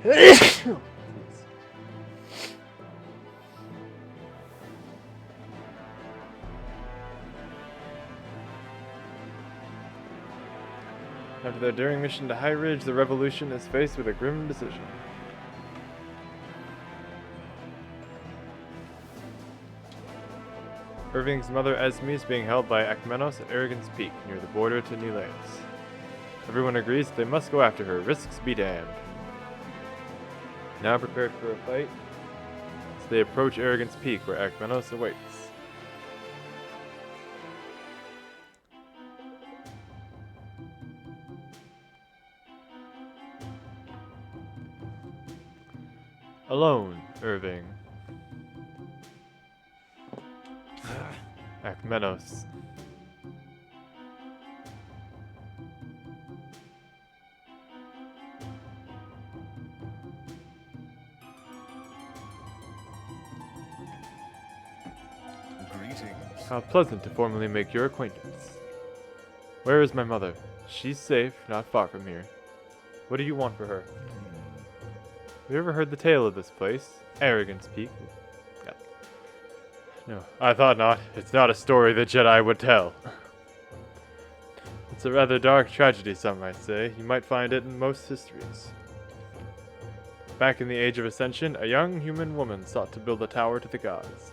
After their daring mission to High Ridge, the Revolution is faced with a grim decision. Irving's mother Esme is being held by Akmenos at Arrogance Peak, near the border to Neleus. Everyone agrees that they must go after her, risks be damned. Now prepared for a fight, as they approach Arrogance Peak, where Akmenos awaits. Alone, Irving. Akmenos. Greetings. How pleasant to formally make your acquaintance. Where is my mother? She's safe, not far from here. What do you want for her? Have you ever heard the tale of this place? Arrogance Peak? Yeah. No, I thought not. It's not a story the Jedi would tell. It's a rather dark tragedy, some might say. You might find it in most histories. Back in the Age of Ascension, a young human woman sought to build a tower to the gods.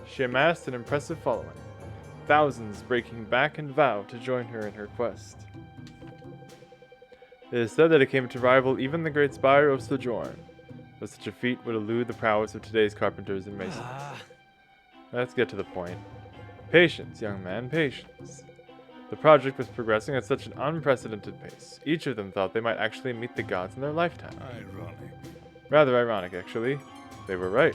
She amassed an impressive following, thousands breaking back and vow to join her in her quest. It is said that it came to rival even the great spire of Sojourn, but such a feat would elude the prowess of today's carpenters and masons. Let's get to the point. Patience, young man, patience. The project was progressing at such an unprecedented pace. Each of them thought they might actually meet the gods in their lifetime. Ironic. Rather ironic, actually. They were right.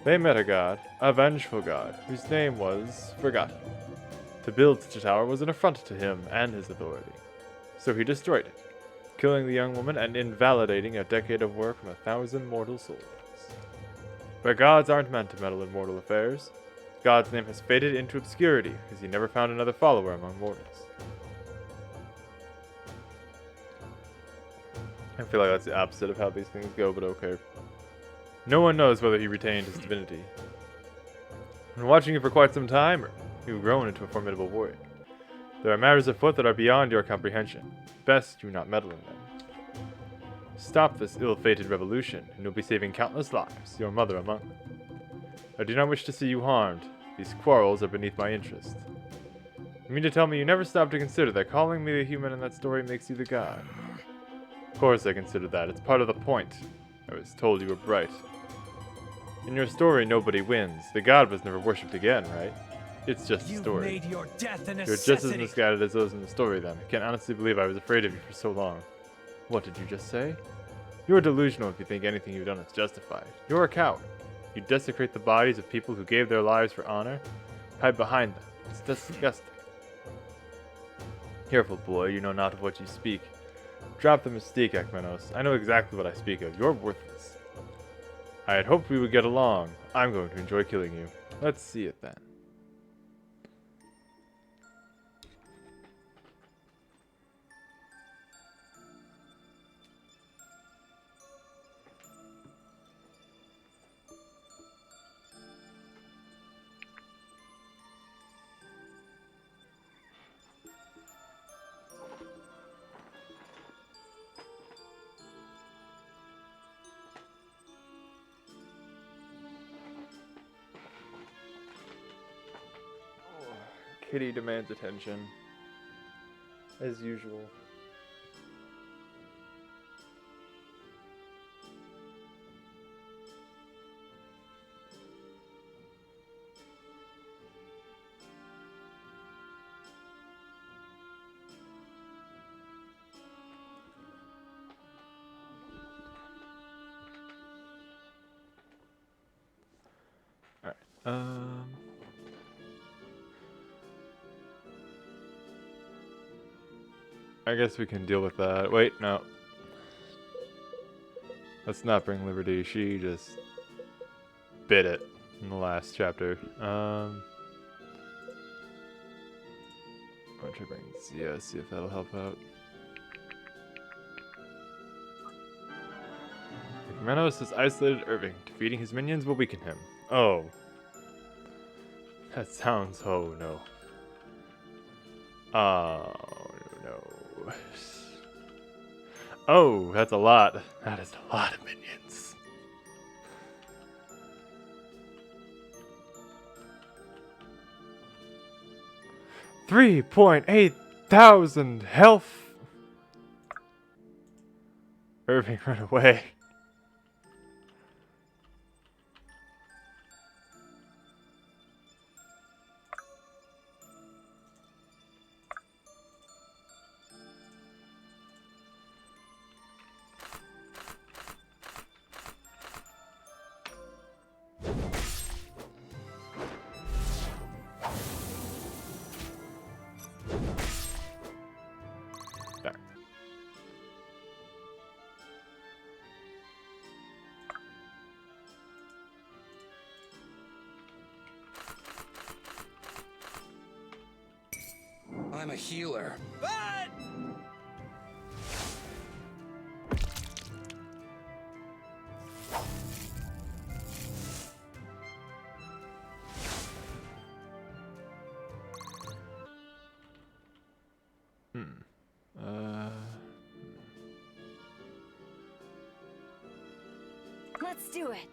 They met a god, a vengeful god, whose name was forgotten. To build such a tower was an affront to him and his authority. So he destroyed it, killing the young woman and invalidating a decade of work from 1,000 mortal souls. But gods aren't meant to meddle in mortal affairs. God's name has faded into obscurity because he never found another follower among mortals. I feel like that's the opposite of how these things go, but okay. No one knows whether he retained his divinity. Been watching you for quite some time, or you've grown into a formidable warrior. There are matters afoot that are beyond your comprehension. Best you not meddle in them. Stop this ill-fated revolution, and you'll be saving countless lives, your mother among them. I do not wish to see you harmed. These quarrels are beneath my interest. You mean to tell me you never stopped to consider that calling me the human in that story makes you the god? Of course I considered that. It's part of the point. I was told you were bright. In your story, nobody wins. The god was never worshipped again, right? It's just a story. Made your death a You're necessity. just as misguided as those in the story, then. I can't honestly believe I was afraid of you for so long. What did you just say? You're delusional if you think anything you've done is justified. You're a coward. You desecrate the bodies of people who gave their lives for honor. Hide behind them. It's disgusting. Careful, boy. You know not of what you speak. Drop the mystique, Akmenos. I know exactly what I speak of. You're worthless. I had hoped we would get along. I'm going to enjoy killing you. Let's see it then. Kitty demands attention, as usual. Alright, I guess we can deal with that. Wait, no. Let's not bring Liberty. She just bit it in the last chapter. I'll try to bring Zia, see if that'll help out. Renos has isolated Irving. Defeating his minions will weaken him. Oh. That sounds... oh no. Oh no. Oh, that's a lot. That is a lot of minions. $3,800 health. Irving, run away. There. I'm a healer. Let's do it.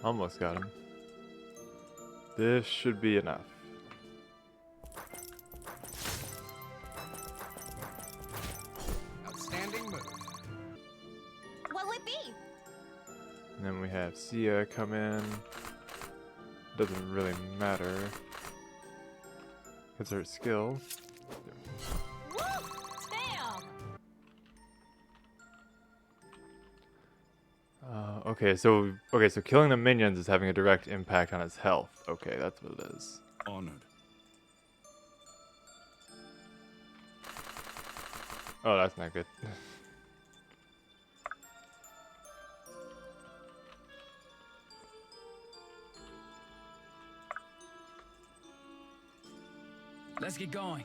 Almost got him. This should be enough. Outstanding move. What'll it be? And then we have Sia come in. Doesn't really matter. It's her skill. Woo! Damn! Okay, so killing the minions is having a direct impact on his health. Okay, that's what it is. Honored. Oh, that's not good. Let's get going.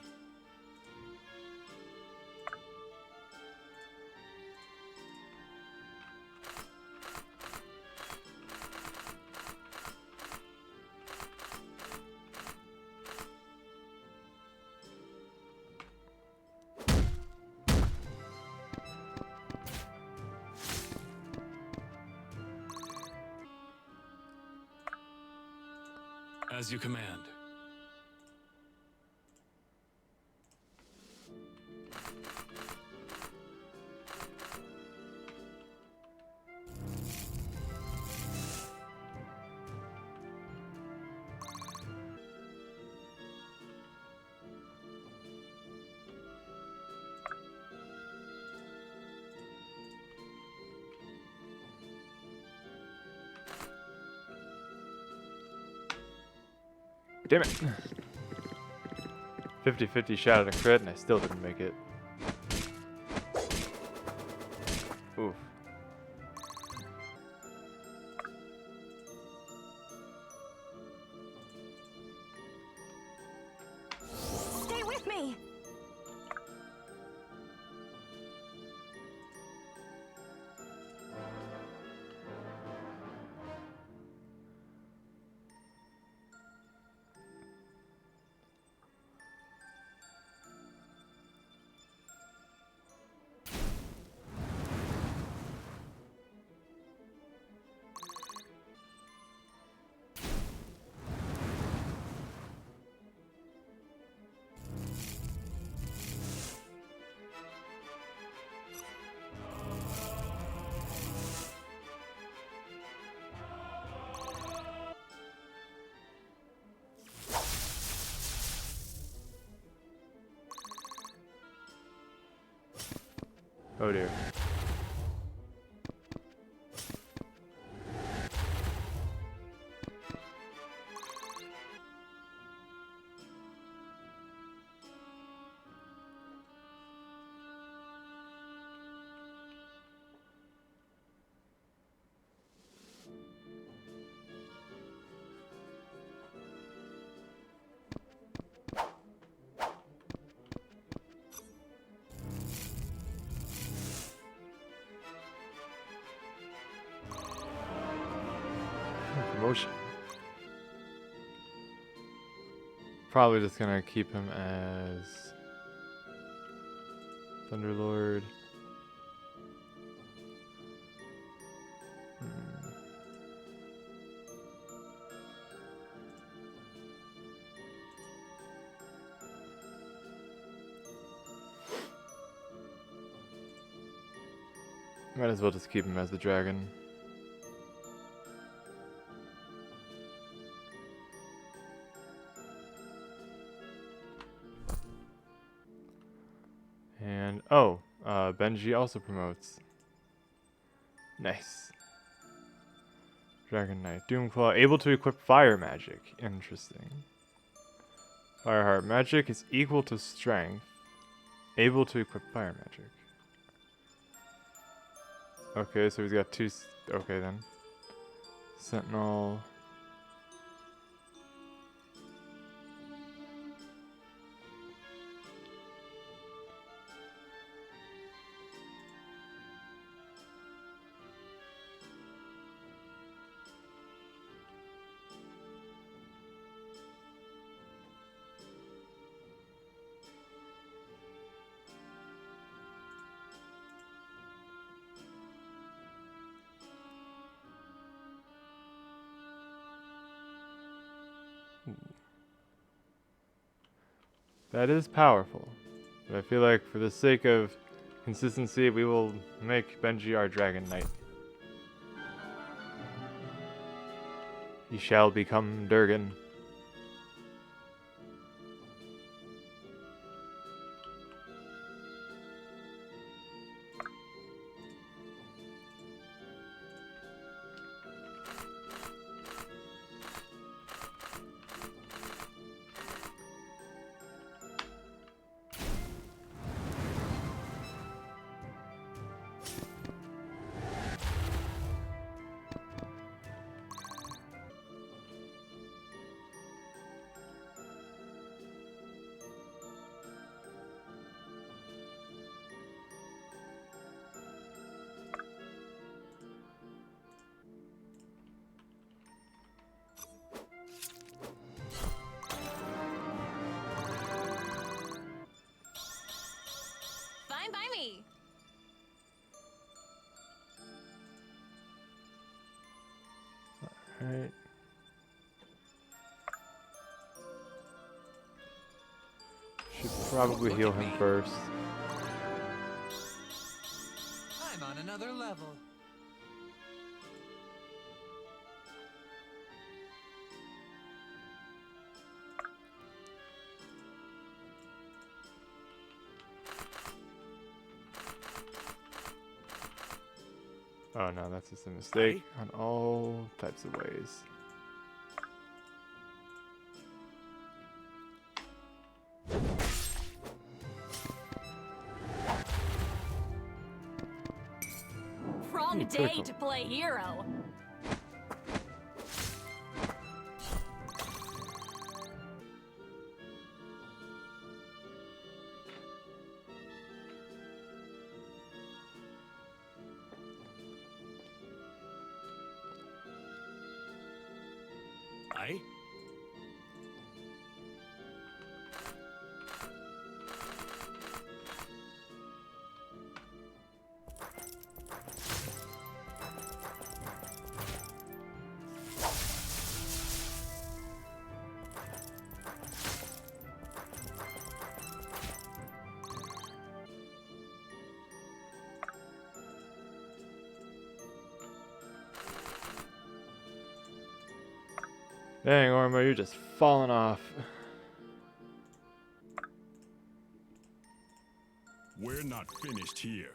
As you command. Damn it. 50-50 shot at a crit and I still didn't make it. Oof. Stay with me! Oh dear. promotion. Probably just gonna keep him as Thunderlord. Might as well just keep him as the dragon. And Benji also promotes. Nice. Dragon Knight. Doomclaw, able to equip fire magic. Interesting. Fireheart magic is equal to strength. Able to equip fire magic. Okay, so he's got two. Okay then. Sentinel. That is powerful, but I feel like for the sake of consistency, we will make Benji our Dragon Knight. He shall become Durgan. Fine by me. Alright. Should probably heal him first. I'm on another level. Oh no, that's just a mistake on all types of ways. Wrong Ooh, day critical. to play hero. Aye? Dang, Ormo, you're just falling off. We're not finished here.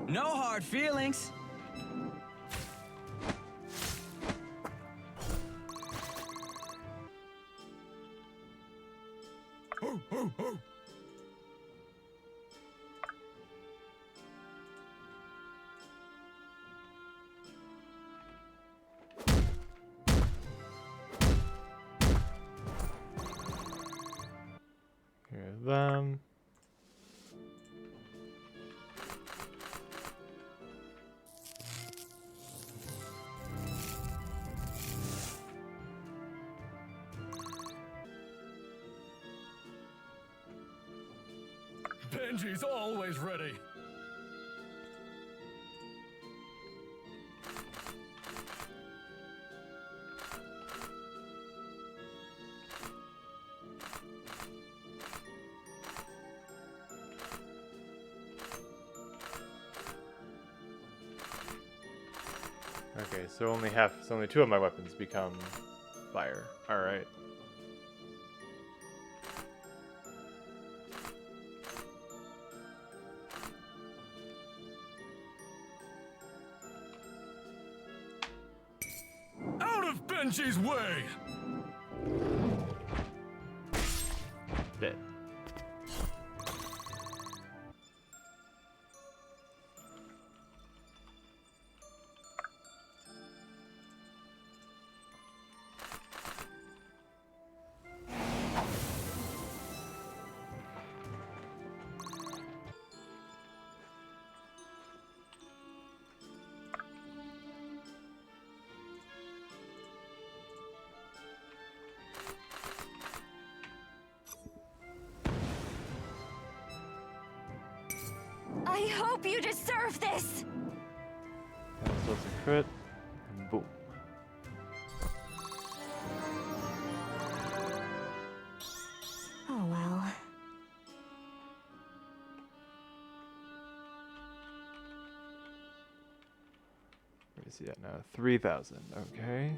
No hard feelings. Benji's always ready. Okay, so only two of my weapons become fire. All right. Out of Benji's way! Bet. I hope you deserve this! So it's a crit, and boom. Oh well. Where is he at now? 3,000. Okay.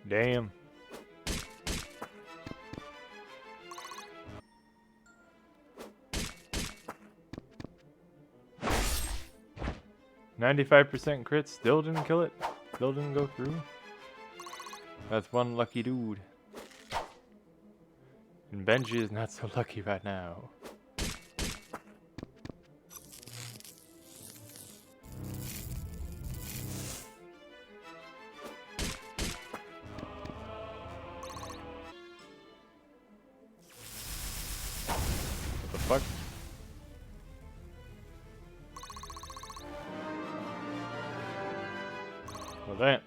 Damn. %95 crit, still didn't kill it. Still didn't go through. That's one lucky dude. And Benji is not so lucky right now. What the fuck? Well, that.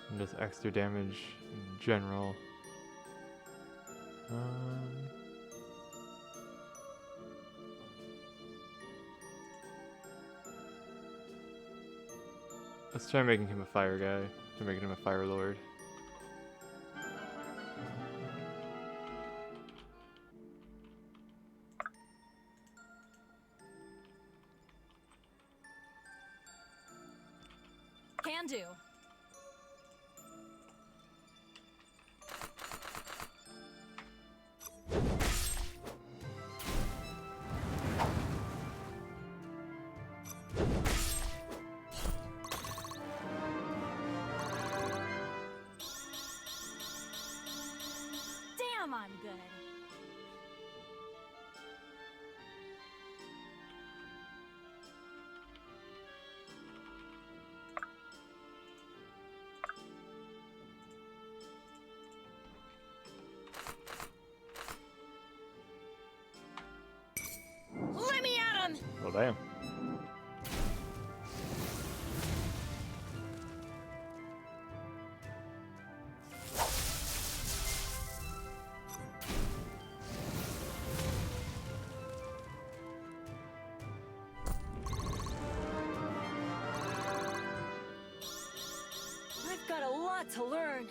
And just extra damage in general. Let's try making him a fire guy. Try making him a fire lord. Can do. Damn, I'm good. on! Well, damn. I've got a lot to learn.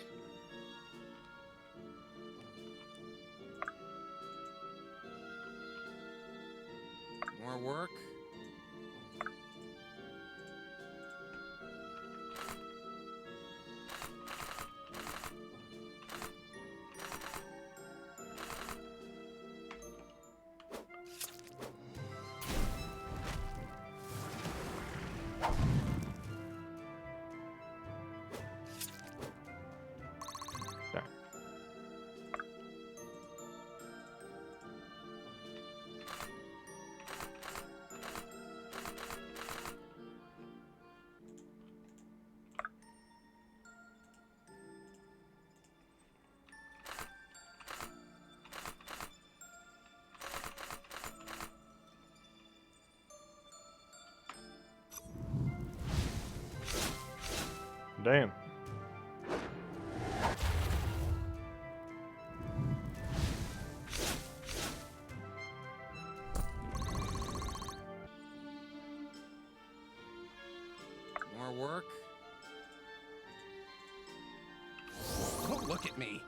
More work? There. Damn. More work? Don't look at me.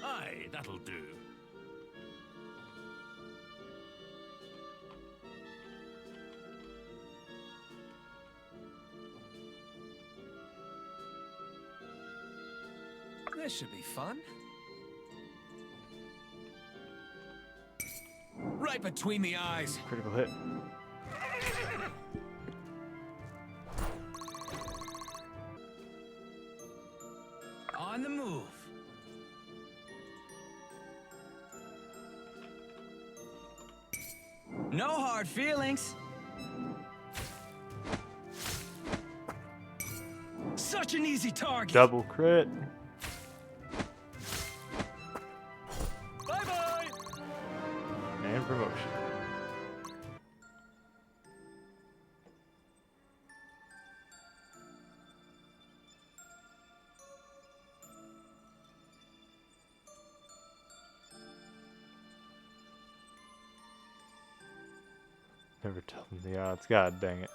Aye, that'll do. This should be fun. Right between the eyes. Critical hit. On the move. No hard feelings. Such an easy target. Double crit. Bye-bye! And promotion. Never tell them the odds. God dang it.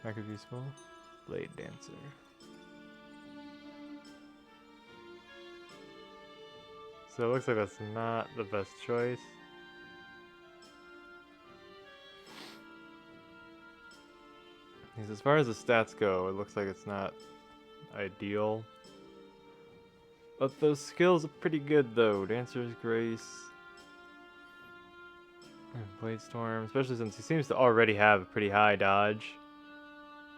That could be useful. Blade Dancer. So it looks like that's not the best choice. Because as far as the stats go, it looks like it's not ideal. But those skills are pretty good though. Dancer's Grace. And Blade Storm, especially since he seems to already have a pretty high dodge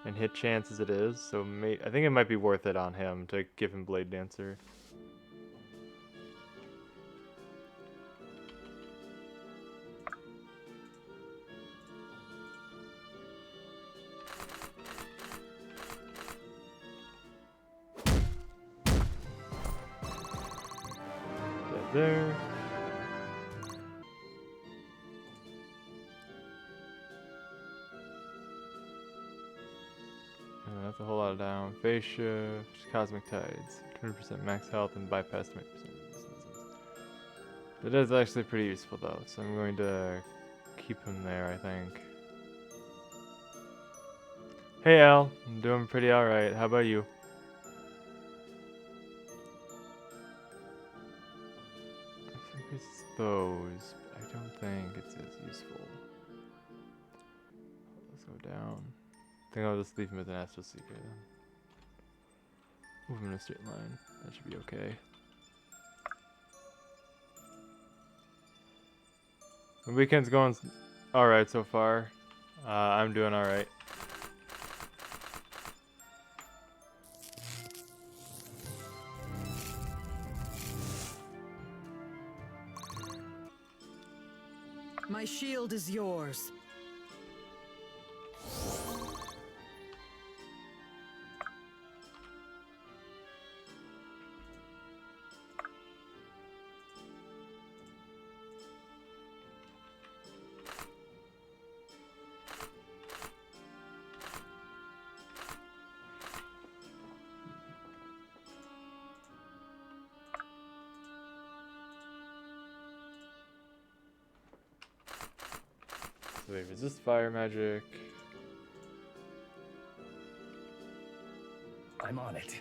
and hit chance as it is. So I think it might be worth it on him to give him Blade Dancer. There. That's a whole lot of down. Phase shift, Cosmic Tides, 200% max health and bypass 20% resistances. That is actually pretty useful though, so I'm going to keep him there, I think. Hey Al, I'm doing pretty alright. How about you? I think it's those. I don't think it's as useful. Let's go down. I think I'll just leave him as an Astral Seeker then. Move him in a straight line. That should be okay. The weekend's going alright so far. I'm doing alright. My shield is yours. So they resist fire magic. I'm on it.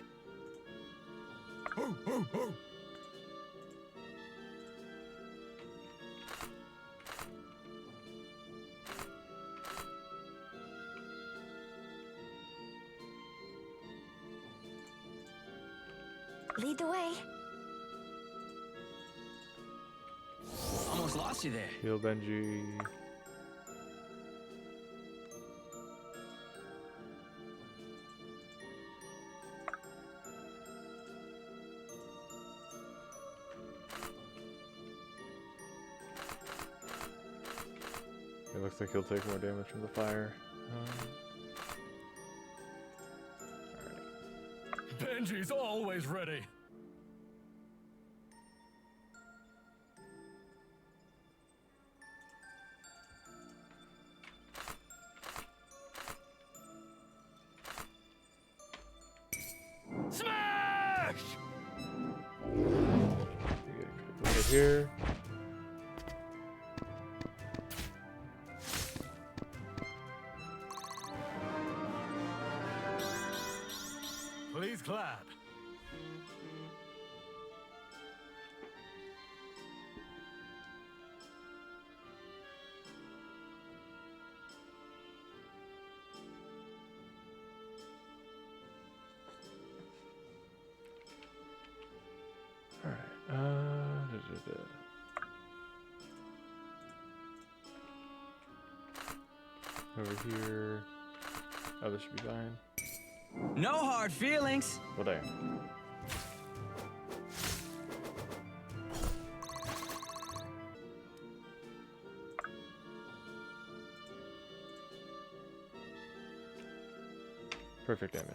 Lead the way. Almost lost you there. Heal Benji. It looks like he'll take more damage from the fire. Benji's always ready. Smash! You get a critical hit here. Please clap. Alright, over here. Oh, this should be fine. No hard feelings. Well, damn. Perfect damage.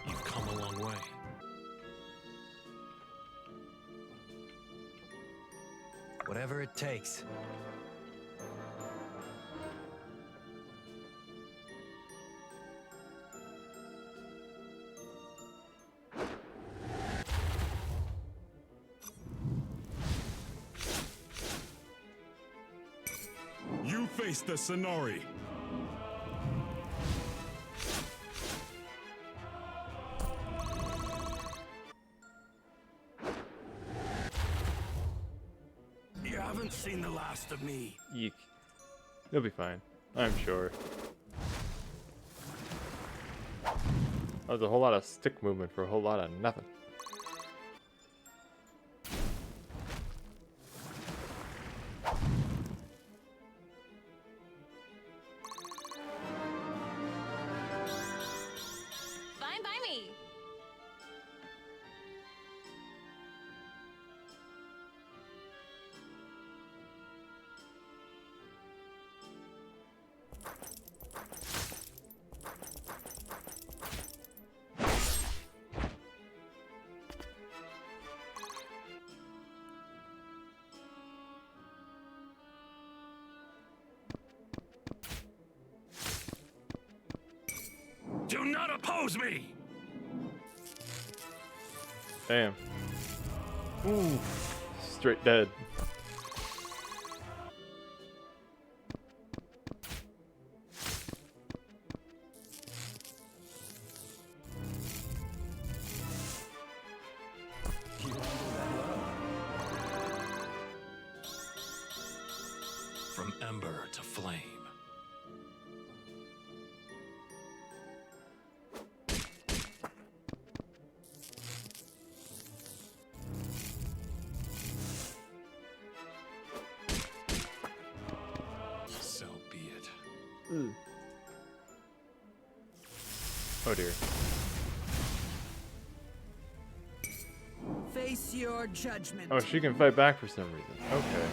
You've come a long way. Whatever it takes. You face the Sonori. You haven't seen the last of me. Eek. You'll be fine. I'm sure. That was a whole lot of stick movement for a whole lot of nothing. Fine by me. Do not oppose me! Damn. Ooh. Straight dead. You handled that well. From ember to flame. Oh dear. Face your judgment. Oh, she can fight back for some reason. Okay.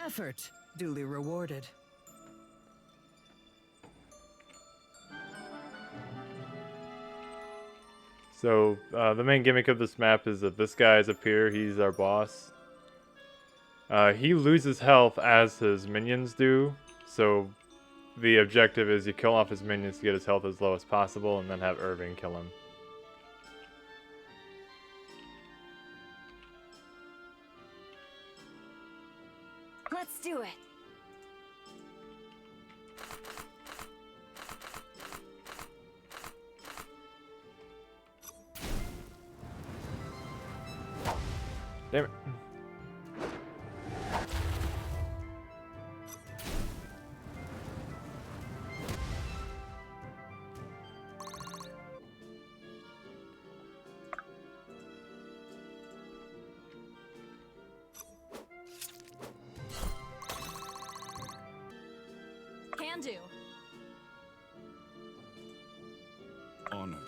Effort duly rewarded. So, the main gimmick of this map is that this guy is up here. He's our boss. He loses health as his minions do. So, the objective is you kill off his minions to get his health as low as possible, and then have Irving kill him. Let's do it. Damn it. Can do. Honored.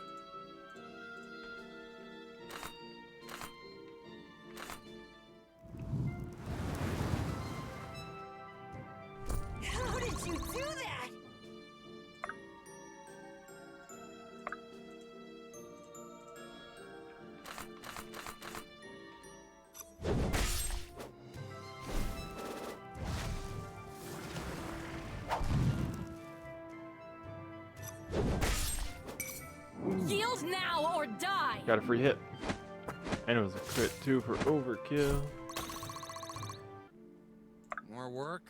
How did you do that? Yield now or die. Got a free hit. And it was a crit too for overkill. More work?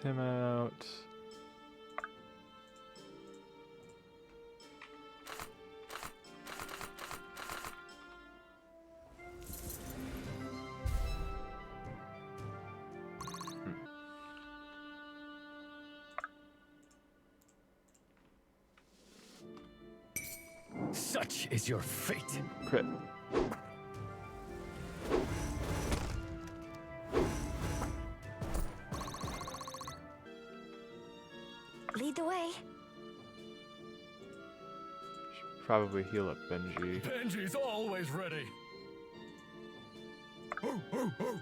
Takes him out. Such is your fate. Crit. Lead the way. Should probably heal up Benji. Benji's always ready. Ho, ho, ho.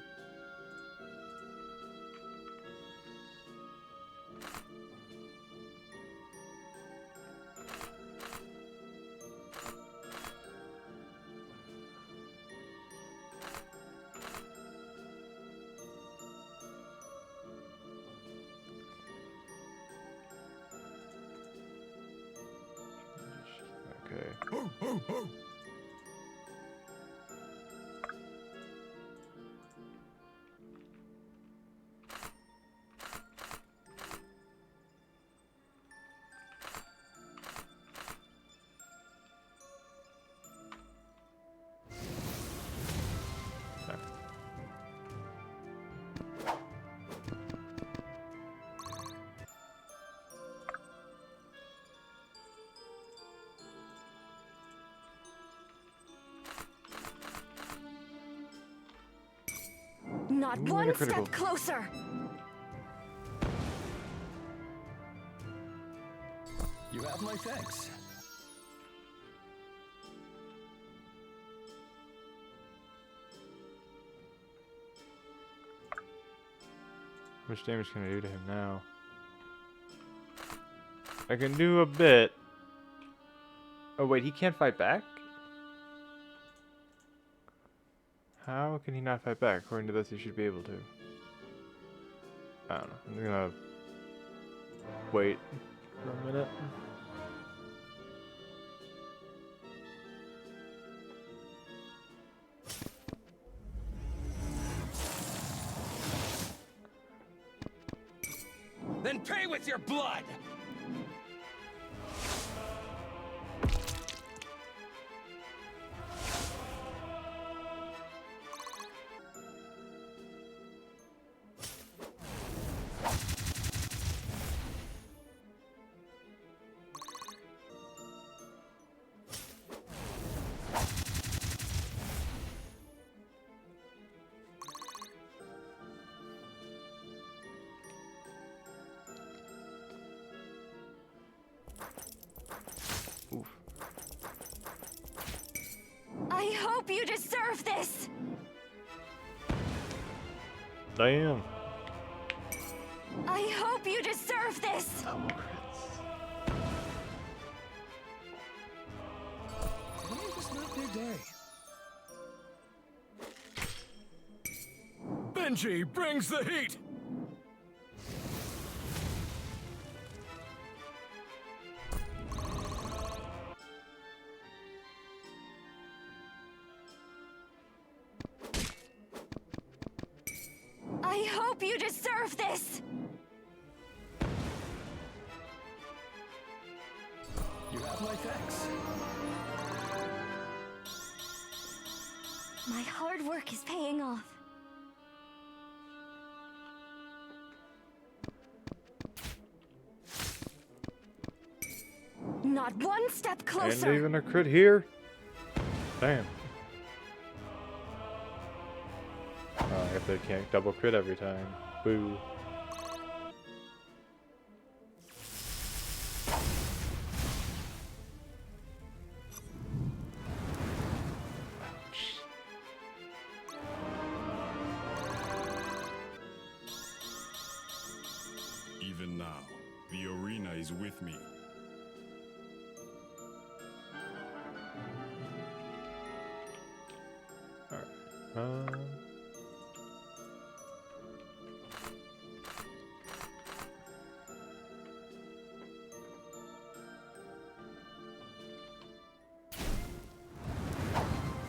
Okay. Ho, ho, ho. Not Ooh, and one a critical. step closer. You have my thanks. How much damage can I do to him now? I can do a bit. Oh wait, he can't fight back? How can he not fight back? According to this, he should be able to. I don't know. I'm gonna wait. for a minute. Then pay with your blood! Oof. I hope you deserve this! Damn. I hope you deserve this! Double crits. Today was not their day. Benji brings the heat! I hope you deserve this! You have my thanks. My hard work is paying off. Not one step And closer. even a crit here. Damn. If they can't double crit every time. Boo. Even now, the arena is with me. Alright.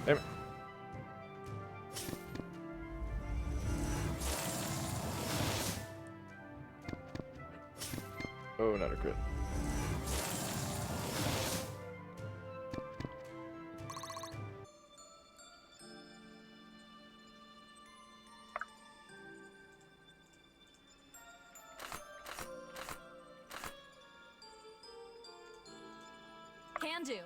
Damn it. Oh, not a crit. Can do.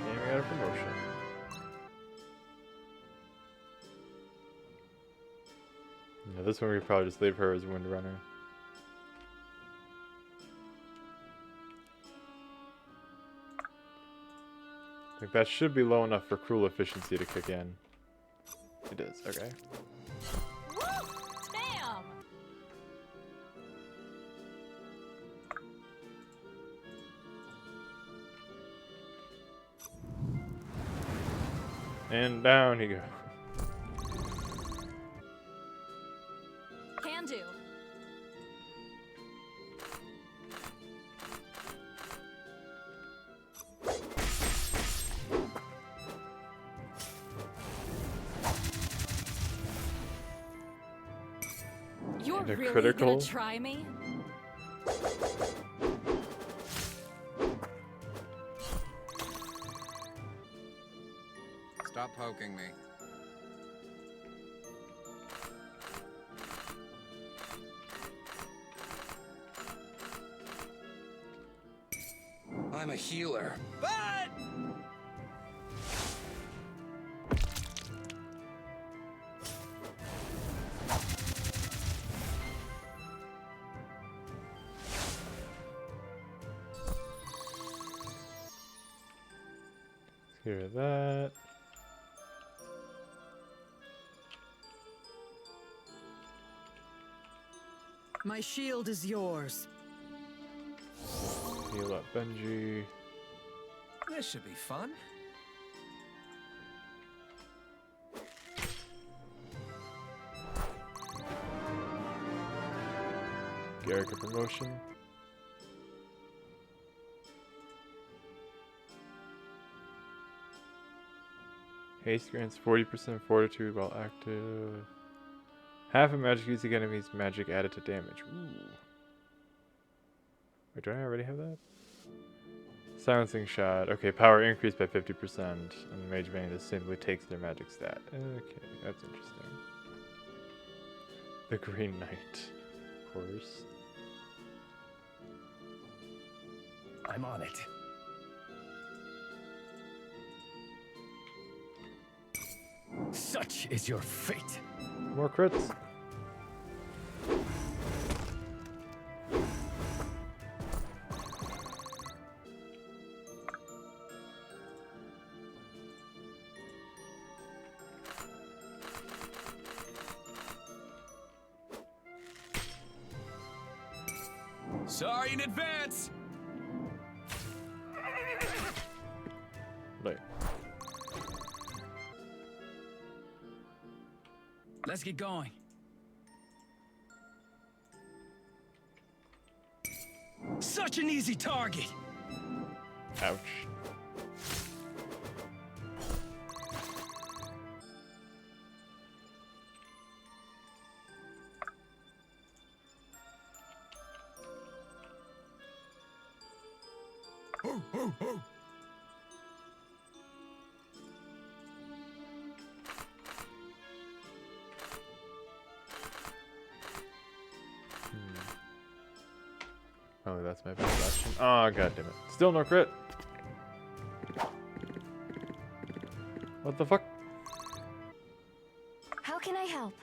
And we got a promotion. Yeah, this one we could probably just leave her as Windrunner. I think that should be low enough for Cruel Efficiency to kick in. It is, okay. Woo! Damn! And down he goes. Can do. You're And a really critical. gonna try me? Stop poking me. I'm a healer. But Hear that. My shield is yours. Heal up Benji. This should be fun. Garrick a promotion. Haste grants 40% fortitude while active. Half of magic used against enemies magic added to damage. Ooh. Wait, do I already have that? Silencing shot. Okay, power increased by 50%, and Mage Bane just simply takes their magic stat. Okay, that's interesting. The Green Knight, of course. I'm on it. Such is your fate. More crits. Sorry in advance. Like, Let's get going. Such an easy target. ouch. Oh, that's my best option. Oh, god damn it. Still no crit. What the fuck? How can I help?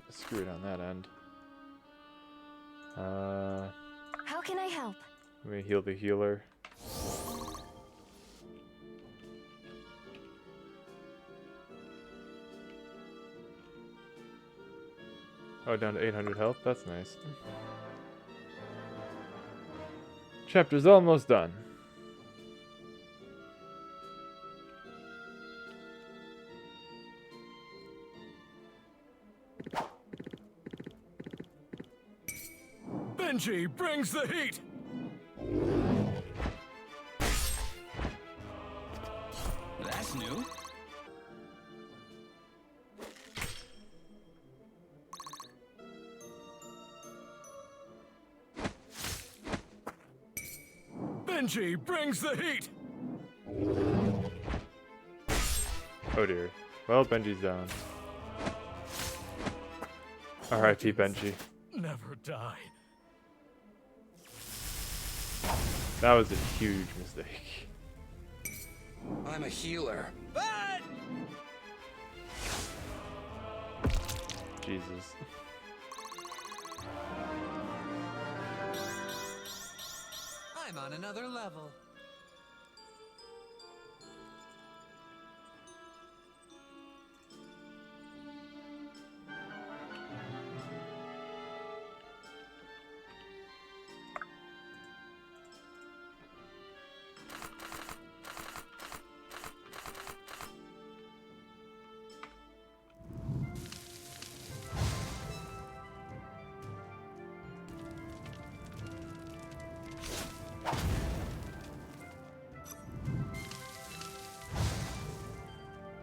Screwed on that end. How can I help? Let me heal the healer. Oh, down to 800 health. That's nice. Chapter's almost done. Benji brings the heat. That's new. Benji brings the heat. Oh dear. Well, Benji's down. R.I.P. Benji. Never die. That was a huge mistake. I'm a healer. But Jesus. I'm on another level.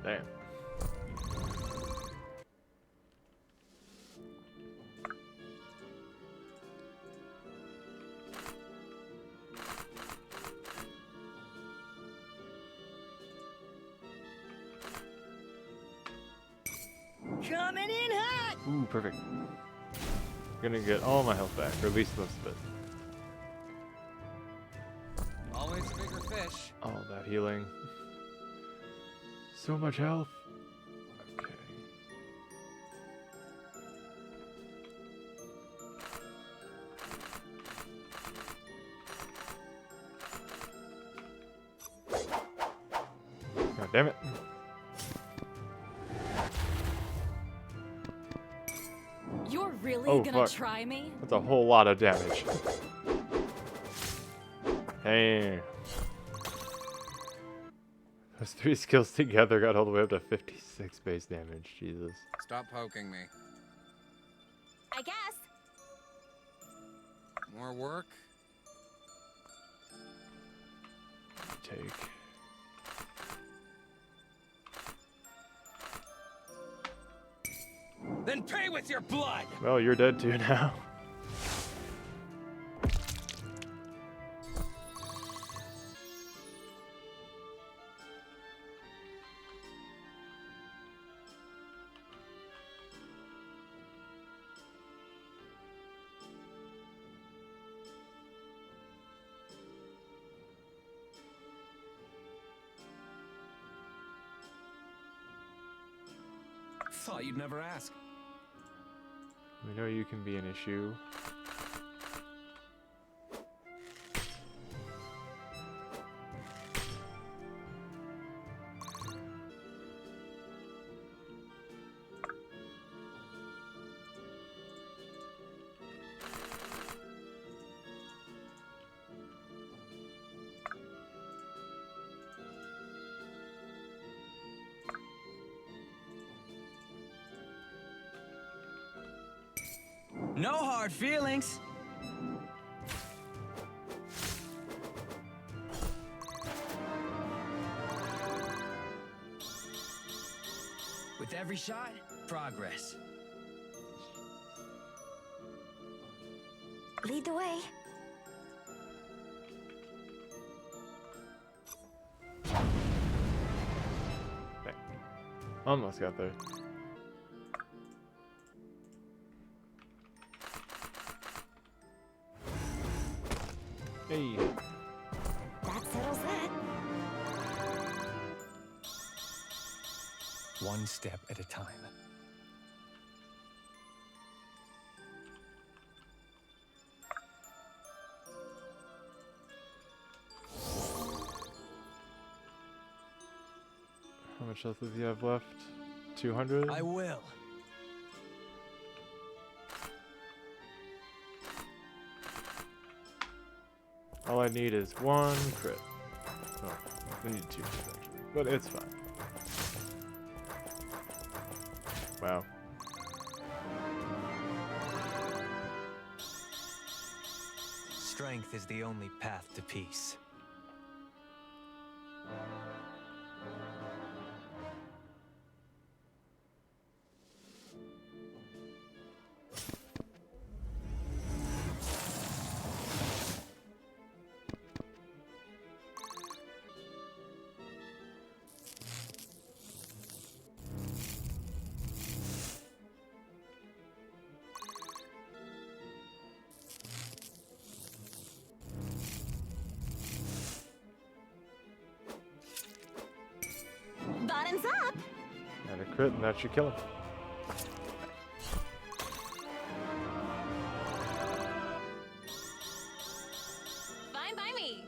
Damn. Coming in hot! Ooh, perfect. Gonna get all my health back, or at least most of it. Always a bigger fish. All that healing. So much health. Okay. God damn it. Your really Oh, gonna fuck. try me? That's a whole lot of damage. Hey. Those 3 skills together got all the way up to 56 base damage. Jesus. Stop poking me. I guess. More work? Take. Then pay with your blood! Well, you're dead too now. Thought you'd never ask. We know you can be an issue. No hard feelings. With every shot, progress. Lead the way. Okay. Almost got there. Hey. That settles that. One step at a time. How much health does he have left? 200? I will. All I need is 1 crit. Oh, I need 2 crits actually, but it's fine. Wow. Strength is the only path to peace. Bottoms up. And a crit, and that should kill him. Fine by me.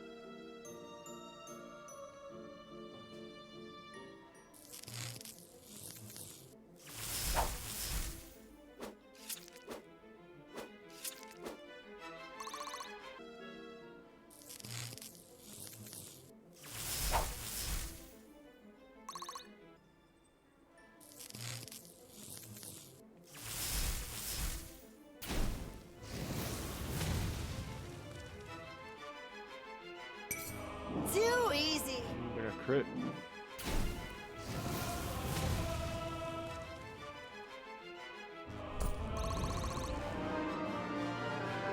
Too easy. They're gonna crit.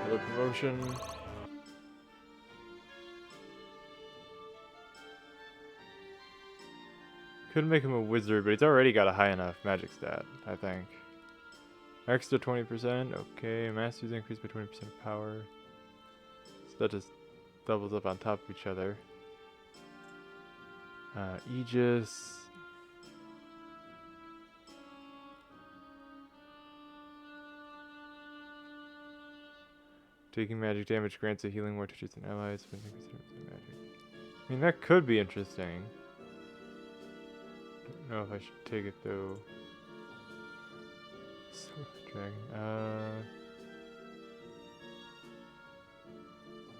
Another promotion. Could make him a wizard, but he's already got a high enough magic stat, I think. Extra 20%, okay. Masters increased by 20% power. So that just doubles up on top of each other. Aegis. Taking magic damage grants a healing more touches and allies. When they consider it magic. I mean, that could be interesting. Don't know if I should take it though. Swift dragon.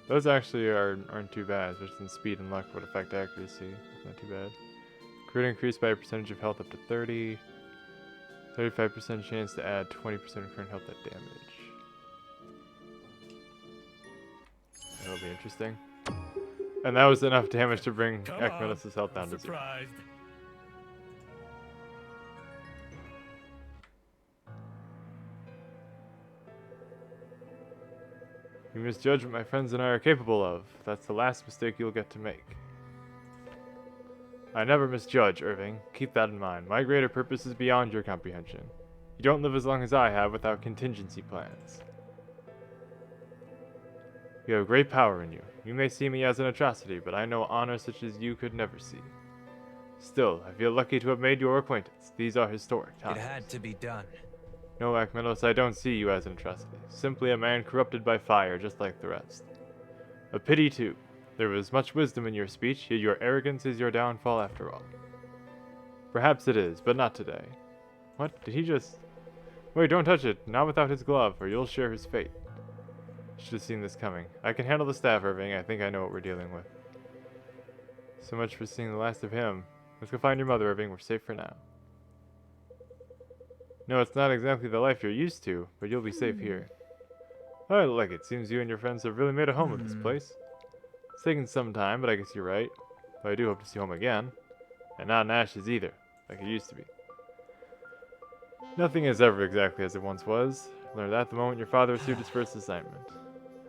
Those actually aren't too bad, especially since speed and luck would affect accuracy. Not too bad. Crit increased by a percentage of health up to 30. 35% chance to add 20% of current health at damage. That'll be interesting. And that was enough damage to bring Come on, Akmenos' health down to 0. surprised. You misjudge what my friends and I are capable of. That's the last mistake you'll get to make. I never misjudge, Irving. Keep that in mind. My greater purpose is beyond your comprehension. You don't live as long as I have without contingency plans. You have great power in you. You may see me as an atrocity, but I know honor such as you could never see. Still, I feel lucky to have made your acquaintance. These are historic times. It had to be done. No, Akmenos, I don't see you as an atrocity. Simply a man corrupted by fire, just like the rest. A pity, too. There was much wisdom in your speech, yet your arrogance is your downfall after all. Perhaps it is, but not today. What? Did he just... Wait, don't touch it. Not without his glove, or you'll share his fate. Should have seen this coming. I can handle the staff, Irving. I think I know what we're dealing with. So much for seeing the last of him. Let's go find your mother, Irving. We're safe for now. No, it's not exactly the life you're used to, but you'll be safe here. I like it. Seems you and your friends have really made a home of this place. It's taken some time, but I guess you're right. But I do hope to see home again. And not in ashes either, like it used to be. Nothing is ever exactly as it once was. I learned that the moment your father received his first assignment.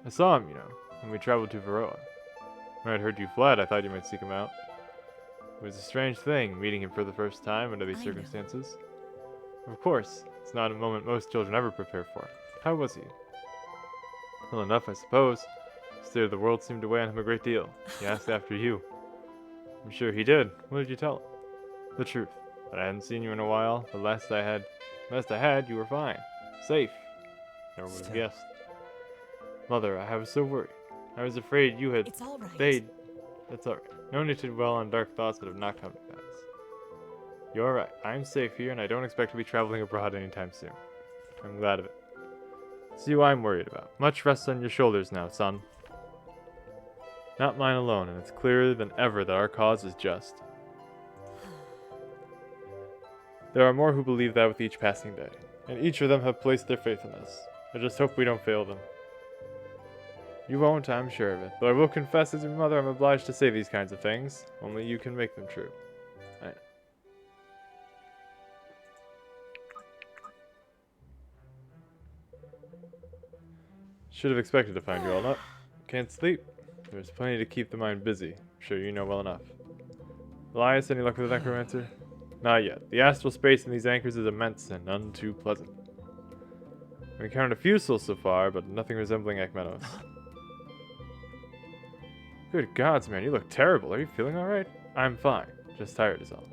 I saw him, you know, when we traveled to Varroa. When I'd heard you fled, I thought you might seek him out. It was a strange thing, meeting him for the first time under these circumstances. Of course, it's not a moment most children ever prepare for. How was he? Well enough, I suppose. The state of the world seemed to weigh on him a great deal. He asked after you. I'm sure he did. What did you tell him? The truth. That I hadn't seen you in a while. The last I had, you were fine. Safe. Never would have guessed. Mother, I was so worried. I was afraid you had It's all right. stayed. That's alright. No need to dwell on dark thoughts that have not come to pass. You're right. I'm safe here, and I don't expect to be traveling abroad anytime soon. I'm glad of it. See who I'm worried about. Much rests on your shoulders now, son. Not mine alone, and it's clearer than ever that our cause is just. There are more who believe that with each passing day, and each of them have placed their faith in us. I just hope we don't fail them. You won't, I'm sure of it, though I will confess as your mother I'm obliged to say these kinds of things. Only you can make them true. I know. Should have expected to find you all up. Can't sleep. There's plenty to keep the mind busy. I'm sure you know well enough. Elias, any luck with the necromancer? Not yet. The astral space in these anchors is immense and none too pleasant. I've encountered a few souls so far, but nothing resembling Akmenos. Good gods, man, you look terrible. Are you feeling alright? I'm fine. Just tired is all.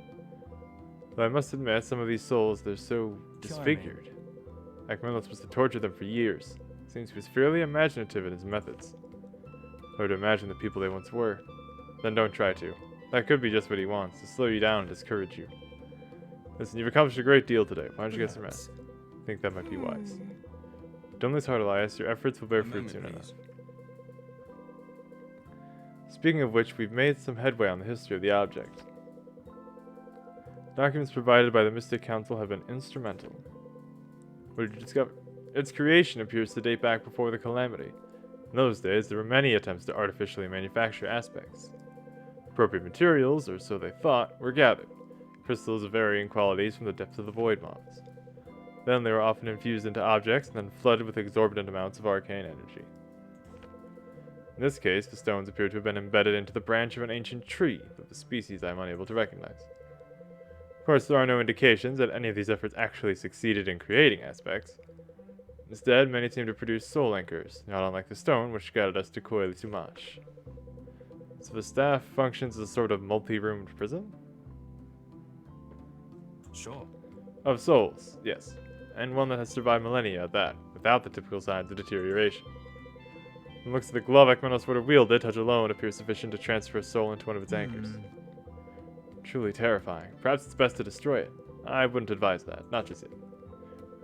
Though I must admit, some of these souls, they're so disfigured. Akmenos was to torture them for years. Seems he was fairly imaginative in his methods. Or to imagine the people they once were. Then don't try to. That could be just what he wants, to slow you down and discourage you. Listen, you've accomplished a great deal today. Why don't you get some rest? I think that might be wise. Don't lose heart, Elias. Your efforts will bear fruit soon enough. Speaking of which, we've made some headway on the history of the object. Documents provided by the Mystic Council have been instrumental. What did you discover? Its creation appears to date back before the Calamity. In those days, there were many attempts to artificially manufacture aspects. Appropriate materials, or so they thought, were gathered. Crystals of varying qualities from the depths of the void moths. Then they were often infused into objects and then flooded with exorbitant amounts of arcane energy. In this case, the stones appear to have been embedded into the branch of an ancient tree, of the species I am unable to recognize. Of course, there are no indications that any of these efforts actually succeeded in creating aspects. Instead, many seem to produce soul anchors, not unlike the stone which guided us to Koil Sumash. So the staff functions as a sort of multi-roomed prison? Sure. Of souls, yes. And one that has survived millennia at that, without the typical signs of deterioration. From the looks of the glove Akmenos would have wielded, touch alone appears sufficient to transfer a soul into one of its anchors. Truly terrifying. Perhaps it's best to destroy it. I wouldn't advise that, not just yet.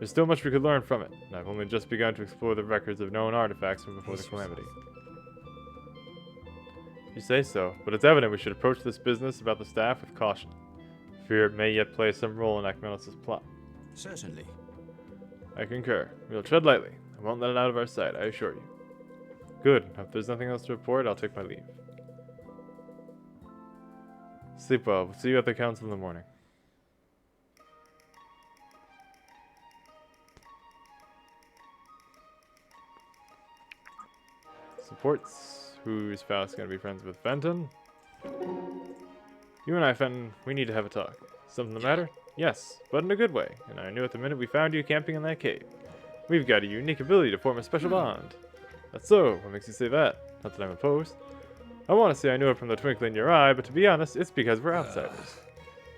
There's still much we could learn from it, and I've only just begun to explore the records of known artifacts from before the calamity. You say so, but it's evident we should approach this business about the staff with caution. Fear it may yet play some role in Akmenos' plot. Certainly. I concur. We'll tread lightly. I won't let it out of our sight, I assure you. Good. If there's nothing else to report, I'll take my leave. Sleep well. We'll see you at the council in the morning. Supports. Whose spouse gonna be friends with Fenton? You and I, Fenton, we need to have a talk. Something the matter? Yes, but in a good way, and I knew it the minute we found you camping in that cave. We've got a unique ability to form a special bond. That's so. What makes you say that? Not that I'm opposed. I want to say I knew it from the twinkle in your eye, but to be honest, it's because we're outsiders.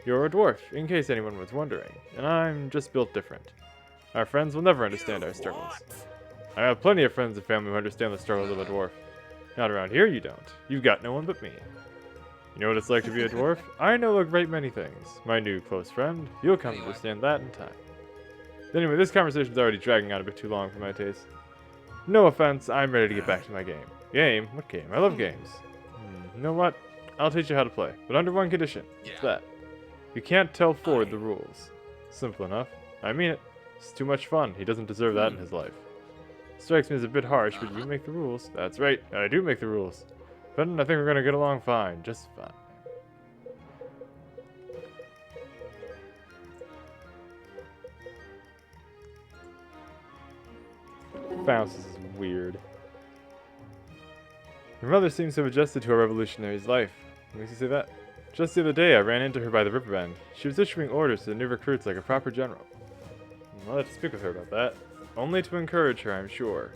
You're a dwarf, in case anyone was wondering, and I'm just built different. Our friends will never understand our struggles. I have plenty of friends and family who understand the struggles of a dwarf. Not around here, you don't. You've got no one but me. You know what it's like to be a dwarf? I know a great many things. My new close friend, you'll come to understand that in time. Anyway, this conversation's already dragging on a bit too long for my taste. No offense, I'm ready to get back to my game. Game? What game? I love games. You know what? I'll teach you how to play, but under one condition. It's that. You can't tell Ford the rules. Simple enough. I mean it. It's too much fun. He doesn't deserve that in his life. Strikes me as a bit harsh, but you make the rules. That's right, I do make the rules. But I think we're gonna get along fine, just fine. Bounce is weird. Your mother seems to have adjusted to our revolutionary's life. What makes you say that? Just the other day, I ran into her by the river bend. She was issuing orders to the new recruits like a proper general. I'll have to speak with her about that. Only to encourage her, I'm sure.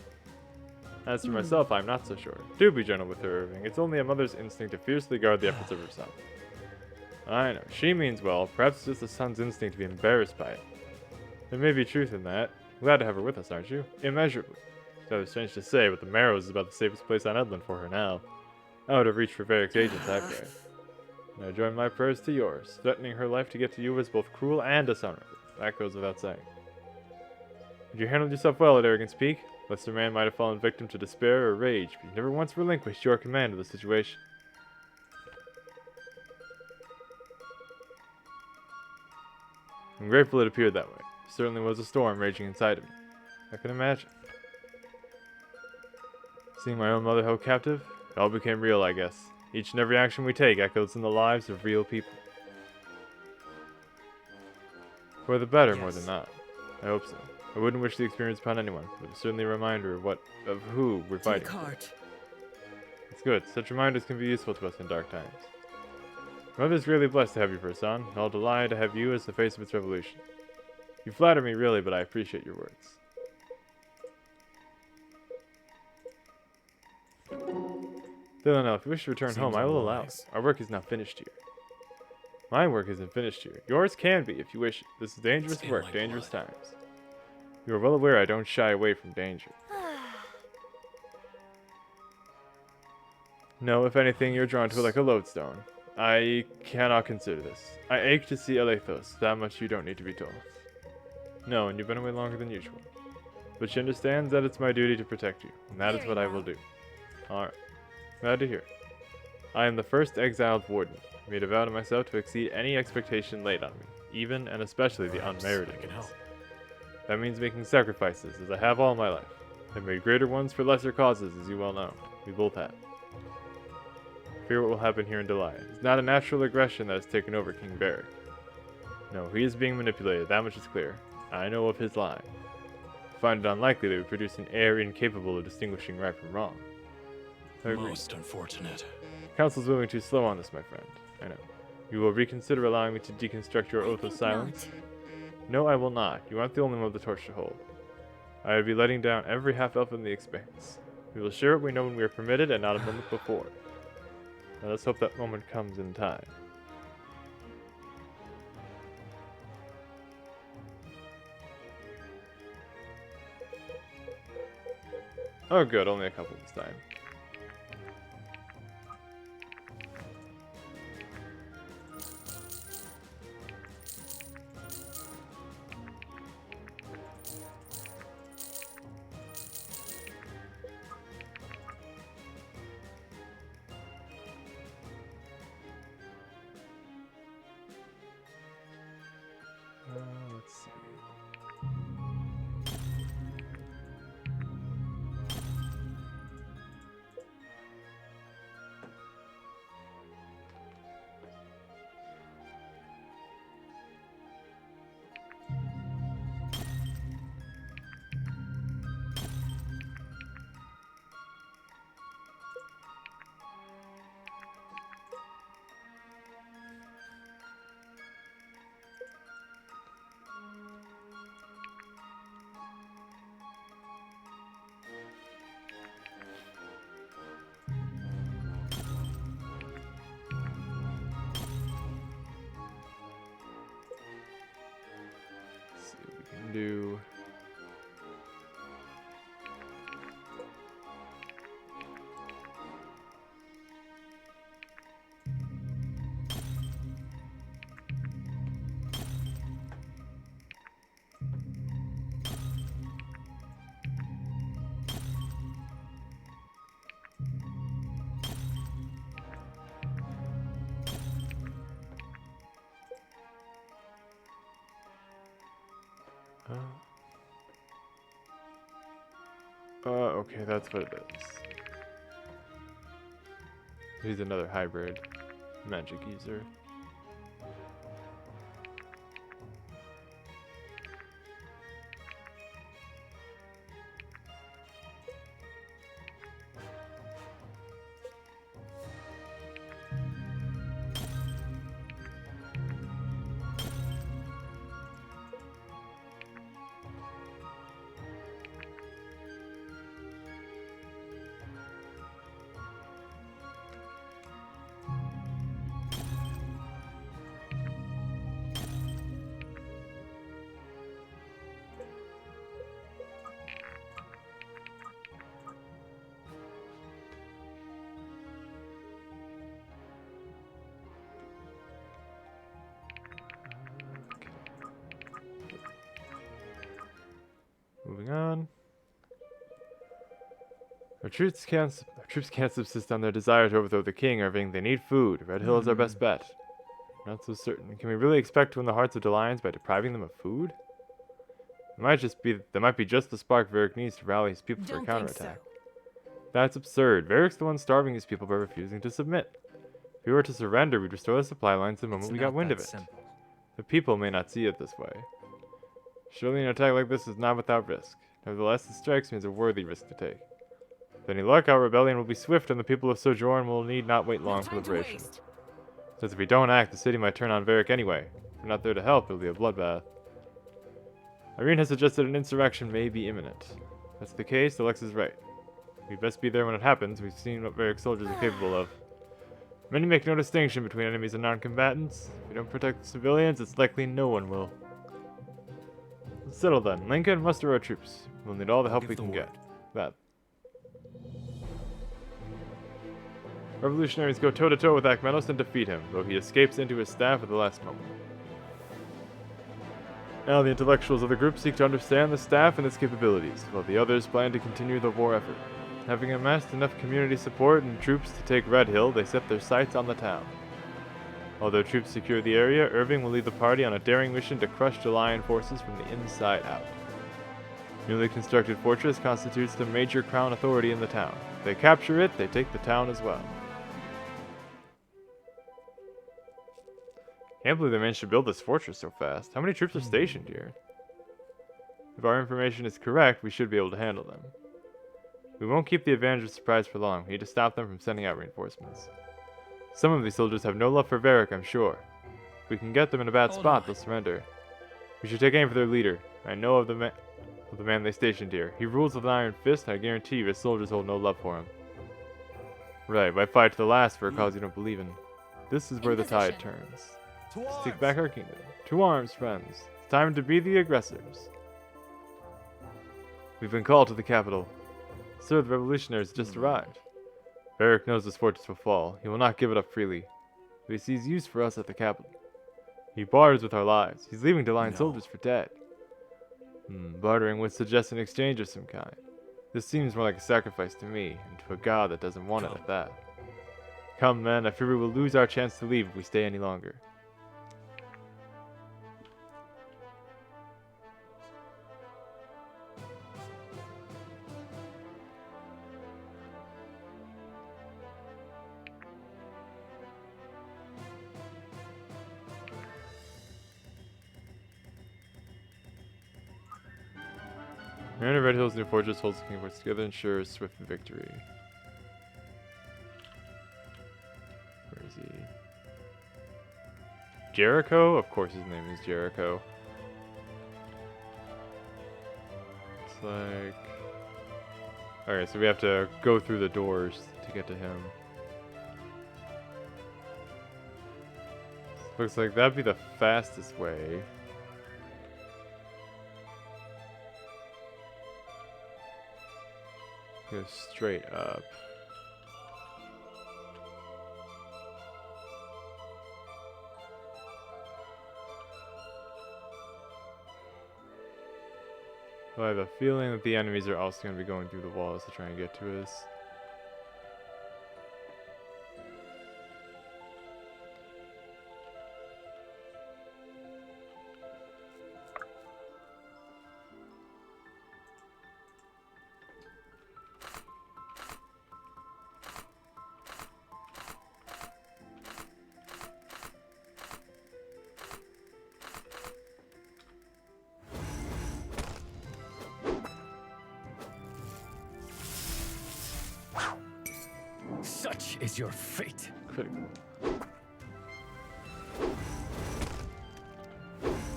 As for myself, I'm not so sure. Do be gentle with her, Irving. It's only a mother's instinct to fiercely guard the efforts of her son. I know. She means well. Perhaps it's just a son's instinct to be embarrassed by it. There may be truth in that. Glad to have her with us, aren't you? Immeasurably. It's rather strange to say, but the Marrows is about the safest place on Edland for her now. Out of reach for Varric's agents, I pray. And I join my prayers to yours. Threatening her life to get to you was both cruel and dishonorable. That goes without saying. You handled yourself well at Arrogance Peak. Lesser man might have fallen victim to despair or rage, but you never once relinquished your command of the situation. I'm grateful it appeared that way. There certainly was a storm raging inside of me. I can imagine. Seeing my own mother held captive, it all became real, I guess. Each and every action we take echoes in the lives of real people. For the better, more than not. I hope so. I wouldn't wish the experience upon anyone, but it's certainly a reminder of who we're fighting. Take heart. It's good. Such reminders can be useful to us in dark times. Mother's really blessed to have you for a son, and all delighted to have you as the face of its revolution. You flatter me, really, but I appreciate your words. Still, no, if you wish to return home, I will allow it. Our work is not finished here. My work isn't finished here. Yours can be, if you wish. This is dangerous work, dangerous times. You are well aware I don't shy away from danger. No, if anything, you're drawn to it like a lodestone. I cannot consider this. I ache to see Alethos. That much you don't need to be told. No, and you've been away longer than usual. But she understands that it's my duty to protect you, and that is what I will do. Alright. Glad to hear. I am the first exiled warden. I made a vow to myself to exceed any expectation laid on me, even and especially the unmerited ones. That means making sacrifices, as I have all my life. I've made greater ones for lesser causes, as you well know. We both have. Fear what will happen here in Delia. It's not a natural aggression that has taken over King Barrick. No, he is being manipulated, that much is clear. I know of his lie. I find it unlikely that we produce an heir incapable of distinguishing right from wrong. I agree. Most unfortunate. Council's moving too slow on this, my friend. I know. You will reconsider allowing me to deconstruct your oath of silence? No, I will not. You aren't the only one with the torch to hold. I would be letting down every half-elf in the expanse. We will share what we know when we are permitted and not a moment before. Now let's hope that moment comes in time. Oh good, only a couple this time. do. Okay, that's what it is. He's another hybrid magic user. Moving on. Our troops can't subsist on their desire to overthrow the king, Irving. They need food. Red Hill is our best bet. Not so certain. Can we really expect to win the hearts of Delians by depriving them of food? That might be just the spark Varric needs to rally his people for a counterattack. That's absurd. Varric's the one starving his people by refusing to submit. If we were to surrender, we'd restore the supply lines the moment we got wind of it. Simple. The people may not see it this way. Surely an attack like this is not without risk. Nevertheless, it strikes me as a worthy risk to take. With any luck, our rebellion will be swift and the people of Sojourn will need not wait long for liberation. Since if we don't act, the city might turn on Varric anyway. If we're not there to help, it'll be a bloodbath. Irene has suggested an insurrection may be imminent. If that's the case, Alex is right. We'd best be there when it happens. We've seen what Varric's soldiers are capable of. Many make no distinction between enemies and non-combatants. If we don't protect the civilians, it's likely no one will. Let's settle then. Lincoln, muster our troops. We'll need all the help we can get. That. Revolutionaries go toe-to-toe with Akmenos and defeat him, though he escapes into his staff at the last moment. Now the intellectuals of the group seek to understand the staff and its capabilities, while the others plan to continue the war effort. Having amassed enough community support and troops to take Red Hill, they set their sights on the town. While their troops secure the area, Irving will lead the party on a daring mission to crush Delian forces from the inside out. Newly constructed fortress constitutes the major crown authority in the town. If they capture it, they take the town as well. Can't believe they managed to build this fortress so fast. How many troops are stationed here? If our information is correct, we should be able to handle them. We won't keep the advantage of surprise for long. We need to stop them from sending out reinforcements. Some of these soldiers have no love for Varric, I'm sure. If we can get them in a bad spot, they'll surrender. We should take aim for their leader. I know of the man they stationed here. He rules with an iron fist, and I guarantee you his soldiers hold no love for him. Right, why fight to the last for a cause you don't believe in? This is where the tide turns. Let's take back our kingdom. To arms, friends. It's time to be the aggressors. We've been called to the capital. Sir, the revolutionaries just arrived. Varric knows this fortress will fall. He will not give it up freely. But he sees use for us at the capital. He barters with our lives. He's leaving Delian soldiers for dead. Bartering would suggest an exchange of some kind. This seems more like a sacrifice to me, and to a god that doesn't want it at that. Come, men, I fear we will lose our chance to leave if we stay any longer. Mariner Red Hill's new fortress holds the king force together and ensures swift victory. Where is he? Jericho? Of course his name is Jericho. It's like... Okay, so we have to go through the doors to get to him. Looks like that'd be the fastest way. Go straight up. Well, I have a feeling that the enemies are also going to be going through the walls to try and get to us. Such is your fate. Critical.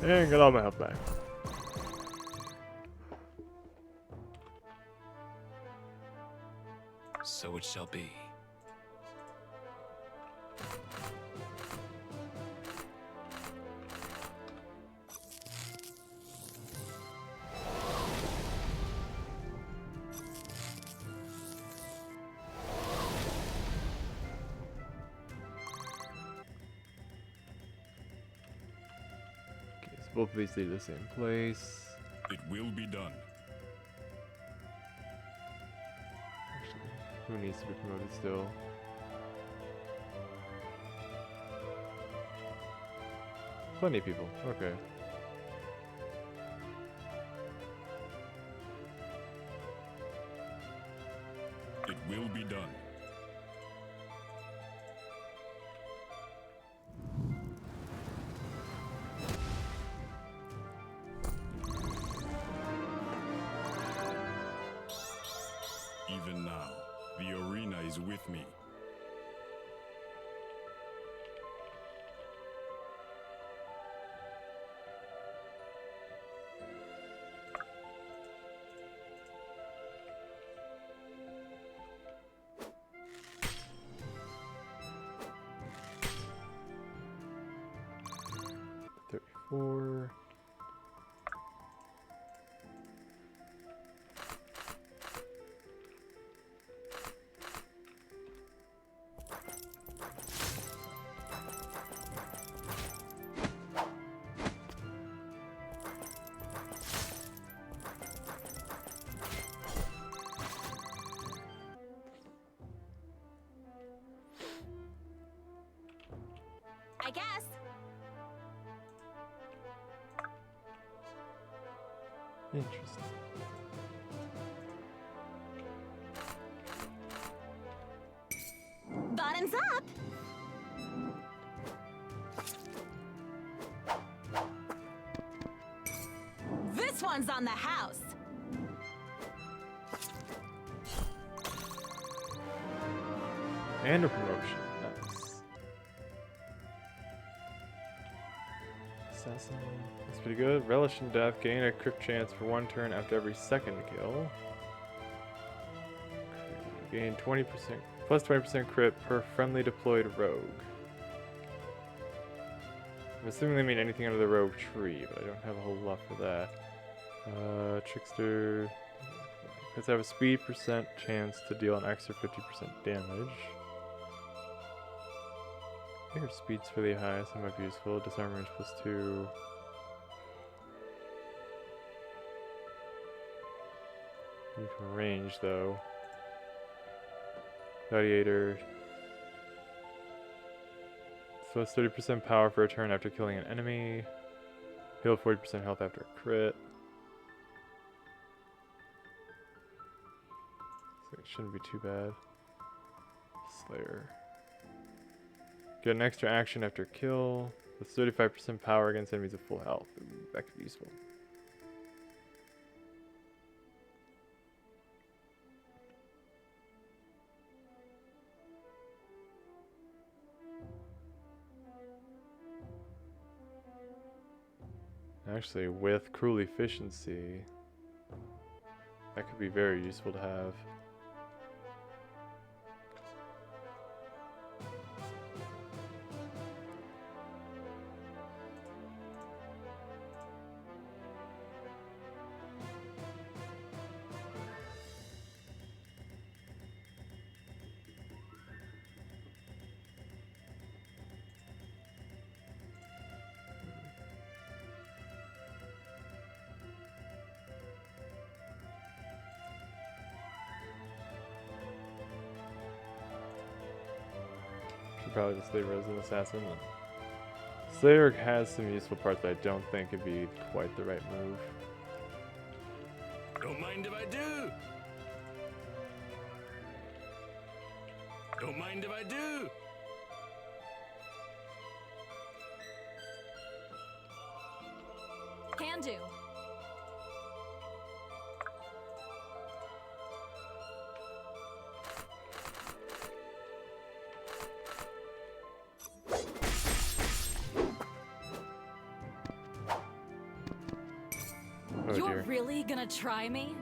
And get all my health back. So it shall be. Okay, so both of these lead to the same place. It will be done. Who needs to be promoted still? Plenty of people. Okay. It will be done. Even now, the arena is with me. Four. I guess. Interesting. Bottoms up. This one's on the house. And a promotion. Nice. Assassin. That's pretty good. Relish in death. Gain a crit chance for 1 turn after every second kill. Gain 20%, plus 20% crit per friendly deployed rogue. I'm assuming they mean anything under the rogue tree, but I don't have a whole lot for that. Trickster. Let's have a speed percent chance to deal an extra 50% damage. I think her speed's fairly high, so it might be useful. Disarm range +2. Need from range though. Gladiator. So it's 30% power for a turn after killing an enemy. Heal 40% health after a crit. So it shouldn't be too bad. Slayer. Get an extra action after kill. With 35% power against enemies at full health. Ooh, that could be useful. Actually, with cruel efficiency, that could be very useful to have. Should probably just leave her as an assassin. Slayer has some useful parts, but I don't think it'd be quite the right move. Don't mind if I do. Don't mind if I do. Can do. Oh You're dear. really gonna try me?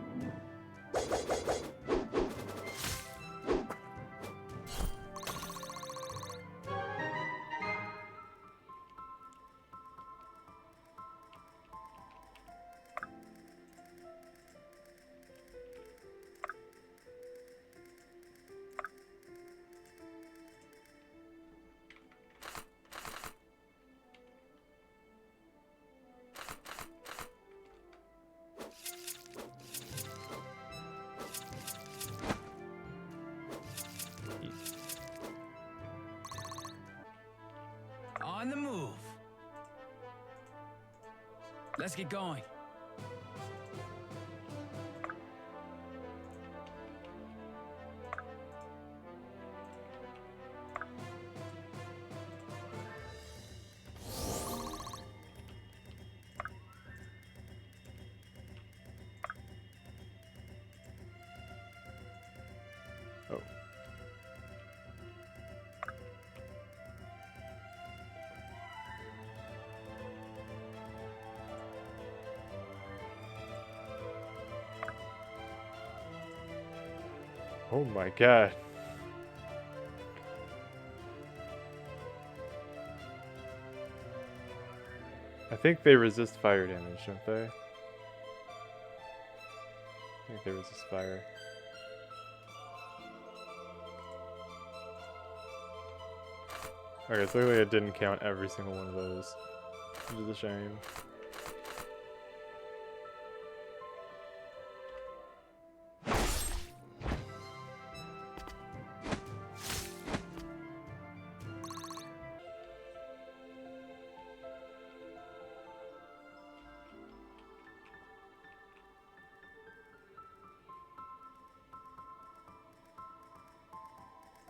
On the move. Let's get going. Oh. Oh my god. I think they resist fire damage, don't they? I think they resist fire. Okay, so clearly it didn't count every single one of those, which is a shame.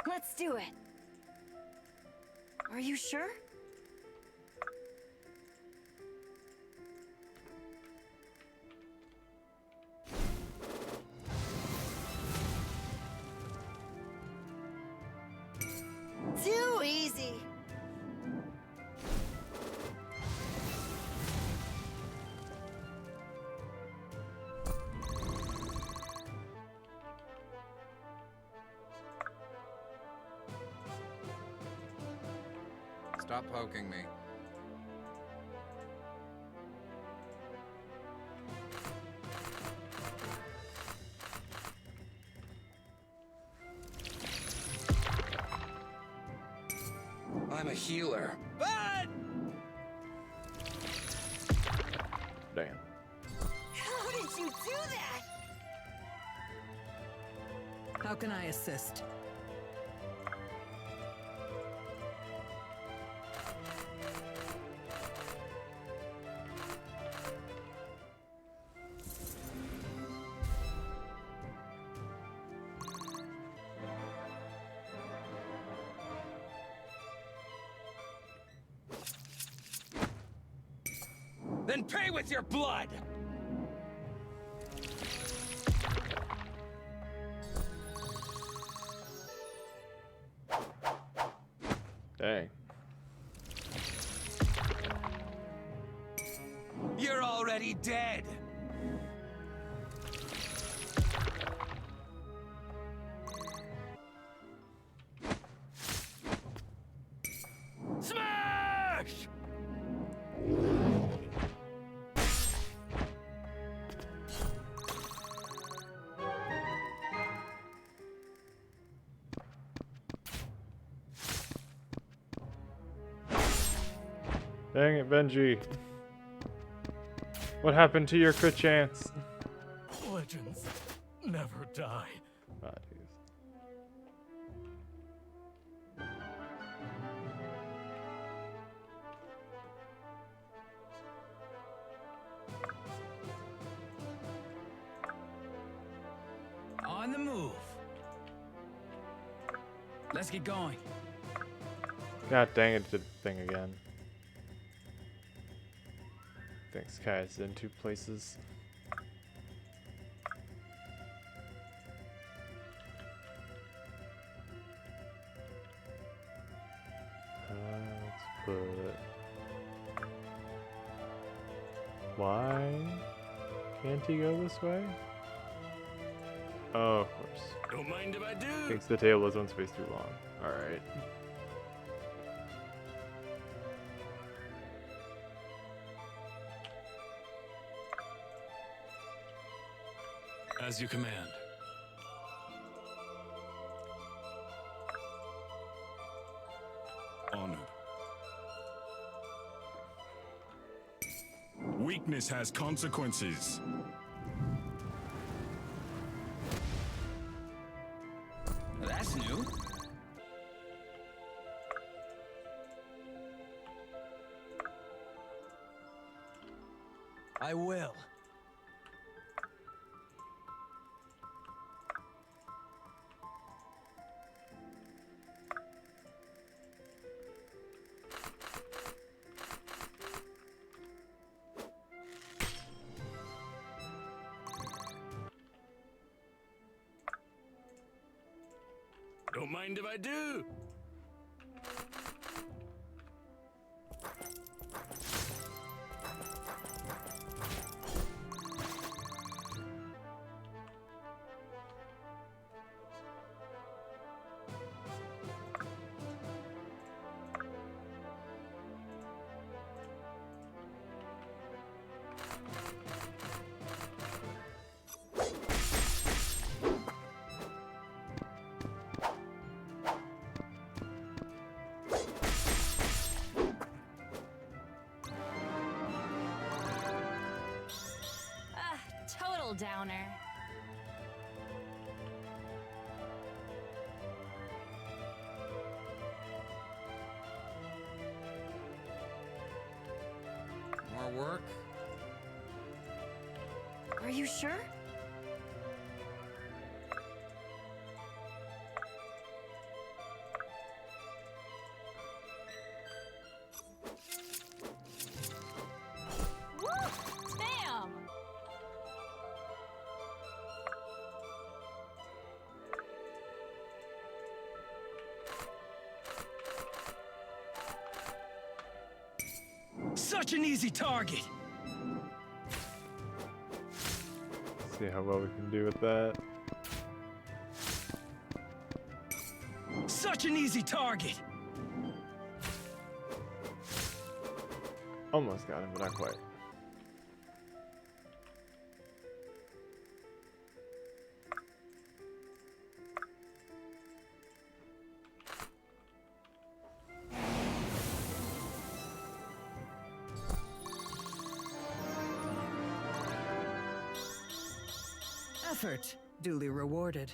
Let's do it. Are you sure? Too easy. Stop poking me. I'm a healer. Damn. How did you do that? How can I assist? Then pay with your blood! Dang. You're already dead! Smash! Dang it, Benji. What happened to your crit chance? Legends never die. Ah, On the move. Let's get going. God dang it, did the thing again. Thanks, guys. In two places. Let's put. Why can't he go this way? Oh, of course. Don't mind if I do. Thinks the table is one space too long. Alright. As you command. Honored. Weakness has consequences. That's new. I will. Don't mind if I do. Total downer. More work? Are you sure? Woo! Damn! Such an easy target. See how well we can do with that. Such an easy target. Almost got him, but not quite. Effort duly rewarded.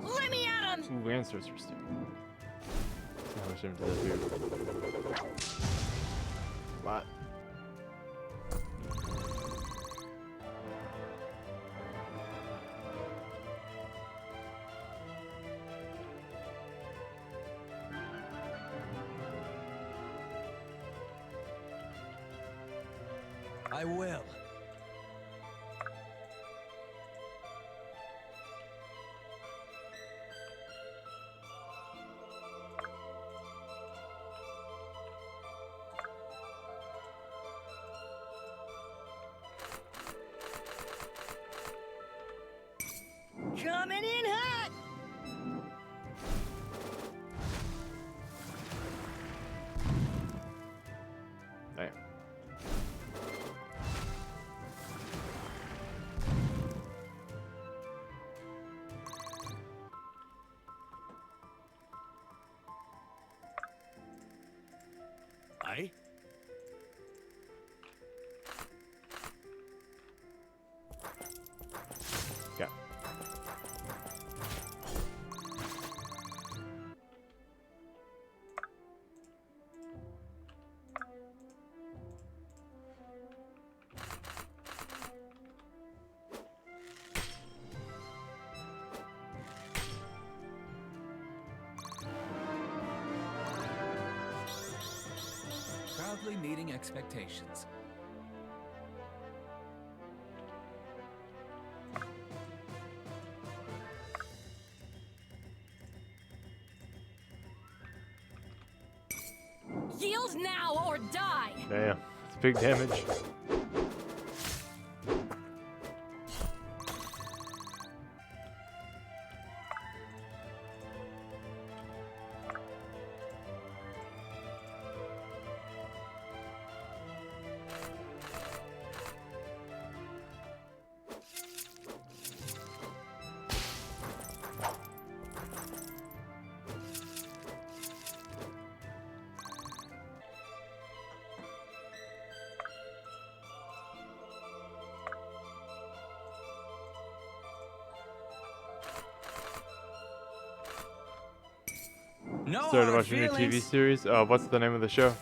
Let me at him! Ooh, and sorcerer stick. How much damage does that do? A lot. I will. Coming in hot! Damn. Simply meeting expectations. Yield now or die! Damn, it's big damage. No Started hard watching a TV feelings. series. What's the name of the show?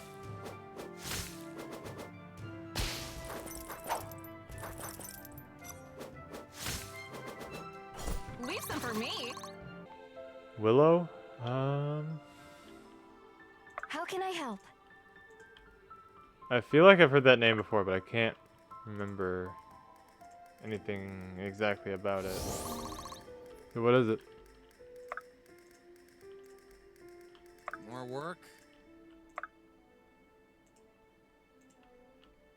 Leave some for me. Willow? How can I help? I feel like I've heard that name before, but I can't remember anything exactly about it. So what is it? More work?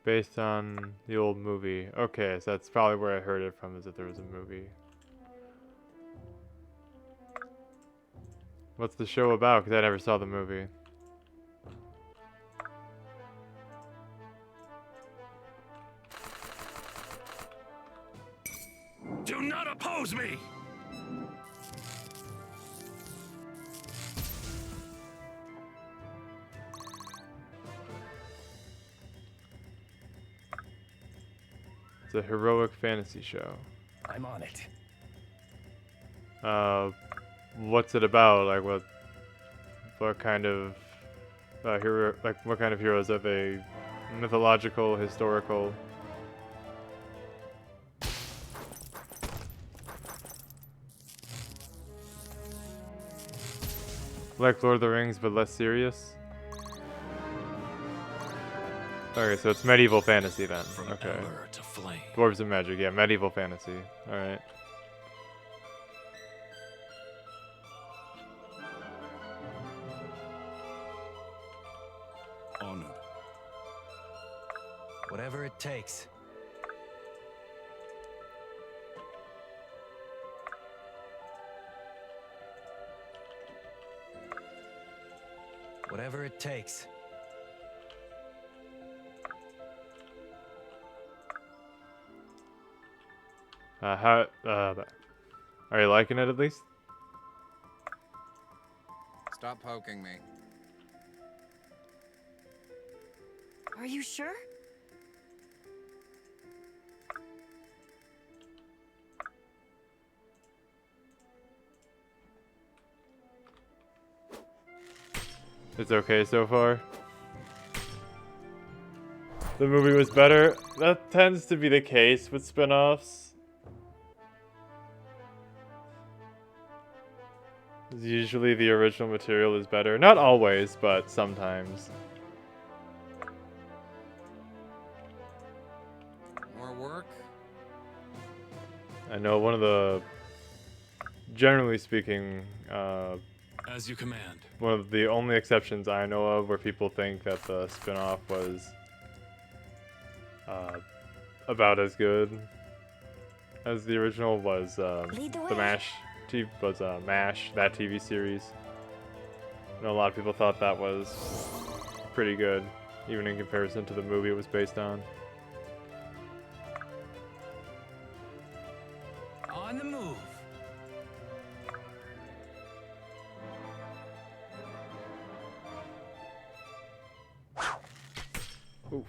Based on the old movie. Okay, so that's probably where I heard it from, is that there was a movie. What's the show about? Because I never saw the movie. Do not oppose me! It's a heroic fantasy show. I'm on it. What's it about? Like what kind of hero? Like what kind of heroes are they? Mythological, historical? Like Lord of the Rings, but less serious? Okay, so it's medieval fantasy then. From Okay. ember to flame. Dwarves and magic, yeah, medieval fantasy. Alright. Honored. Whatever it takes. Whatever it takes. Are you liking it at least? Stop poking me. Are you sure? It's okay so far. The movie was better. That tends to be the case with spin-offs. Usually the original material is better. Not always, but sometimes. More work? I know one of the, generally speaking, As you command. one of the only exceptions I know of where people think that the spin-off was about as good as the original was Lead the the way. MASH, that TV series. I know a lot of people thought that was pretty good, even in comparison to the movie it was based on. On the move. Oof.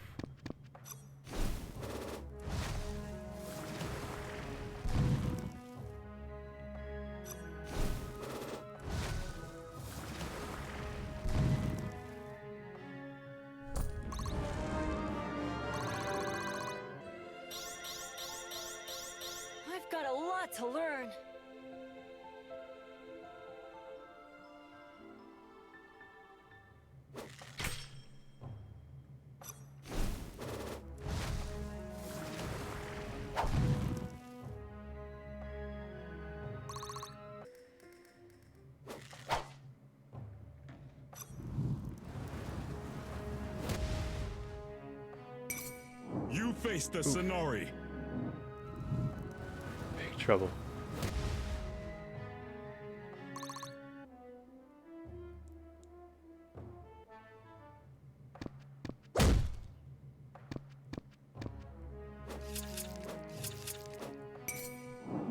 I've got a lot to learn. face the Sonori. Big trouble.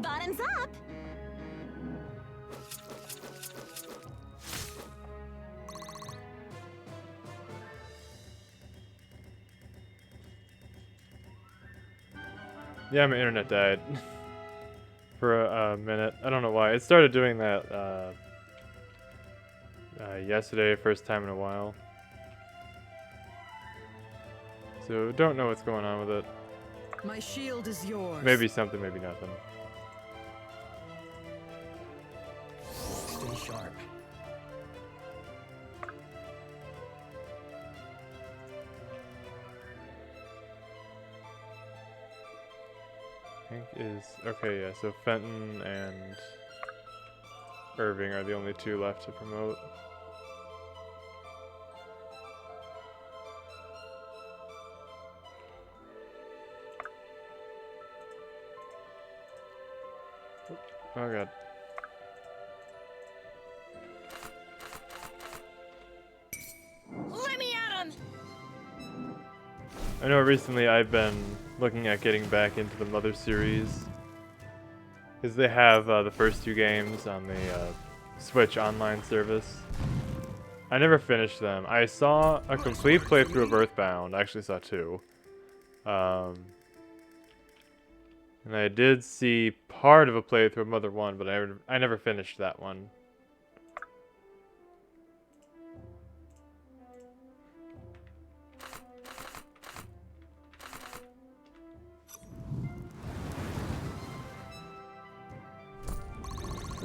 Bottoms up. Yeah, my internet died for a minute. I don't know why. It started doing that yesterday, first time in a while. So don't know what's going on with it. My shield is yours. Maybe something, maybe nothing. Stay sharp. Hank is okay. Yeah, so Fenton and Irving are the only two left to promote. Oh god. Let me at him. I know recently I've been looking at getting back into the Mother series because they have the first two games on the Switch online service. I never finished them. I saw a complete playthrough of Earthbound. I actually saw two. And I did see part of a playthrough of Mother 1, but I never finished that one.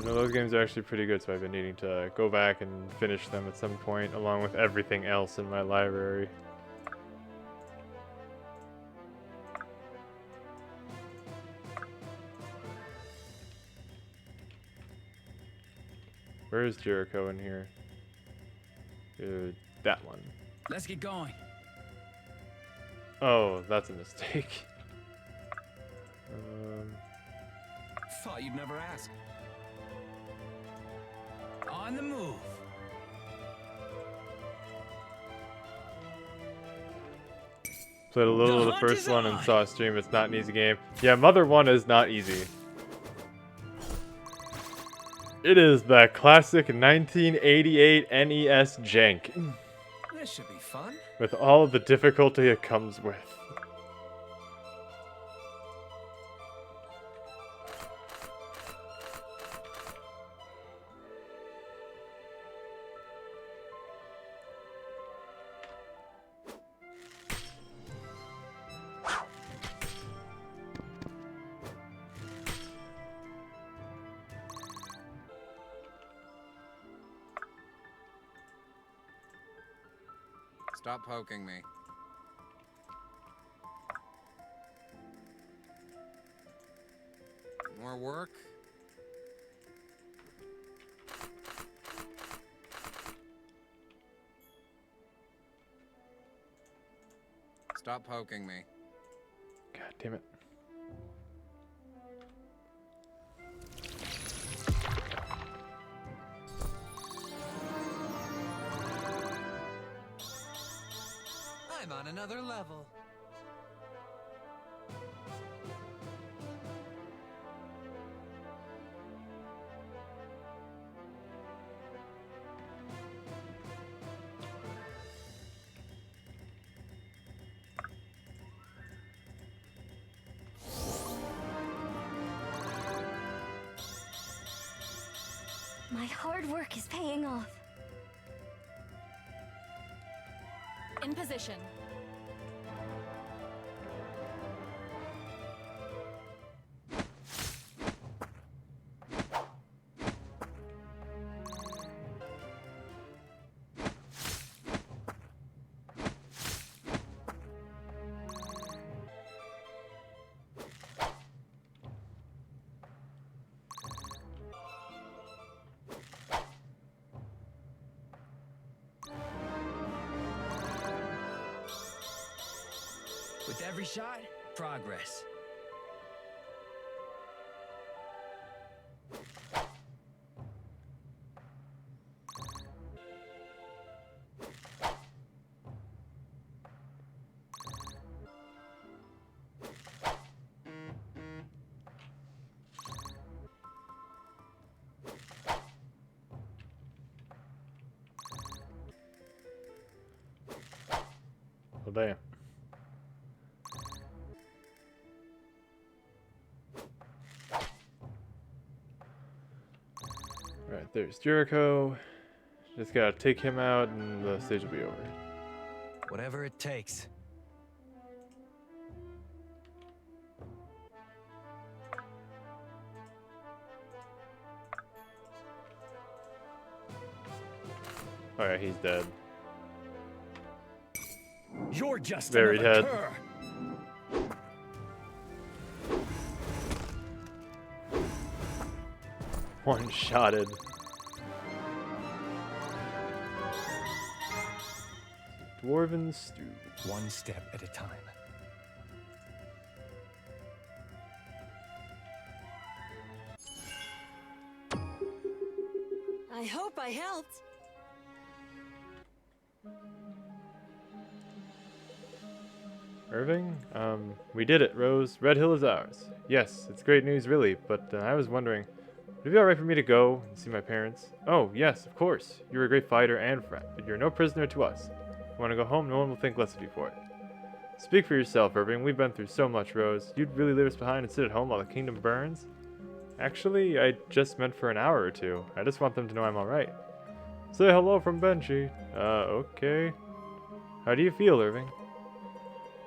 No, those games are actually pretty good, so I've been needing to go back and finish them at some point, along with everything else in my library. Where is Jericho in here? That one. Let's get going. Oh, that's a mistake. Thought you'd never ask. On the move. Played a little of the hunt first is one and on. saw a stream. It's not an easy game. Yeah, Mother 1 is not easy. It is the classic 1988 NES jank, This should be fun. with all of the difficulty it comes with. Stop poking me. More work? Stop poking me. God damn it. I'm on another level. My hard work is paying off. In position. With every shot, progress. Well, damn. Alright, there's Jericho. Just gotta take him out and the stage will be over. Whatever it takes. Alright, he's dead. You're just Very another dead. cur. One-shotted. Dwarven stew. One step at a time. I hope I helped. Irving? We did it, Rose. Red Hill is ours. Yes, it's great news, really, but I was wondering, would it be alright for me to go and see my parents? Oh, yes, of course. You're a great fighter and friend, but you're no prisoner to us. If you want to go home, no one will think less of you for it. Speak for yourself, Irving. We've been through so much, Rose. You'd really leave us behind and sit at home while the kingdom burns? Actually, I just meant for an hour or two. I just want them to know I'm alright. Say hello from Benchy. Okay. How do you feel, Irving?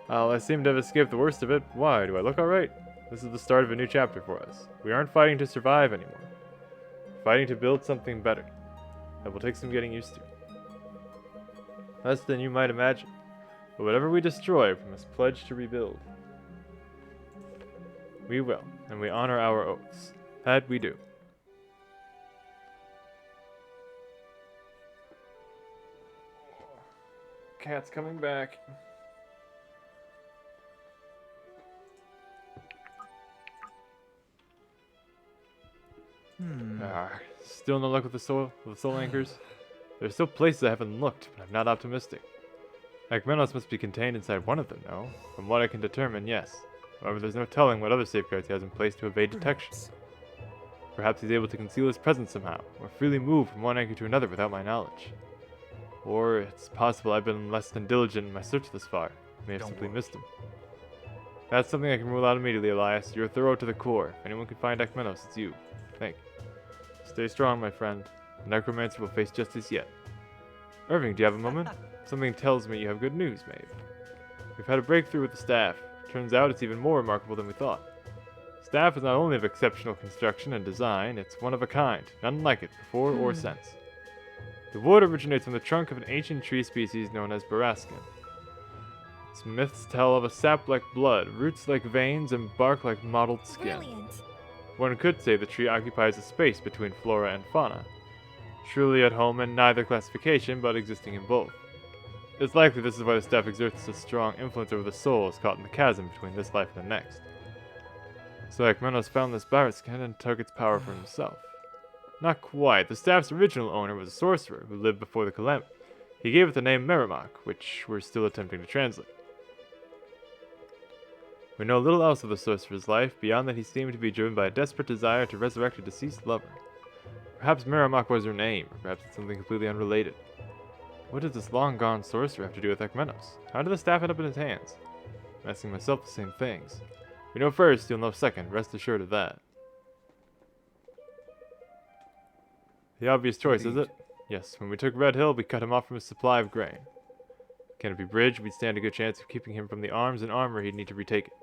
Well, I seem to have escaped the worst of it. Why? Do I look alright? This is the start of a new chapter for us. We aren't fighting to survive anymore. We're fighting to build something better. That will take some getting used to. Less than you might imagine. But whatever we destroy, we must pledge to rebuild. We will, and we honor our oaths. That we do. Cat's coming back. Still no luck with the soul anchors? There's still places I haven't looked, but I'm not optimistic. Akmenos must be contained inside one of them, no? From what I can determine, yes. However, there's no telling what other safeguards he has in place to evade detection. Perhaps he's able to conceal his presence somehow, or freely move from one anchor to another without my knowledge. Or it's possible I've been less than diligent in my search this far. May have simply missed him. That's something I can rule out immediately, Elias. You're thorough to the core. If anyone can find Akmenos, it's you. Thank you. Stay strong, my friend. The necromancer will face justice yet. Irving, do you have a moment? Something tells me you have good news, Maeve. We've had a breakthrough with the staff. Turns out it's even more remarkable than we thought. Staff is not only of exceptional construction and design, it's one of a kind, none like it before or since. The wood originates from the trunk of an ancient tree species known as Baraskin. Its myths tell of a sap like blood, roots like veins, and bark like mottled skin. Brilliant. One could say the tree occupies a space between flora and fauna, truly at home in neither classification, but existing in both. It's likely this is why the staff exerts a strong influence over the souls caught in the chasm between this life and the next. So Akmenos found this Baraskin and took its power for himself. Not quite. The staff's original owner was a sorcerer who lived before the calamity. He gave it the name Merrimack, which we're still attempting to translate. We know little else of the sorcerer's life, beyond that he seemed to be driven by a desperate desire to resurrect a deceased lover. Perhaps Merrimack was her name, or perhaps it's something completely unrelated. What does this long-gone sorcerer have to do with Akmenos? How did the staff end up in his hands? I'm asking myself the same things. We know first, you'll know second, rest assured of that. The obvious choice, is it? Yes, when we took Red Hill, we cut him off from his supply of grain. Can it be bridged? We'd stand a good chance of keeping him from the arms and armor he'd need to retake it.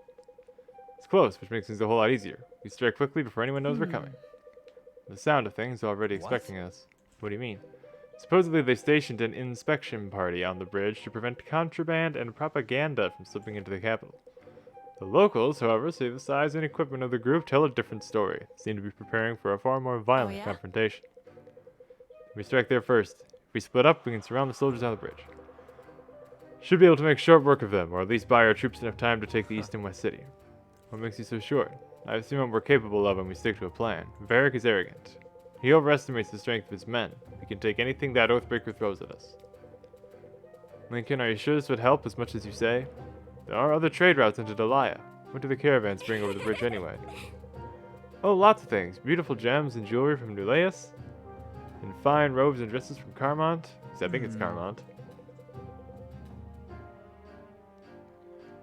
It's close, which makes things a whole lot easier. We strike quickly before anyone knows we're coming. The sound of things already expecting us. What do you mean? Supposedly they stationed an inspection party on the bridge to prevent contraband and propaganda from slipping into the capital. The locals, however, say the size and equipment of the group tell a different story. They seem to be preparing for a far more violent confrontation. We strike there first. If we split up, we can surround the soldiers on the bridge. Should be able to make short work of them, or at least buy our troops enough time to take the East and West City. What makes you so sure? I've seen what we're capable of when we stick to a plan. Varric is arrogant. He overestimates the strength of his men. We can take anything that Oathbreaker throws at us. Lincoln, are you sure this would help as much as you say? There are other trade routes into Delia. What do the caravans bring over the bridge anyway? Oh, lots of things. Beautiful gems and jewelry from Nuleus. And fine robes and dresses from Carmont. I think it's Carmont.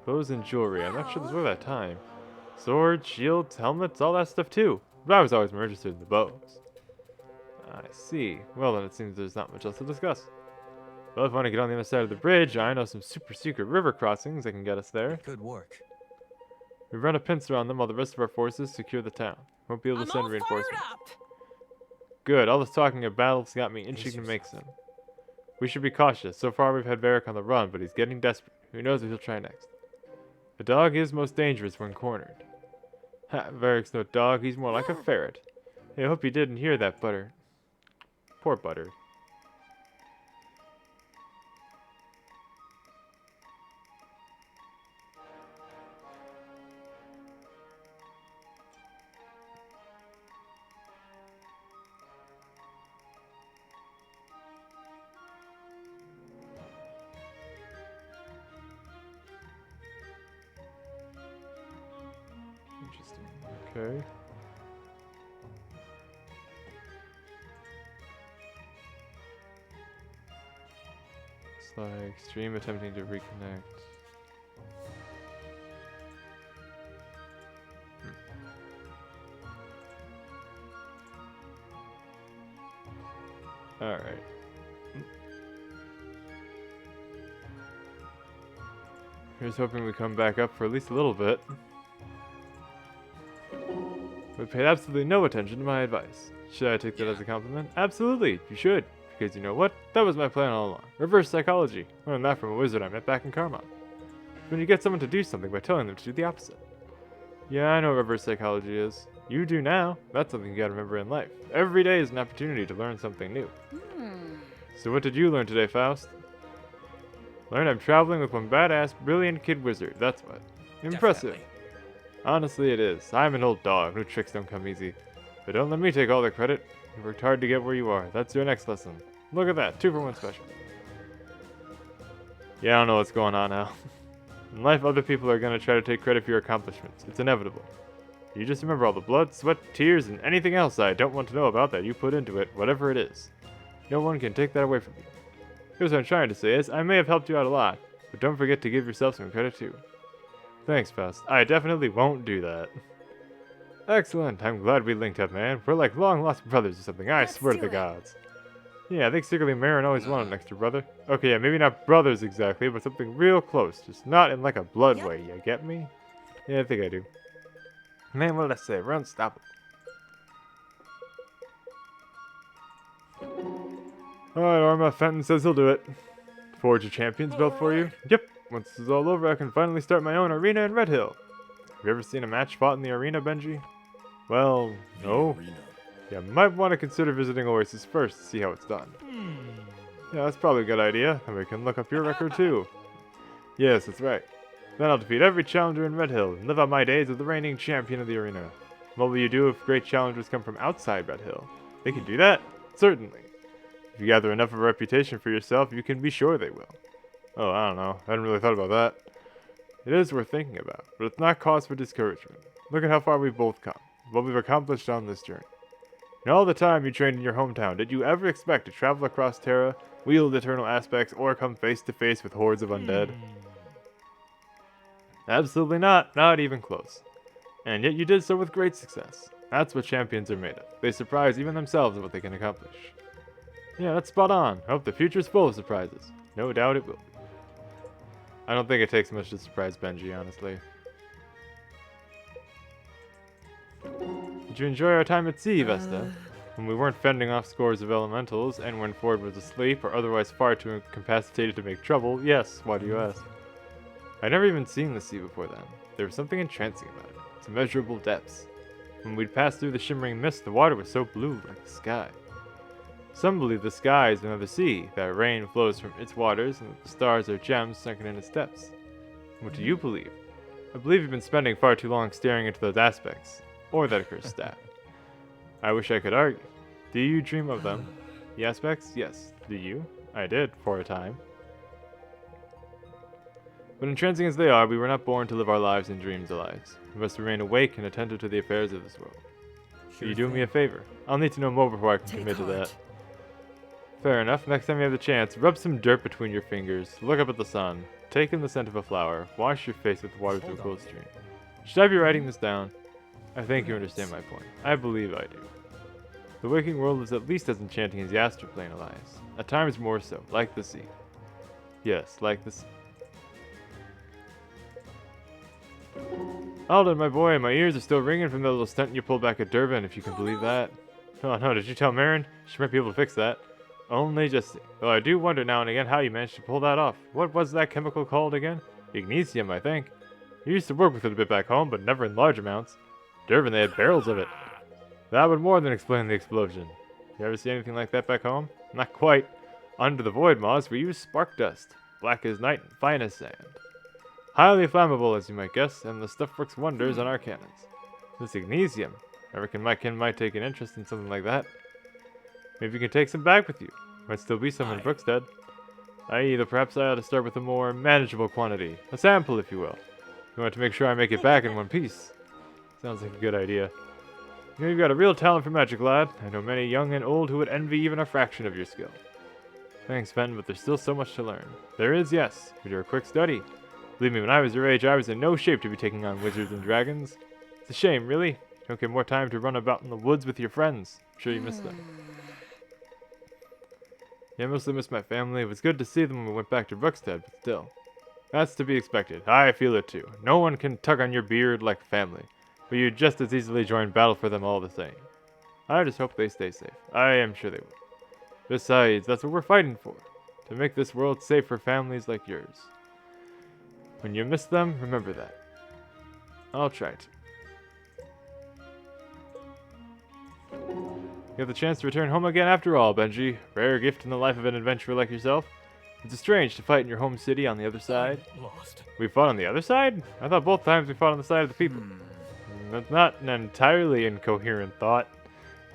Clothes and jewelry. I'm not sure this was that time. Swords, shields, helmets, all that stuff too. But I was always more interested in the bows. I see. Well then, it seems there's not much else to discuss. Well, if I want to get on the other side of the bridge, I know some super secret river crossings that can get us there. Good work. We run a pincer on them while the rest of our forces secure the town. Won't be able to send reinforcements. Good, all this talking of battles got me itching to make some. We should be cautious. So far we've had Varric on the run, but he's getting desperate. Who knows what he'll try next. A dog is most dangerous when cornered. Ha, Varric's no dog, he's more like a ferret. Hey, I hope you didn't hear that, Butter. Poor Butter. Interesting. Okay. It's like stream attempting to reconnect. Alright. Here's hoping we come back up for at least a little bit. But paid absolutely no attention to my advice. Should I take that as a compliment? Absolutely, you should. Because you know what? That was my plan all along. Reverse psychology. Learned that from a wizard I met back in Carmont. When you get someone to do something by telling them to do the opposite. Yeah, I know what reverse psychology is. You do now. That's something you gotta remember in life. Every day is an opportunity to learn something new. So what did you learn today, Faust? Learned I'm traveling with one badass, brilliant kid wizard. That's what. Impressive. Definitely. Honestly, it is. I'm an old dog. New tricks don't come easy. But don't let me take all the credit. You worked hard to get where you are. That's your next lesson. Look at that. 2-for-1 special. Yeah, I don't know what's going on now. In life, other people are going to try to take credit for your accomplishments. It's inevitable. You just remember all the blood, sweat, tears, and anything else I don't want to know about that you put into it, whatever it is. No one can take that away from you. Here's what I'm trying to say is, I may have helped you out a lot, but don't forget to give yourself some credit too. Thanks, Faust. I definitely won't do that. Excellent. I'm glad we linked up, man. We're like long-lost brothers or something. I swear to the gods. Yeah, I think secretly Marin always wanted an extra brother. Okay, yeah, maybe not brothers exactly, but something real close. Just not in like a blood way, you get me? Yeah, I think I do. Man, what did I say? We're unstoppable. Alright, Orma, Fenton says he'll do it. Forge a champion's belt for you? Yep. Once this is all over, I can finally start my own arena in Red Hill. Have you ever seen a match fought in the arena, Benji? Well, no. Arena. Yeah, might want to consider visiting Oasis first to see how it's done. Yeah, that's probably a good idea, and we can look up your record too. Yes, that's right. Then I'll defeat every challenger in Red Hill and live out my days as the reigning champion of the arena. What will you do if great challengers come from outside Red Hill? They can do that? Certainly. If you gather enough of a reputation for yourself, you can be sure they will. Oh, I don't know. I hadn't really thought about that. It is worth thinking about, but it's not cause for discouragement. Look at how far we've both come, what we've accomplished on this journey. In all the time you trained in your hometown, did you ever expect to travel across Terra, wield eternal aspects, or come face to face with hordes of undead? Absolutely not. Not even close. And yet you did so with great success. That's what champions are made of. They surprise even themselves at what they can accomplish. Yeah, that's spot on. I hope the future's full of surprises. No doubt it will be. I don't think it takes much to surprise Benji, honestly. Did you enjoy our time at sea, Vesta? When we weren't fending off scores of elementals, and when Ford was asleep or otherwise far too incapacitated to make trouble? Yes, why do you ask? I'd never even seen the sea before then. There was something entrancing about it. Its immeasurable depths. When we'd passed through the shimmering mist, the water was so blue like the sky. Some believe the sky is another sea, that rain flows from its waters, and that the stars are gems sunken in its depths. What do you believe? I believe you've been spending far too long staring into those aspects, or that accursed staff. I wish I could argue. Do you dream of them? The aspects? Yes. Do you? I did, for a time. But entrancing as they are, we were not born to live our lives in dreams of lives. We must remain awake and attentive to the affairs of this world. Will you do me a favor? I'll need to know more before I can commit to that. Fair enough. Next time you have the chance, rub some dirt between your fingers, look up at the sun, take in the scent of a flower, wash your face with water through a cold stream. Should I be writing this down? I think you understand my point. I believe I do. The waking world is at least as enchanting as the astral plane, Elias. At times more so, like the sea. Yes, like the sea. Alden, my boy, my ears are still ringing from the little stunt you pulled back at Durban, if you can believe that. Oh no, did you tell Marin? She might be able to fix that. Only just... Though I do wonder now and again how you managed to pull that off. What was that chemical called again? Magnesium, I think. You used to work with it a bit back home, but never in large amounts. Durban, they had barrels of it. That would more than explain the explosion. You ever see anything like that back home? Not quite. Under the Void Maws, we use spark dust. Black as night and fine as sand. Highly flammable, as you might guess, and the stuff works wonders on our cannons. This magnesium. I reckon my kin might take an interest in something like that. Maybe you can take some back with you. Might still be some in Brookstead. I.e., though perhaps I ought to start with a more manageable quantity. A sample, if you will. You want to make sure I make it back in one piece. Sounds like a good idea. You know, you've got a real talent for magic, lad. I know many young and old who would envy even a fraction of your skill. Thanks, Ben, but there's still so much to learn. There is, yes. But you're a quick study. Believe me, when I was your age, I was in no shape to be taking on wizards and dragons. It's a shame, really. You don't get more time to run about in the woods with your friends. I'm sure you miss them. Yeah, I mostly miss my family. It was good to see them when we went back to Brookstead, but still. That's to be expected. I feel it too. No one can tug on your beard like family, but you'd just as easily join battle for them all the same. I just hope they stay safe. I am sure they will. Besides, that's what we're fighting for. To make this world safe for families like yours. When you miss them, remember that. I'll try to. You have the chance to return home again after all, Benji. Rare gift in the life of an adventurer like yourself. It's strange to fight in your home city on the other side. Lost. We fought on the other side? I thought both times we fought on the side of the people. That's not an entirely incoherent thought.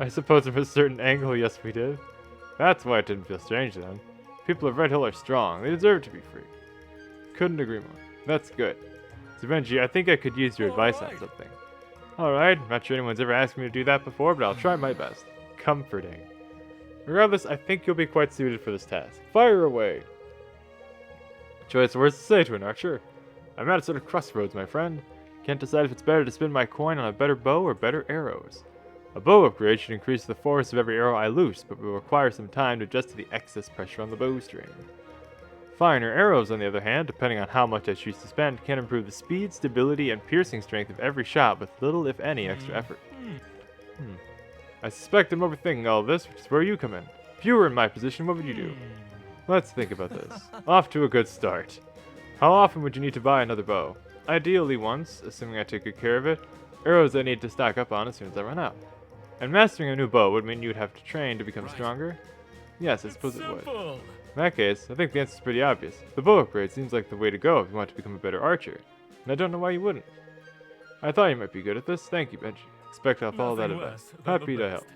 I suppose from a certain angle, yes we did. That's why it didn't feel strange then. People of Red Hill are strong. They deserve to be free. Couldn't agree more. That's good. So Benji, I think I could use your advice on something. Alright, I'm not sure anyone's ever asked me to do that before, but I'll try my best. Comforting. Regardless, I think you'll be quite suited for this task. Fire away! Choice of words to say to an archer. I'm at a sort of crossroads, my friend. Can't decide if it's better to spend my coin on a better bow or better arrows. A bow upgrade should increase the force of every arrow I loose, but will require some time to adjust to the excess pressure on the bowstring. Finer arrows, on the other hand, depending on how much I choose to spend, can improve the speed, stability, and piercing strength of every shot with little, if any, extra effort. I suspect I'm overthinking all of this, which is where you come in. If you were in my position, what would you do? Let's think about this. Off to a good start. How often would you need to buy another bow? Ideally once, assuming I take good care of it. Arrows I need to stock up on as soon as I run out. And mastering a new bow would mean you'd have to train to become stronger? Yes, I suppose it would. In that case, I think the answer's pretty obvious. The bow upgrade seems like the way to go if you want to become a better archer. And I don't know why you wouldn't. I thought you might be good at this. Thank you, Benji. Expect I'll follow that advice. Happy to help.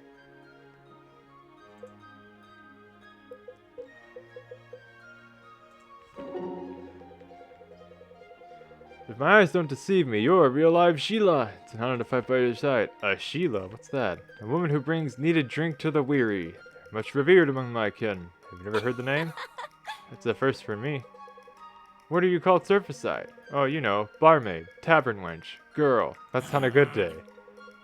If my eyes don't deceive me, you're a real live Sheila. It's an honor to fight by your side. A Sheila? What's that? A woman who brings needed drink to the weary. Much revered among my kin. Have you never heard the name? That's a first for me. What are you called surface-side? Oh, you know, barmaid, tavern wench, girl. That's on a good day.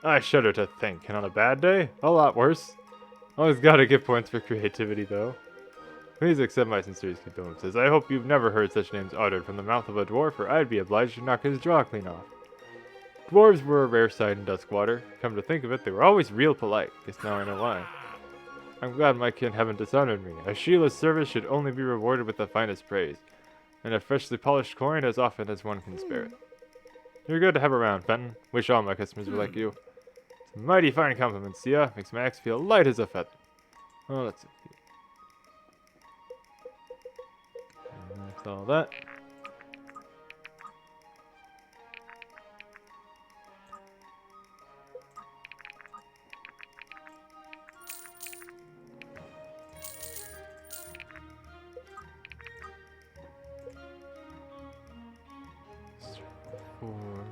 I shudder to think, and on a bad day, a lot worse. Always gotta give points for creativity, though. Please accept my sincerest condolences. I hope you've never heard such names uttered from the mouth of a dwarf, or I'd be obliged to knock his jaw clean off. Dwarves were a rare sight in Duskwater. Come to think of it, they were always real polite. Guess now I know why. I'm glad my kin haven't dishonored me. A Sheila's service should only be rewarded with the finest praise, and a freshly polished coin as often as one can spare it. You're good to have around, Fenton. Wish all my customers were like you. It's a mighty fine compliment, see ya. Makes my axe feel light as a feather. Oh, that's it. And that's all that. Four.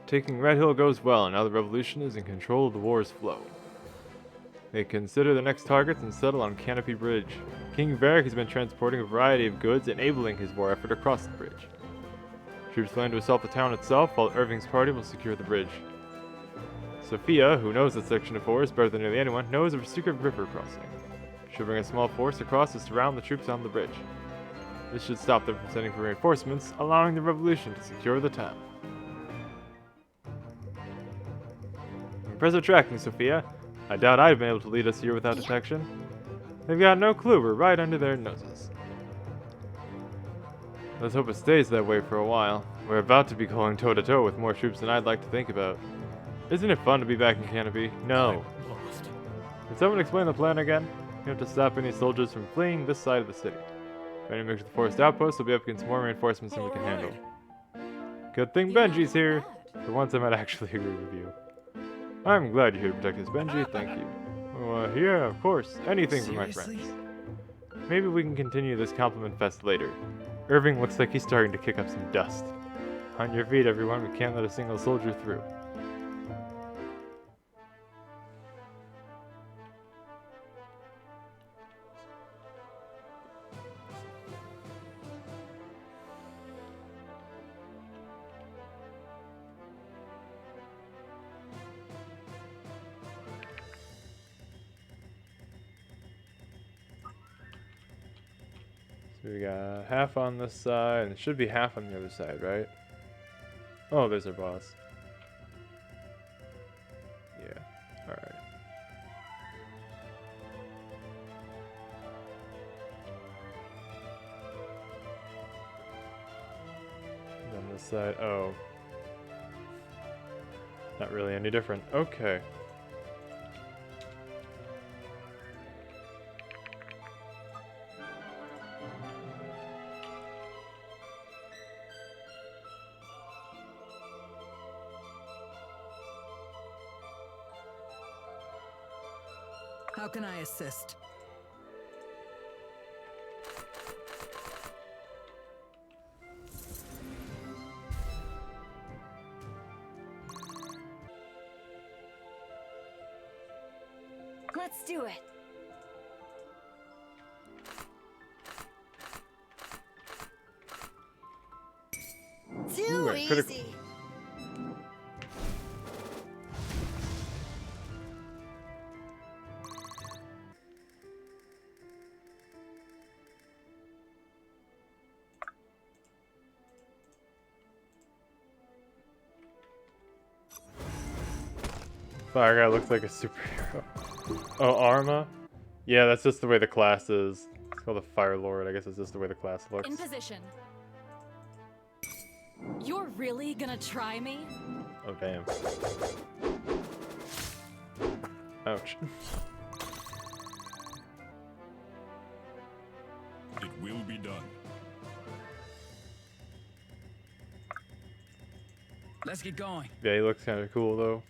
Taking Red Hill goes well, and now the revolution is in control of the war's flow. They consider the next targets and settle on Canopy Bridge. King Varric has been transporting a variety of goods, enabling his war effort across the bridge. Troops plan to assault the town itself, while Irving's party will secure the bridge. Sophia, who knows this section of forest better than nearly anyone, knows of a secret river crossing. She'll bring a small force across to surround the troops on the bridge. This should stop them from sending for reinforcements, allowing the revolution to secure the town. Impressive tracking, Sophia. I doubt I'd have been able to lead us here without detection. They've got no clue we're right under their noses. Let's hope it stays that way for a while. We're about to be going toe-to-toe with more troops than I'd like to think about. Isn't it fun to be back in Canopy? No. Lost. Can someone explain the plan again? We have to stop any soldiers from fleeing this side of the city. If any makes the forest outpost, we'll be up against more reinforcements than we can handle. Good thing Benji's here. For once I might actually agree with you. I'm glad you're here to protect us, Benji. Thank you. Yeah, of course. Anything for my Seriously? friends. Maybe we can continue this compliment fest later. Irving looks like he's starting to kick up some dust. On your feet, everyone. We can't let a single soldier through. So we got half on this side, and it should be half on the other side, right? Oh, there's our boss. Yeah, alright. And on this side, oh. Not really any different. Okay. How can I assist? Let's do it. Too Ooh, a critical. easy. Fire guy looks like a superhero. Oh, Arma? Yeah, that's just the way the class is. It's called the Fire Lord. I guess it's just the way the class looks. In position. You're really gonna try me? Oh, damn. Ouch. It will be done. Let's get going. Yeah, he looks kind of cool though.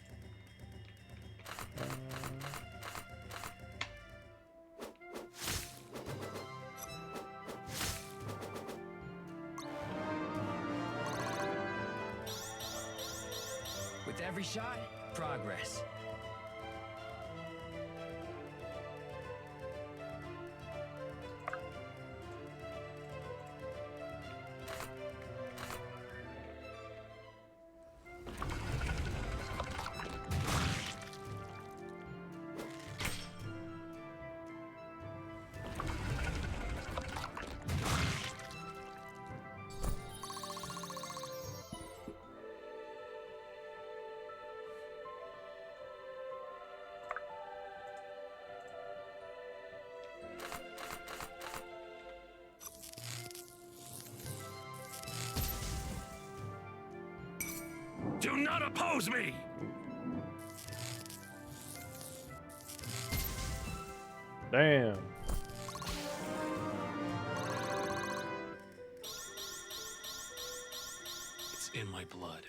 With every shot, progress. Do not oppose me! Damn. It's in my blood.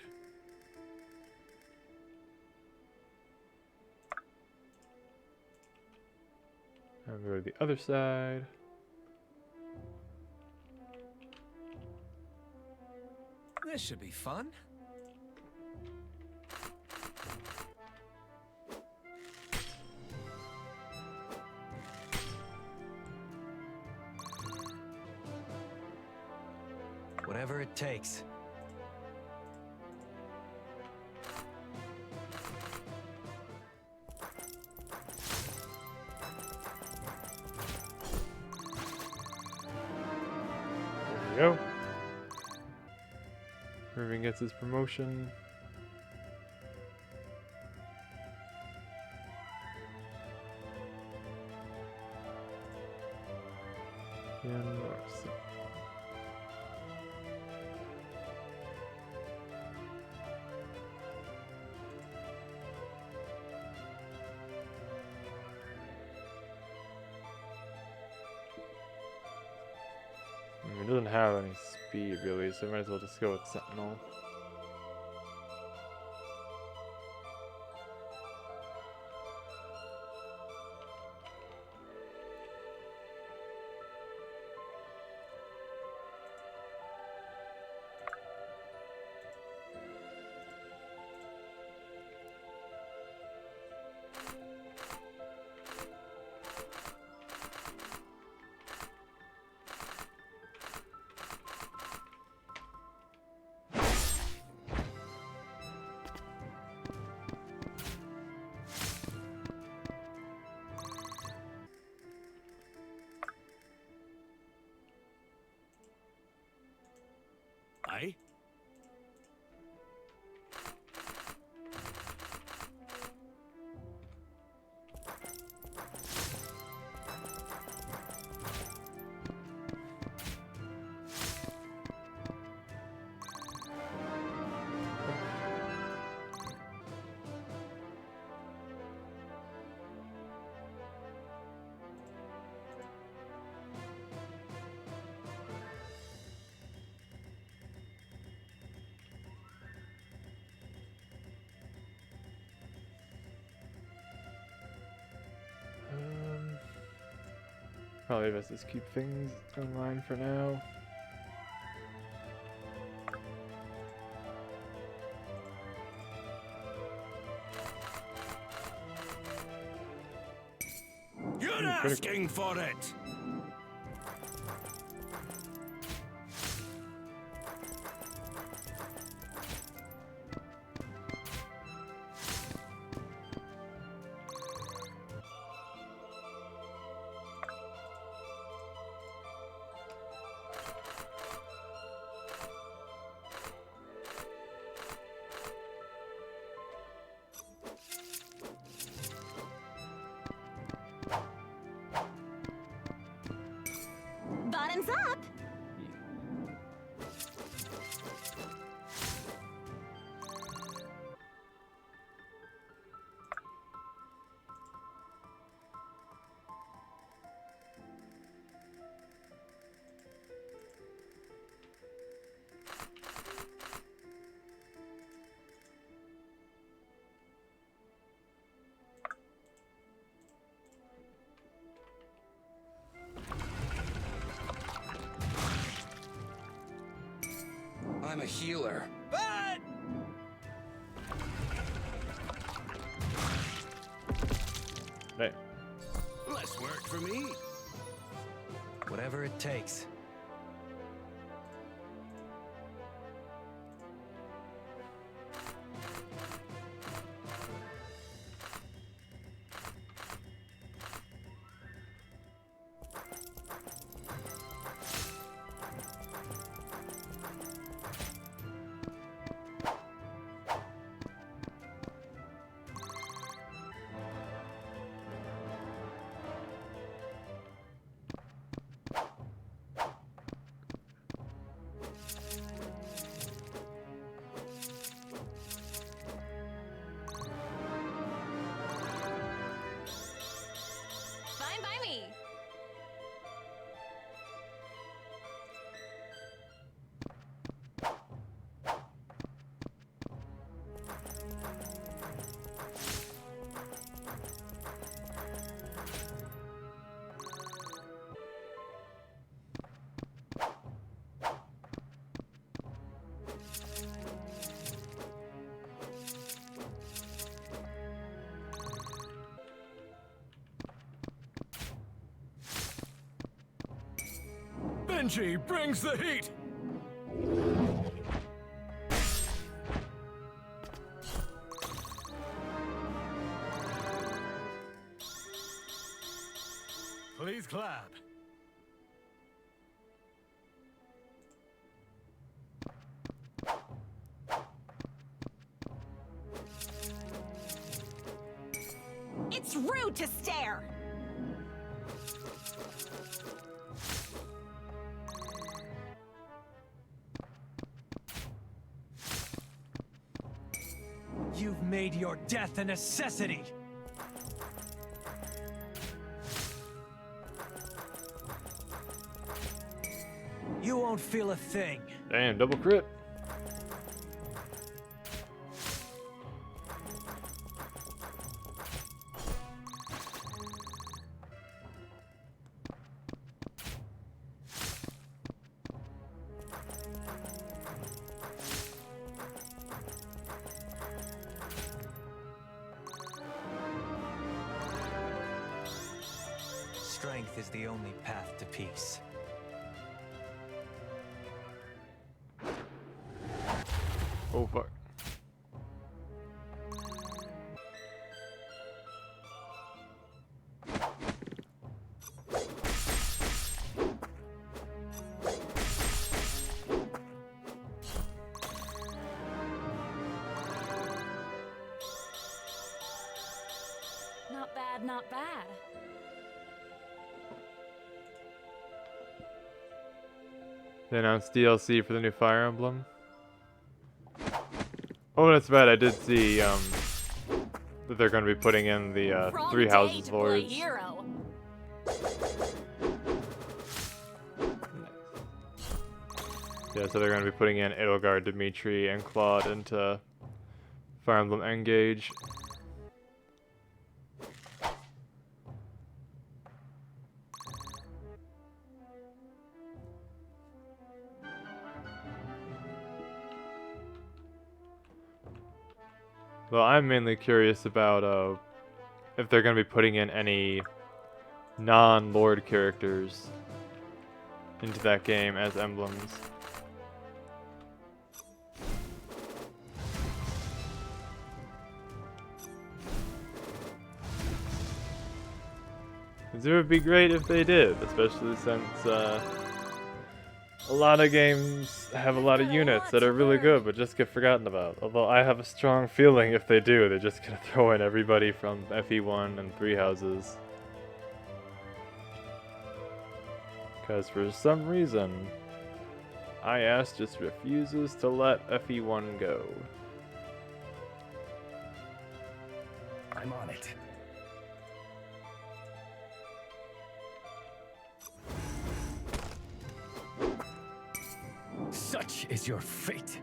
Now we go to the other side. This should be fun. Whatever it takes. There we go. Irving gets his promotion. It doesn't have any speed really, so I might as well just go with Sentinel. I? Probably best just keep things in line for now. You're critical. asking for it! I'm a healer. But Hey. Less work for me. whatever it takes. Fine by me. Benji brings the heat. Please clap. It's rude to stare. You've made your death a necessity. You won't feel a thing. Damn, double crit. Strength is the only path to peace. Oh fuck. Not bad, not bad. They announced DLC for the new Fire Emblem. Oh, that's bad. I did see that they're going to be putting in the Wrong Three day Houses to play Lords. hero. Yeah, so they're going to be putting in Edelgard, Dimitri, and Claude into Fire Emblem Engage. Well, I'm mainly curious about if they're going to be putting in any non-Lord characters into that game as emblems. Because it would be great if they did, especially since a lot of games have a lot of units that are really good but just get forgotten about. Although I have a strong feeling if they do, they're just gonna throw in everybody from FE1 and Three Houses. Because for some reason, IS just refuses to let FE1 go. I'm on it. Such is your fate.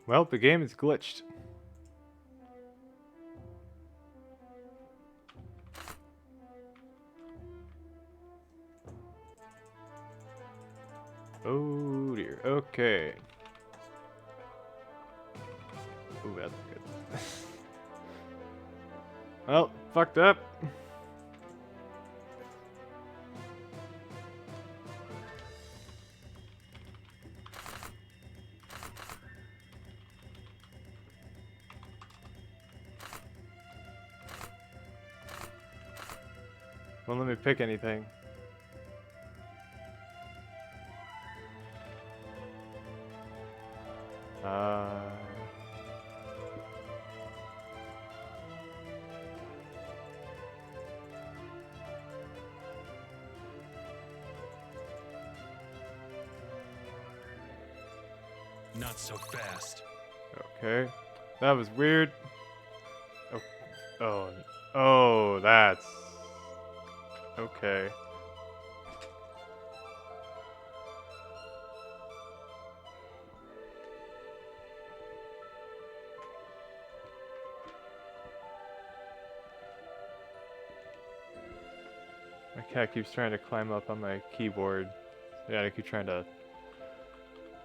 Well, the game is glitched. Oh dear. Okay. Ooh, that's good. Well, fucked up. Won't let me pick anything. Not so fast. Okay. That was weird. Oh, oh, oh, that's okay. My cat keeps trying to climb up on my keyboard. Yeah, I keep trying to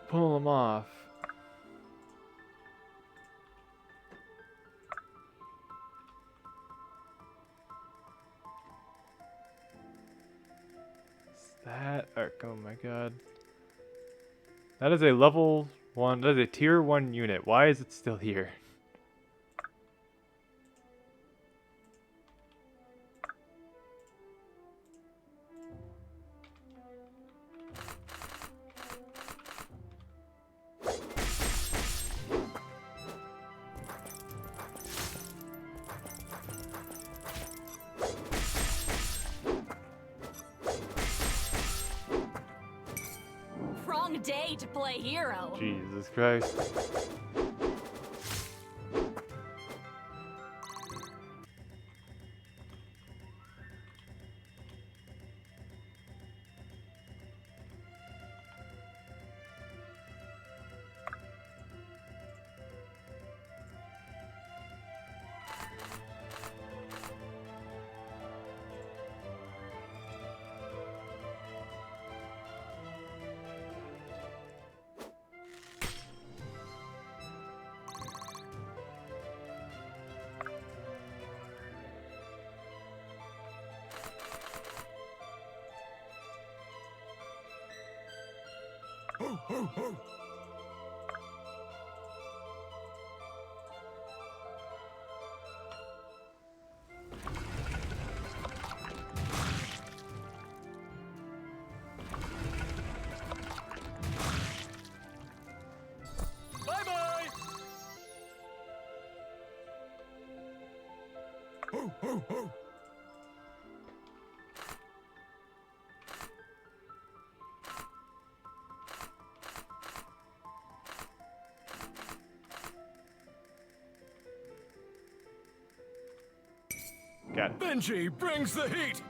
pull him off. Is that? Oh my god. That is a level 1. That is a tier 1 unit. Why is it still here? Wrong day to play hero. Jesus Christ. Bye-bye! Got it. Benji brings the heat!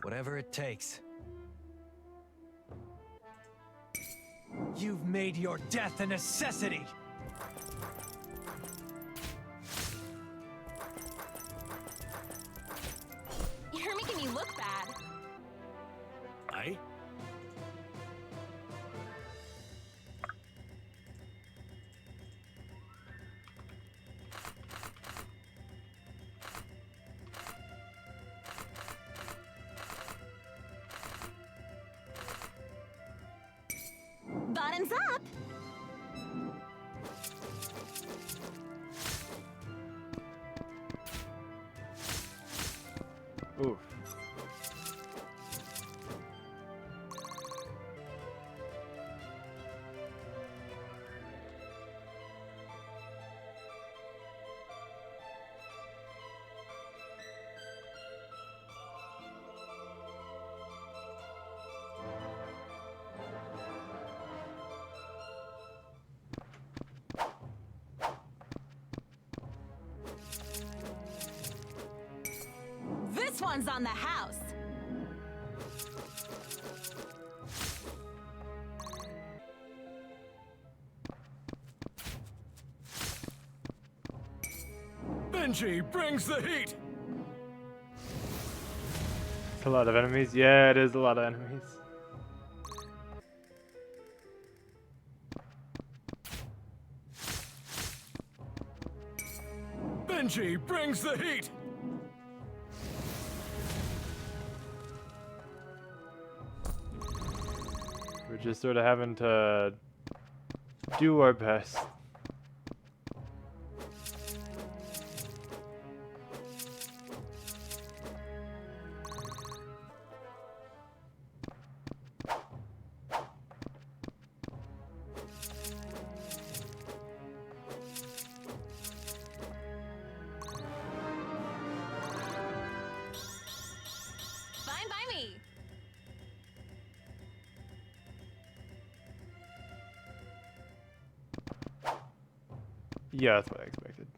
Whatever it takes. You've made your death a necessity! You're making me look bad. I? Bottoms up. Oof. one's on the house. Benji brings the heat! It's a lot of enemies. Yeah, it is a lot of enemies. Benji brings the heat! We're just sort of having to do our best. Fine by me. Yeah, that's what I expected.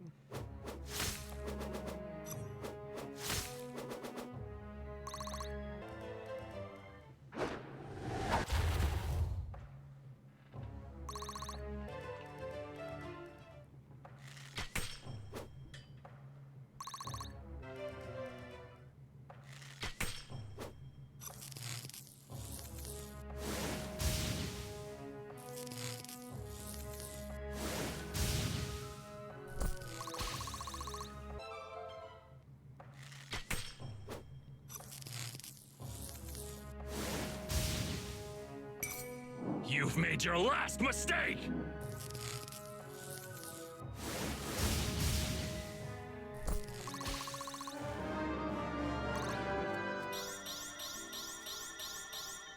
You've made your last mistake!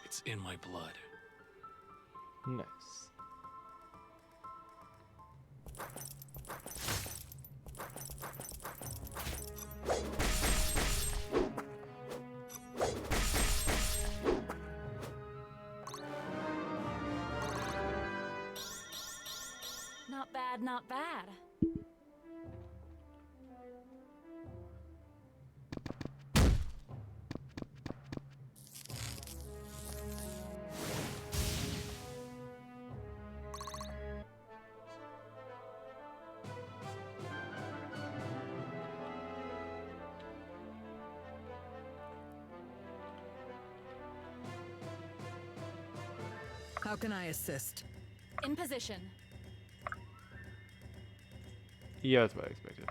It's in my blood. Nice. Not bad, not bad. How can I assist? In position. Yeah, that's what I expected.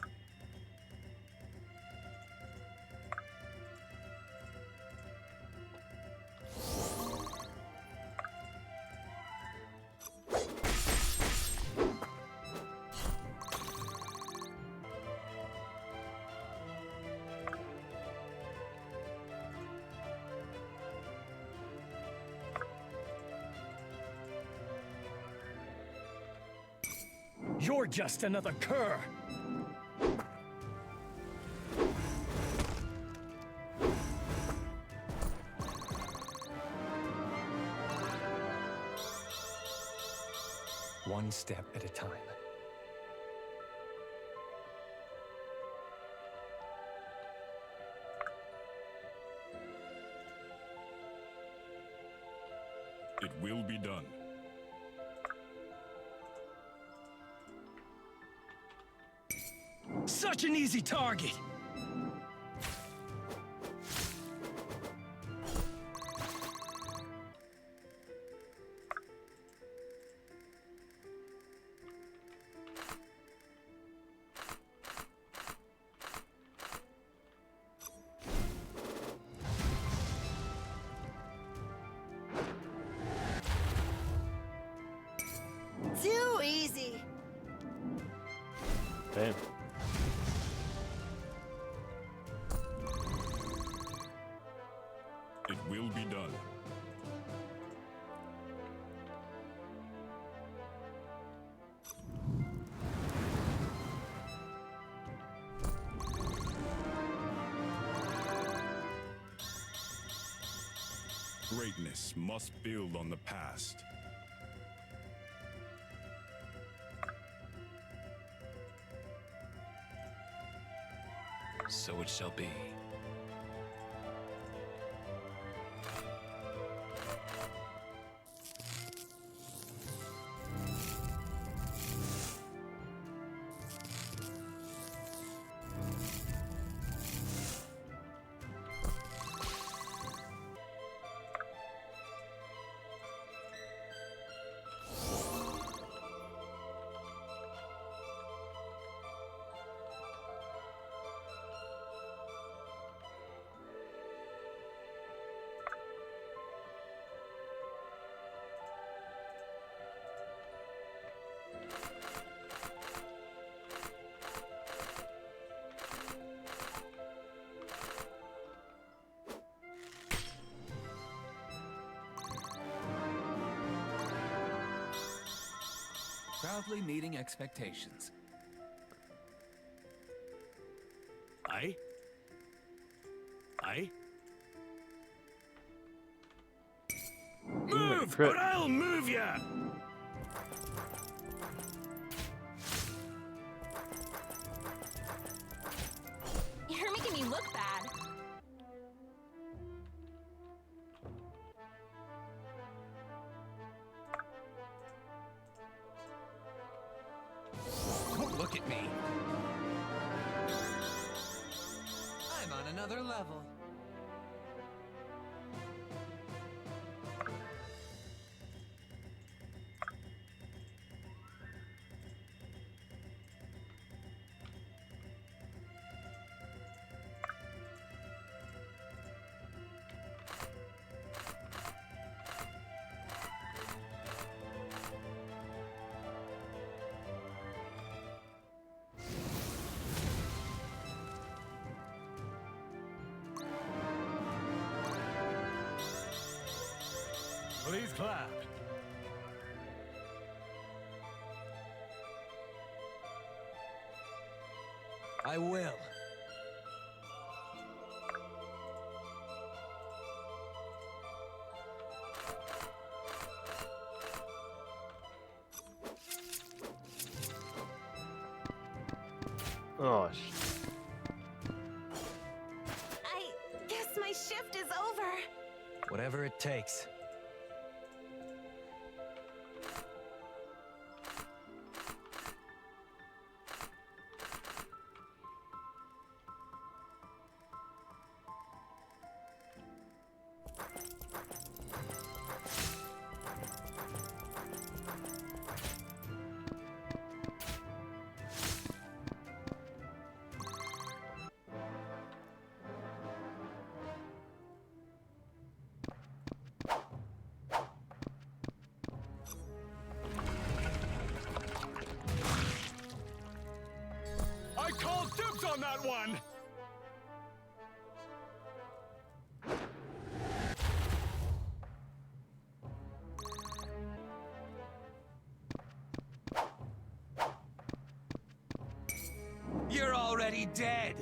You're just another cur. One step at a time. It will be done. Such an easy target. Too easy. Damn. It will be done. Greatness must build on the past. So it shall be. Proudly meeting expectations. Aye? Aye? Move, crit. or I'll move ya! You're making me look bad. Don't look at me. I'm on another level. Please clap. I will. Oh, I guess my shift is over. Whatever it takes. I call dibs on that one! You're already dead!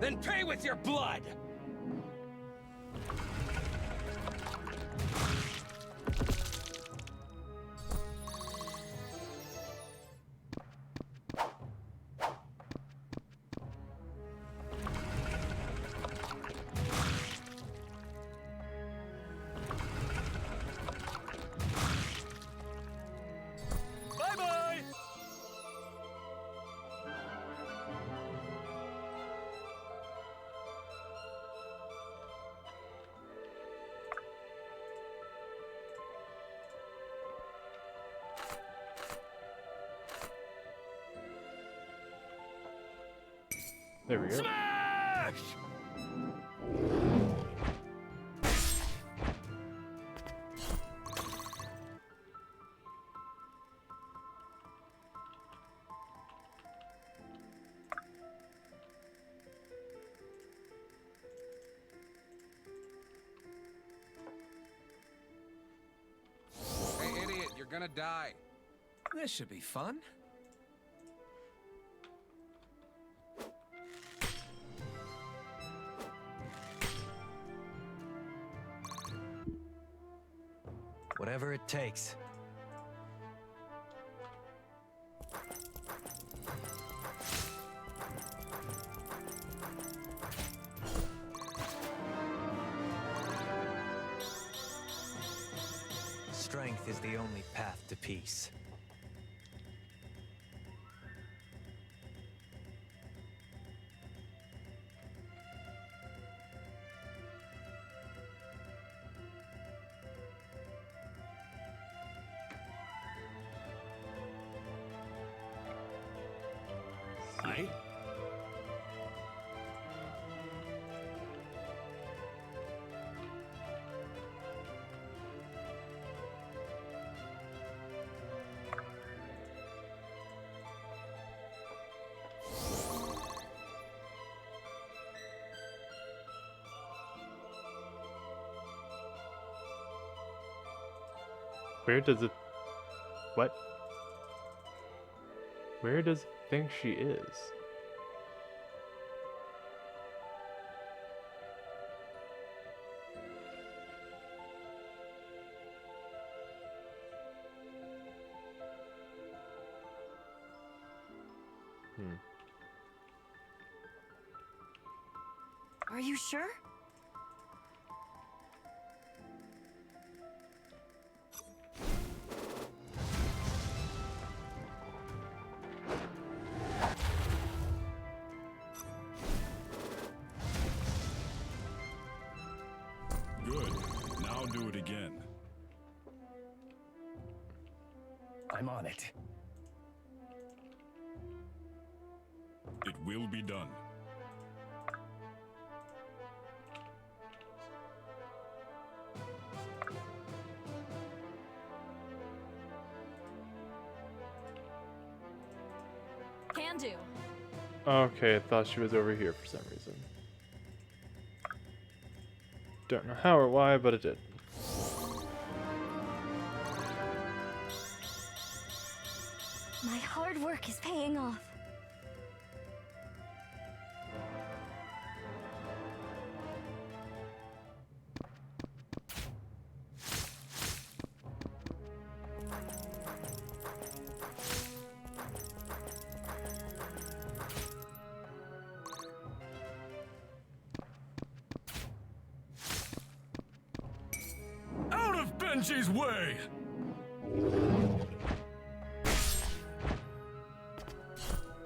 Then pay with your blood! Bye-bye! there we go. Smash! Hey, idiot, you're gonna die. This should be fun. Whatever it takes. Strength is the only path to peace. Aye? Where does it... What? Where does it think she is? Are you sure? Good. Now do it again. I'm on it. It will be done. Can do. Okay, I thought she was over here for some reason. Don't know how or why, but it did. My hard work is paying off. Out of Benji's way!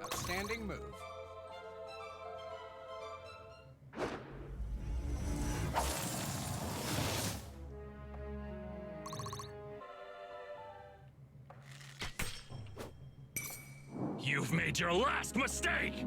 Outstanding move. You've made your last mistake!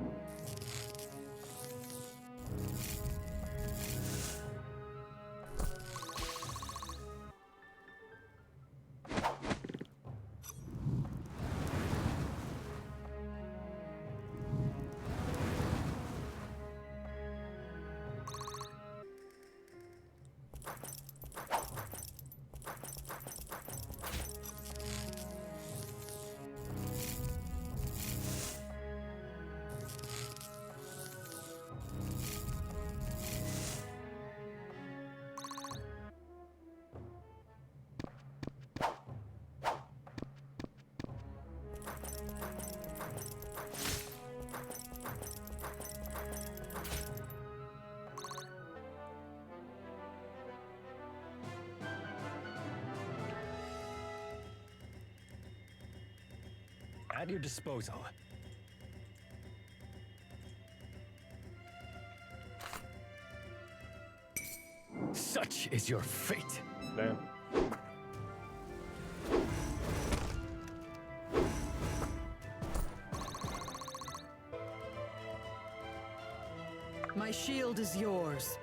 At your disposal. Such is your fate. Damn. My shield is yours.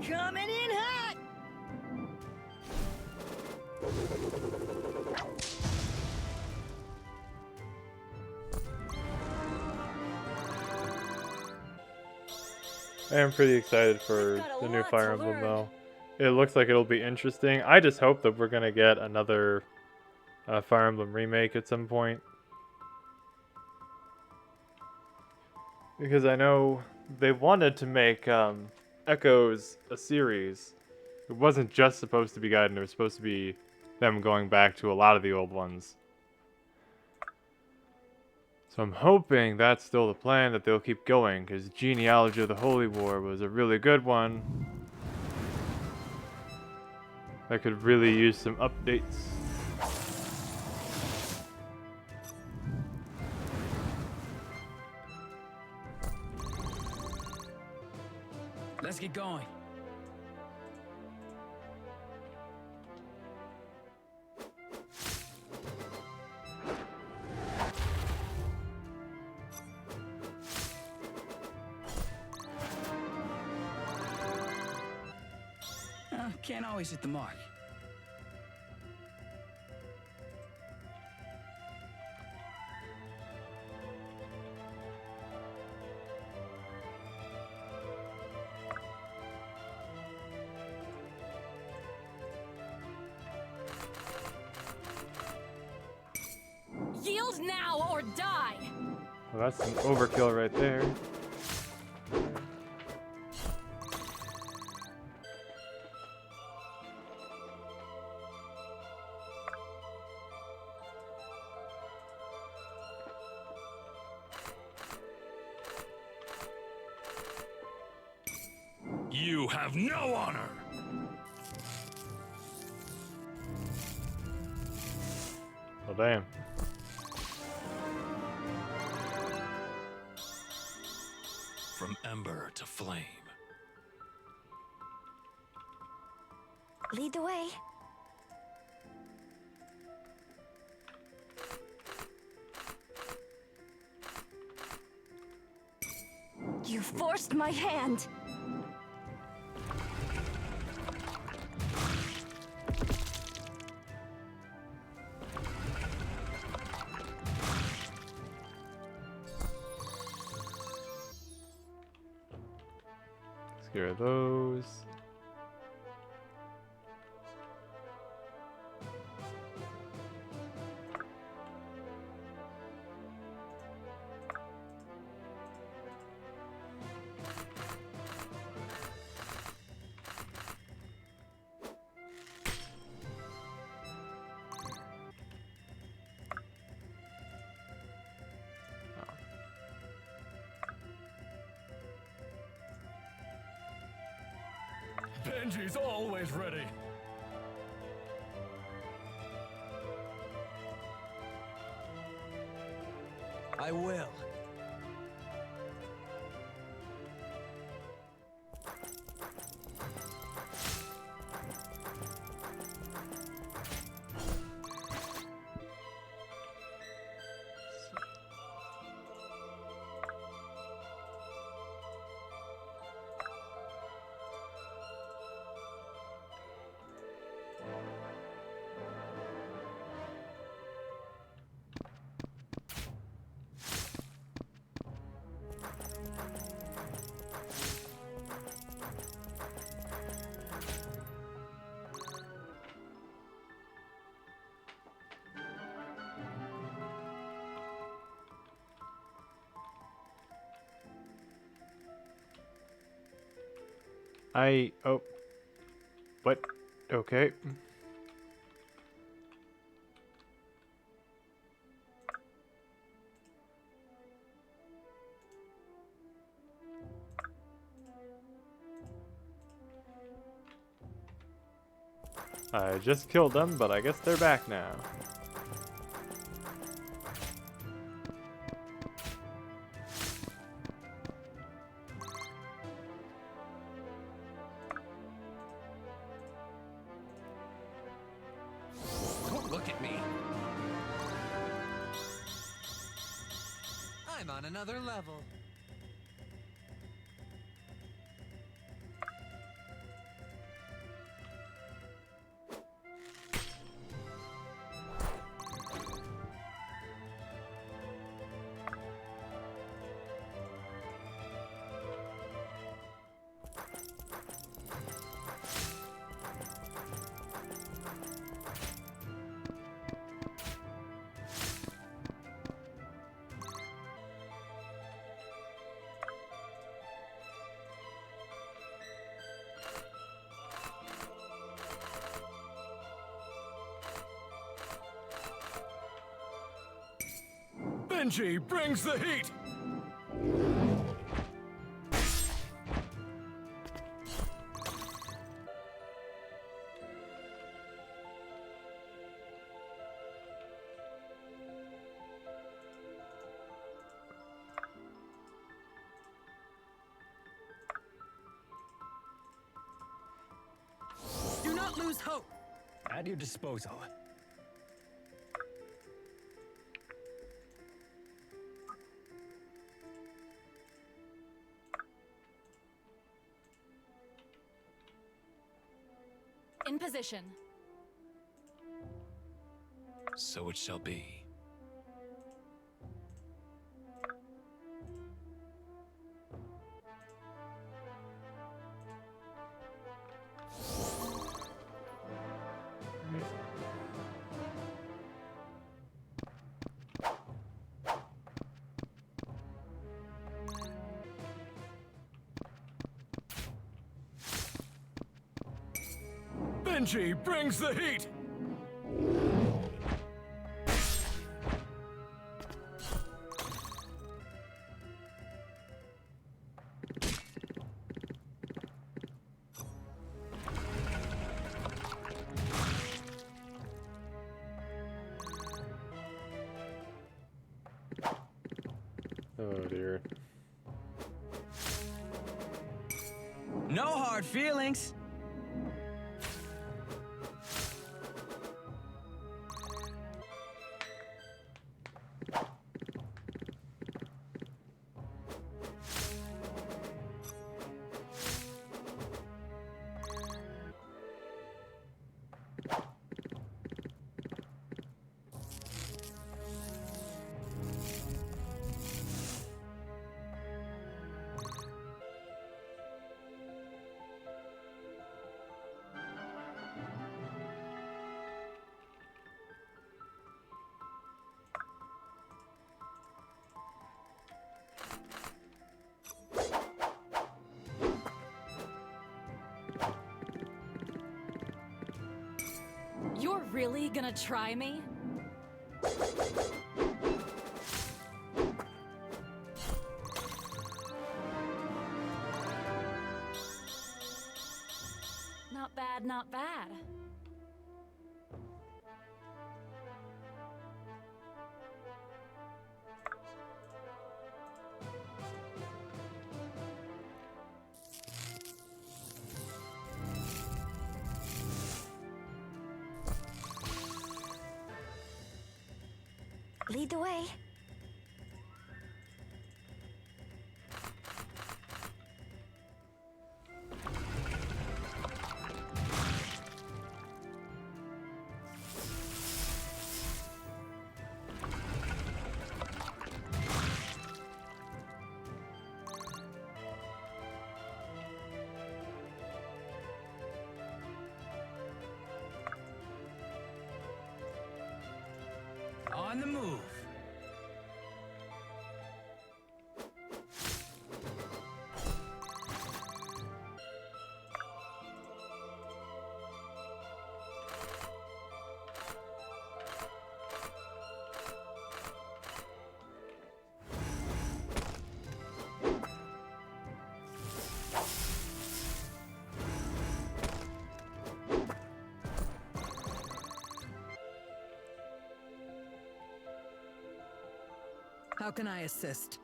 Coming in hot! I am pretty excited for got a the new lot Fire to Emblem, learn. though. It looks like it'll be interesting. I just hope that we're gonna get another Fire Emblem remake at some point. Because I know they wanted to make Echoes a series. It wasn't just supposed to be Gaiden, it was supposed to be them going back to a lot of the old ones. So I'm hoping that's still the plan, that they'll keep going, because Genealogy of the Holy War was a really good one. That could really use some updates. Let's get going. Can't always hit the mark. Yield now or die! Well, that's an overkill right there. You have no honor! Well, damn. From ember to flame. Lead the way. You forced my hand. Let's get rid of those. Benji's always ready. I will. Oh. What? Okay. I just killed them, but I guess they're back now. Don't look at me. I'm on another level. Benji brings the heat. Do not lose hope. At your disposal. In position. So it shall be. Benji brings the heat! Oh dear. No hard feelings. You're really gonna try me? Not bad, not bad. Lead the way. On the move. How can I assist?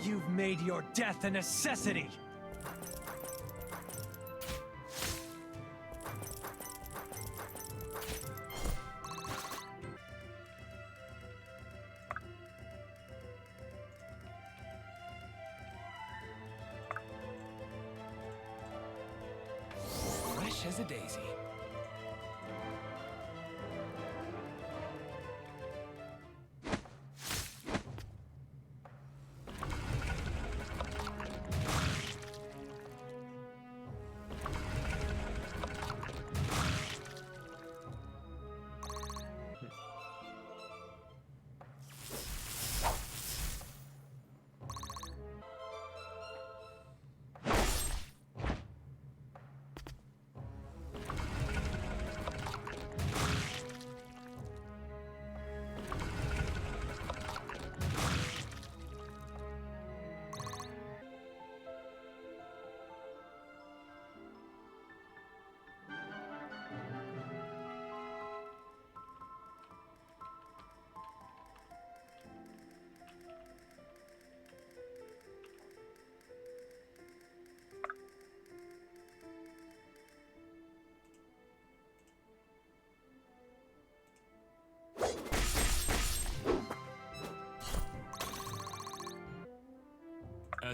You've made your death a necessity. Fresh as a daisy.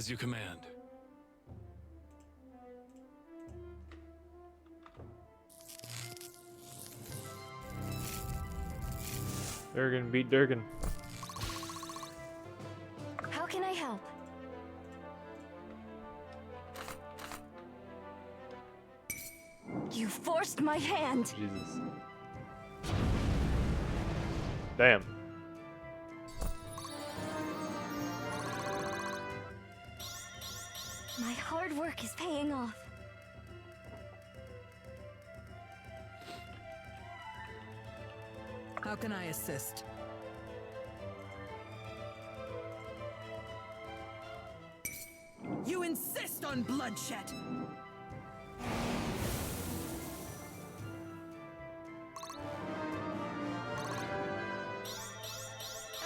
As you command. Durgan beat Durgan. How can I help? You forced my hand. Jesus. Damn. My hard work is paying off. How can I assist? You insist on bloodshed!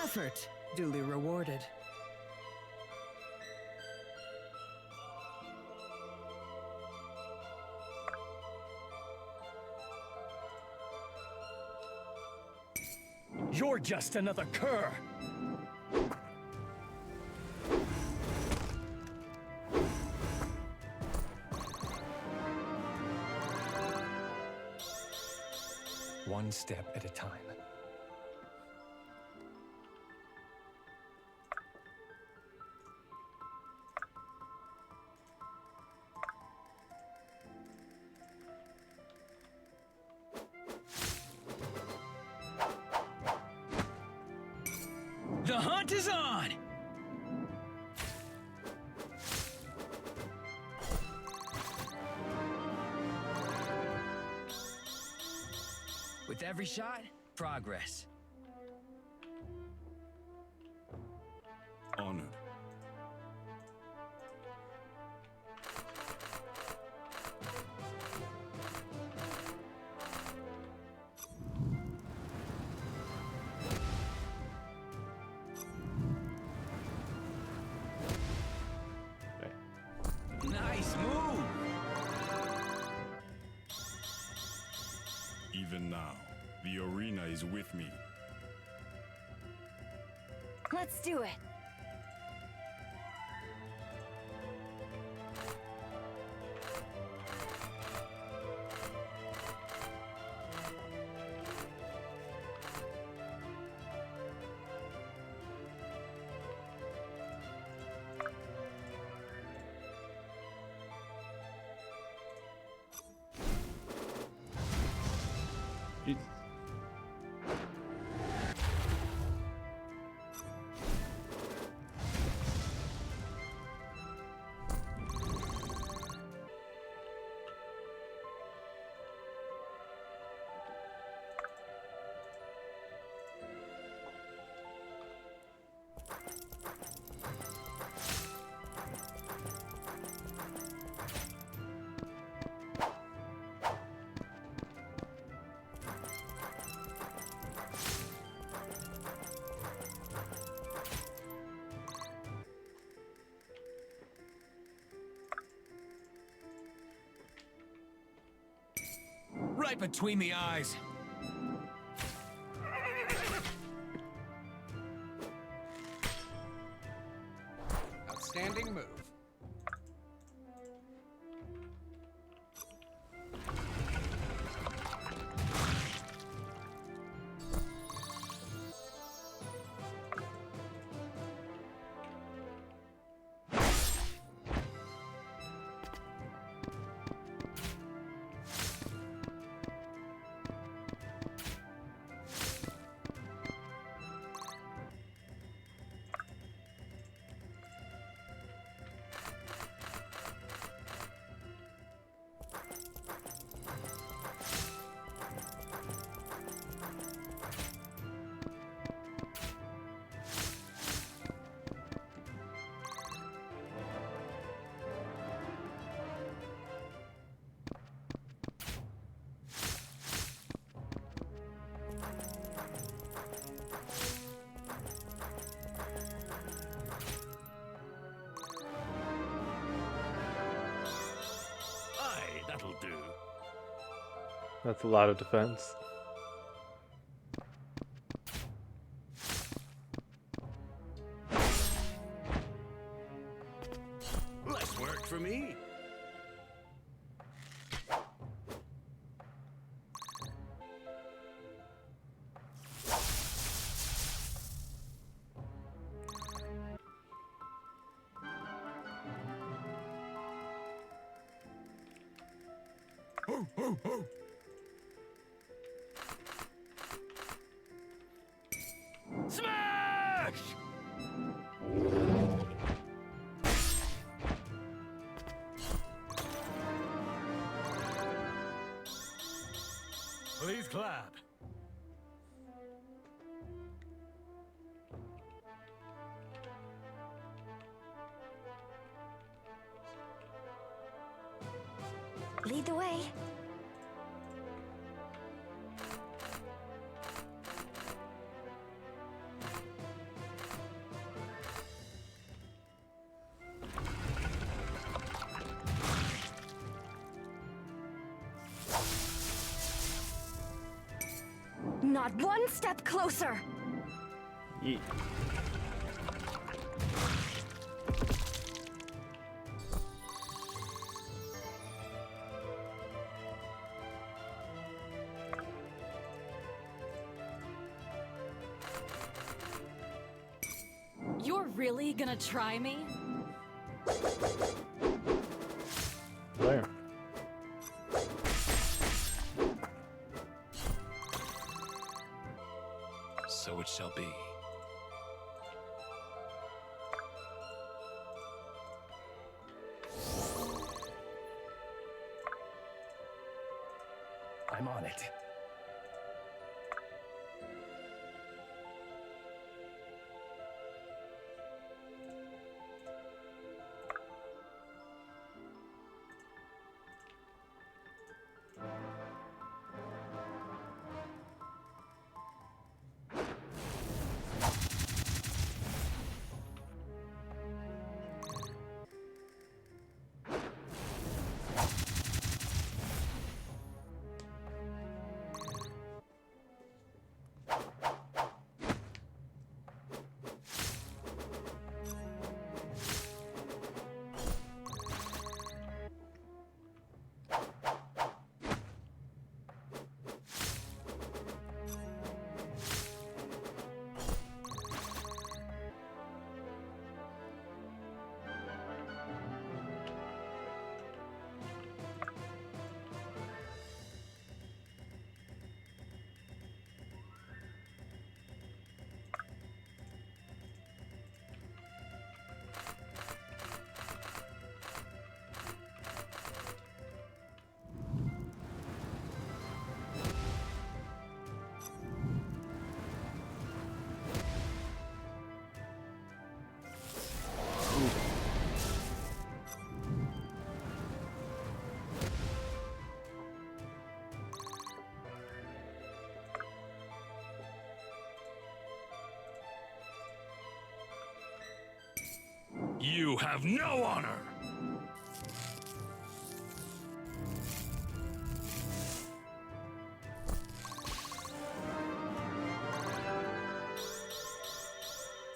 Effort duly rewarded. You're just another cur. One step at a time. The hunt is on! With every shot, progress. Honored. Nice move! Even now, the arena is with me. Let's do it. Jesus. Right between the eyes. Outstanding move. Aye, that'll do. That's a lot of defense. Smash! Please clap. Lead the way. Not one step closer. Yeet. You're really gonna try me? There. So it shall be. I'm on it. You have no honor!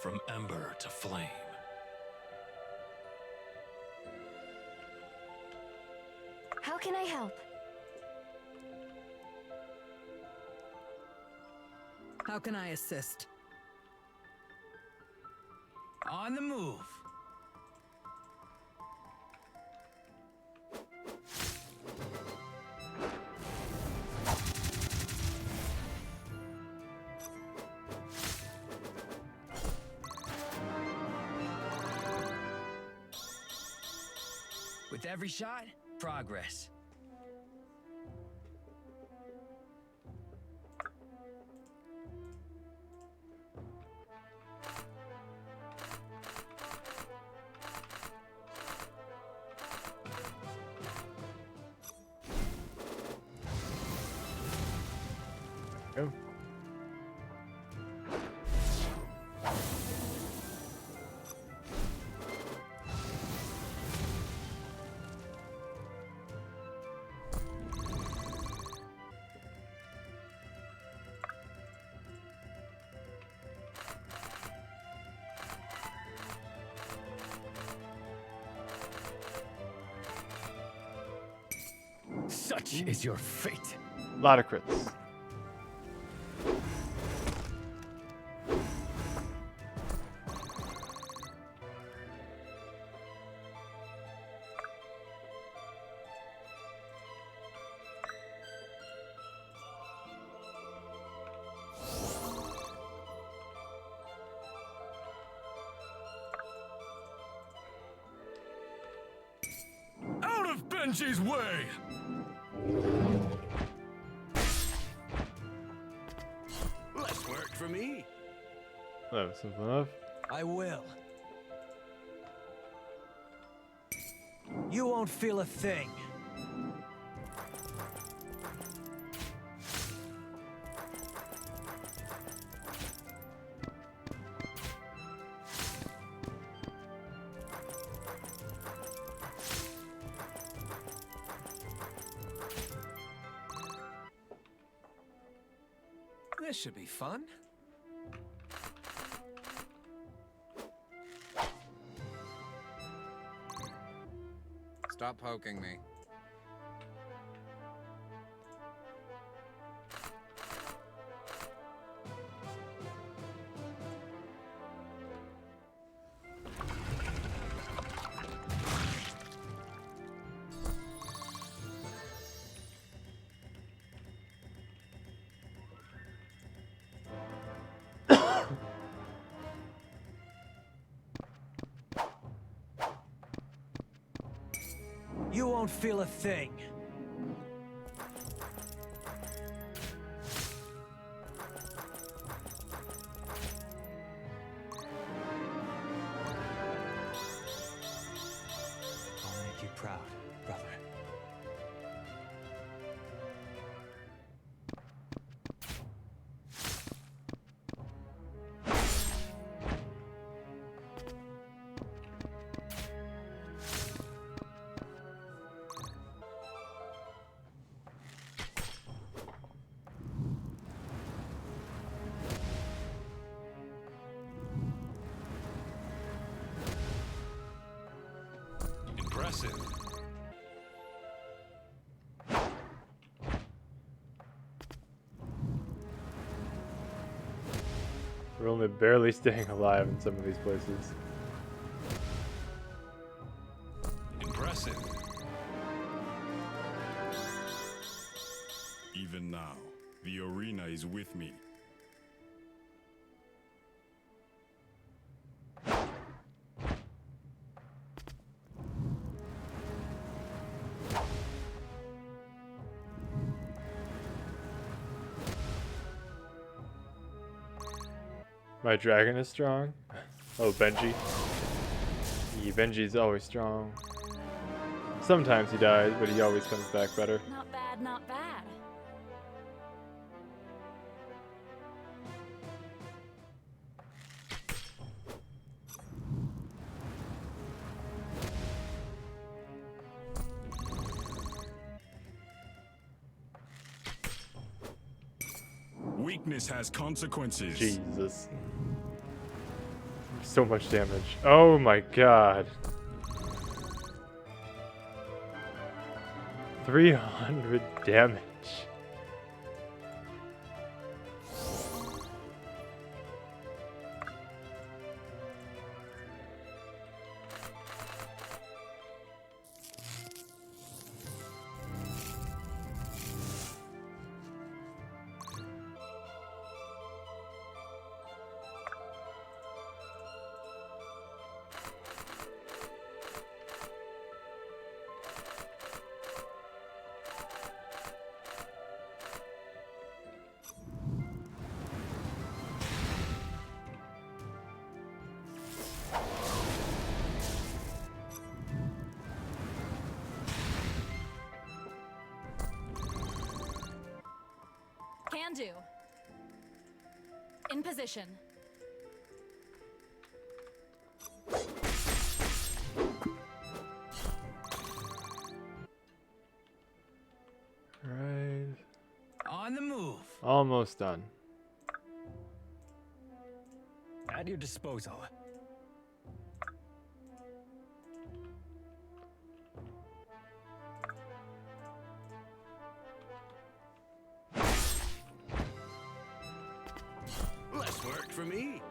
From ember to flame. How can I help? How can I assist? On the move. With every shot, progress. Go. Such is your fate. A lot of crits. of Benji's way! Less work for me. That was simple enough. I will. You won't feel a thing. This should be fun. Stop poking me. You won't feel a thing. I'll make you proud, brother. Impressive. We're only barely staying alive in some of these places. Impressive. Even now, the arena is with me. My dragon is strong. Oh, Benji. Yeah, Benji's always strong. Sometimes he dies, but he always comes back better. Not bad, not bad. Weakness has consequences. Jesus. So much damage. Oh my god. 300 damage. Can do. In position. Right. On the move. Almost done. At your disposal. Less work for me.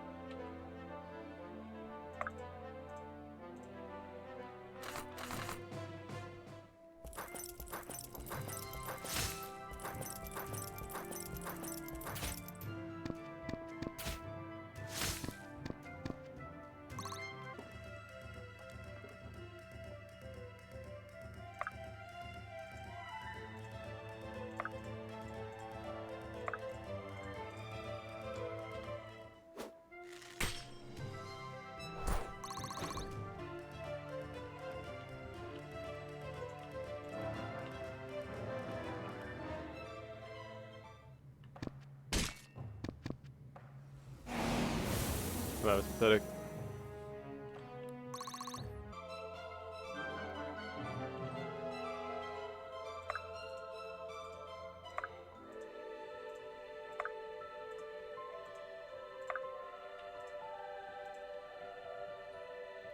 That was pathetic.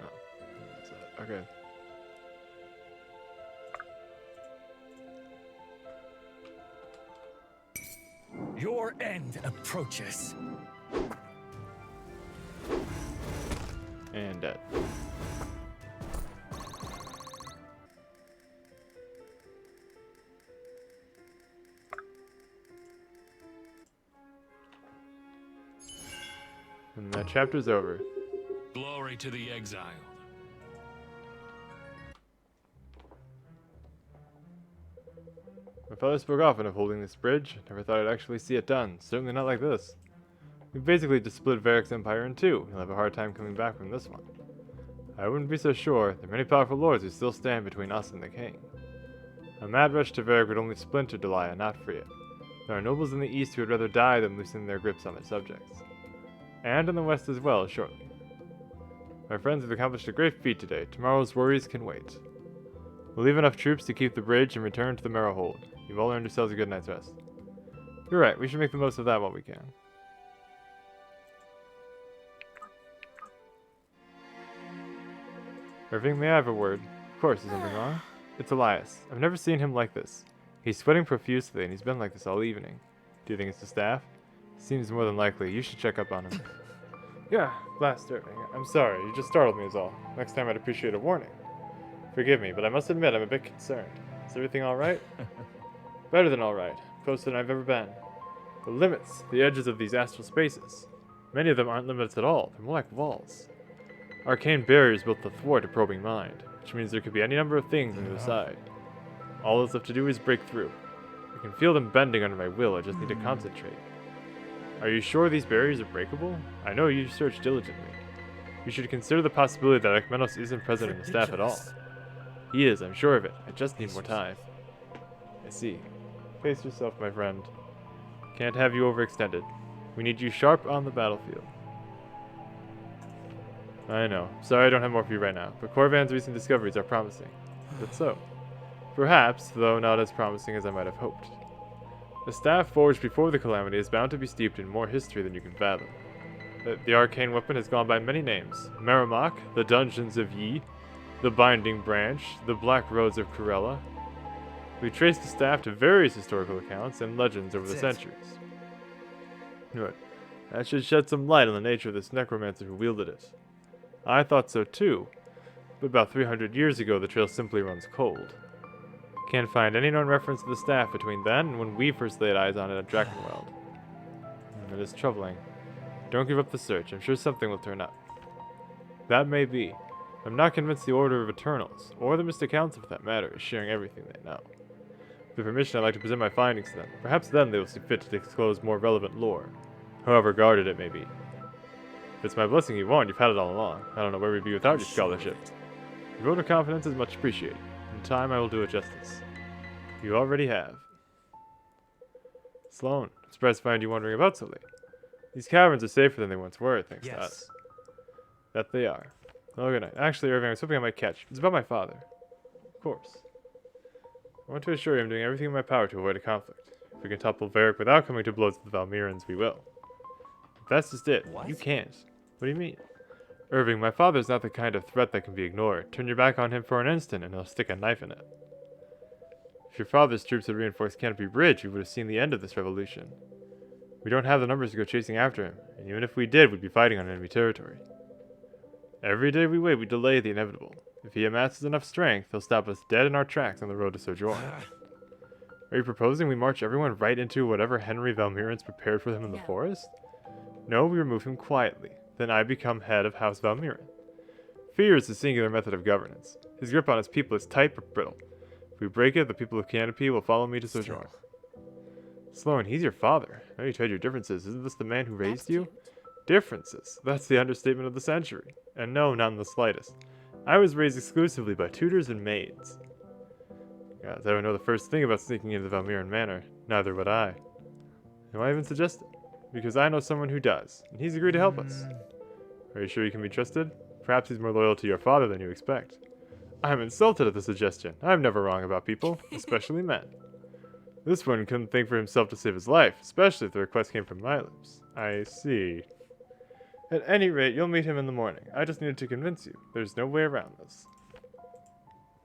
Oh. Okay. Your end approaches. And dead. And that chapter's over. Glory to the exiled. My father spoke often of holding this bridge. Never thought I'd actually see it done. Certainly not like this. We basically just split Varric's empire in two. He'll have a hard time coming back from this one. I wouldn't be so sure. There are many powerful lords who still stand between us and the king. A mad rush to Varric would only splinter Delia, not free it. There are nobles in the east who would rather die than loosen their grips on their subjects. And in the west as well, shortly. My friends have accomplished a great feat today. Tomorrow's worries can wait. We'll leave enough troops to keep the bridge and return to the Marrowhold. You've all earned yourselves a good night's rest. You're right, we should make the most of that while we can. Irving, may I have a word? Of course, is something wrong? It's Elias. I've never seen him like this. He's sweating profusely, and he's been like this all evening. Do you think it's the staff? Seems more than likely. You should check up on him. Yeah, blast Irving. I'm sorry, you just startled me is all. Next time I'd appreciate a warning. Forgive me, but I must admit I'm a bit concerned. Is everything alright? Better than alright. Closer than I've ever been. The limits, the edges of these astral spaces. Many of them aren't limits at all. They're more like walls. Arcane barriers built to thwart a probing mind, which means there could be any number of things on the other side. All that's left to do is break through. I can feel them bending under my will, I just need to concentrate. Are you sure these barriers are breakable? I know you searched diligently. You should consider the possibility that Ekmenos isn't present in the staff at all. He is, I'm sure of it. I just need more time. I see. Pace yourself, my friend. Can't have you overextended. We need you sharp on the battlefield. I know. Sorry I don't have more for you right now, but Corvan's recent discoveries are promising. That's so. Perhaps, though not as promising as I might have hoped. The staff forged before the calamity is bound to be steeped in more history than you can fathom. The arcane weapon has gone by many names. Merrimack, the Dungeons of Yi, the Binding Branch, the Black Roads of Corella. We traced the staff to various historical accounts and legends over the centuries. Good. That should shed some light on the nature of this necromancer who wielded it. I thought so too, but about 300 years ago the trail simply runs cold. Can't find any known reference to the staff between then and when we first laid eyes on it at Drakenweld. It is troubling. Don't give up the search, I'm sure something will turn up. That may be. I'm not convinced the Order of Eternals, or the Mystic Council for that matter, is sharing everything they know. With your permission, I'd like to present my findings to them. Perhaps then they will see fit to disclose more relevant lore, however guarded it may be. If it's my blessing you want, you've had it all along. I don't know where we'd be without your scholarship. Your vote of confidence is much appreciated. In time, I will do it justice. You already have. Sloan, I'm surprised to find you wandering about so late. These caverns are safer than they once were, thanks to us. That they are. Oh, good night. Actually, Irving, I was hoping I might catch. It's about my father. Of course. I want to assure you I'm doing everything in my power to avoid a conflict. If we can topple Varric without coming to blows with the Valmyrans, we will. If that's just it. What? You can't. What do you mean? Irving, my father's not the kind of threat that can be ignored. Turn your back on him for an instant and he'll stick a knife in it. If your father's troops had reinforced Canopy Bridge, we would have seen the end of this revolution. We don't have the numbers to go chasing after him, and even if we did, we'd be fighting on enemy territory. Every day we wait, we delay the inevitable. If he amasses enough strength, he'll stop us dead in our tracks on the road to Sojourn. Are you proposing we march everyone right into whatever Henry Valmyrans prepared for them in the forest? No, we remove him quietly. Then I become head of House Valmyran. Fear is a singular method of governance. His grip on his people is tight but brittle. If we break it, the people of Canopy will follow me to Sojourn. Sloan, he's your father. I know you tried your differences. Isn't this the man who raised you? Differences. That's the understatement of the century. And no, not in the slightest. I was raised exclusively by tutors and maids. Guys, I don't know the first thing about sneaking into the Valmyran Manor. Neither would I. And why even suggest it? Because I know someone who does, and he's agreed to help us. Are you sure he can be trusted? Perhaps he's more loyal to your father than you expect. I'm insulted at the suggestion. I'm never wrong about people, especially men. This one couldn't think for himself to save his life, especially if the request came from my lips. I see. At any rate, you'll meet him in the morning. I just needed to convince you. There's no way around this.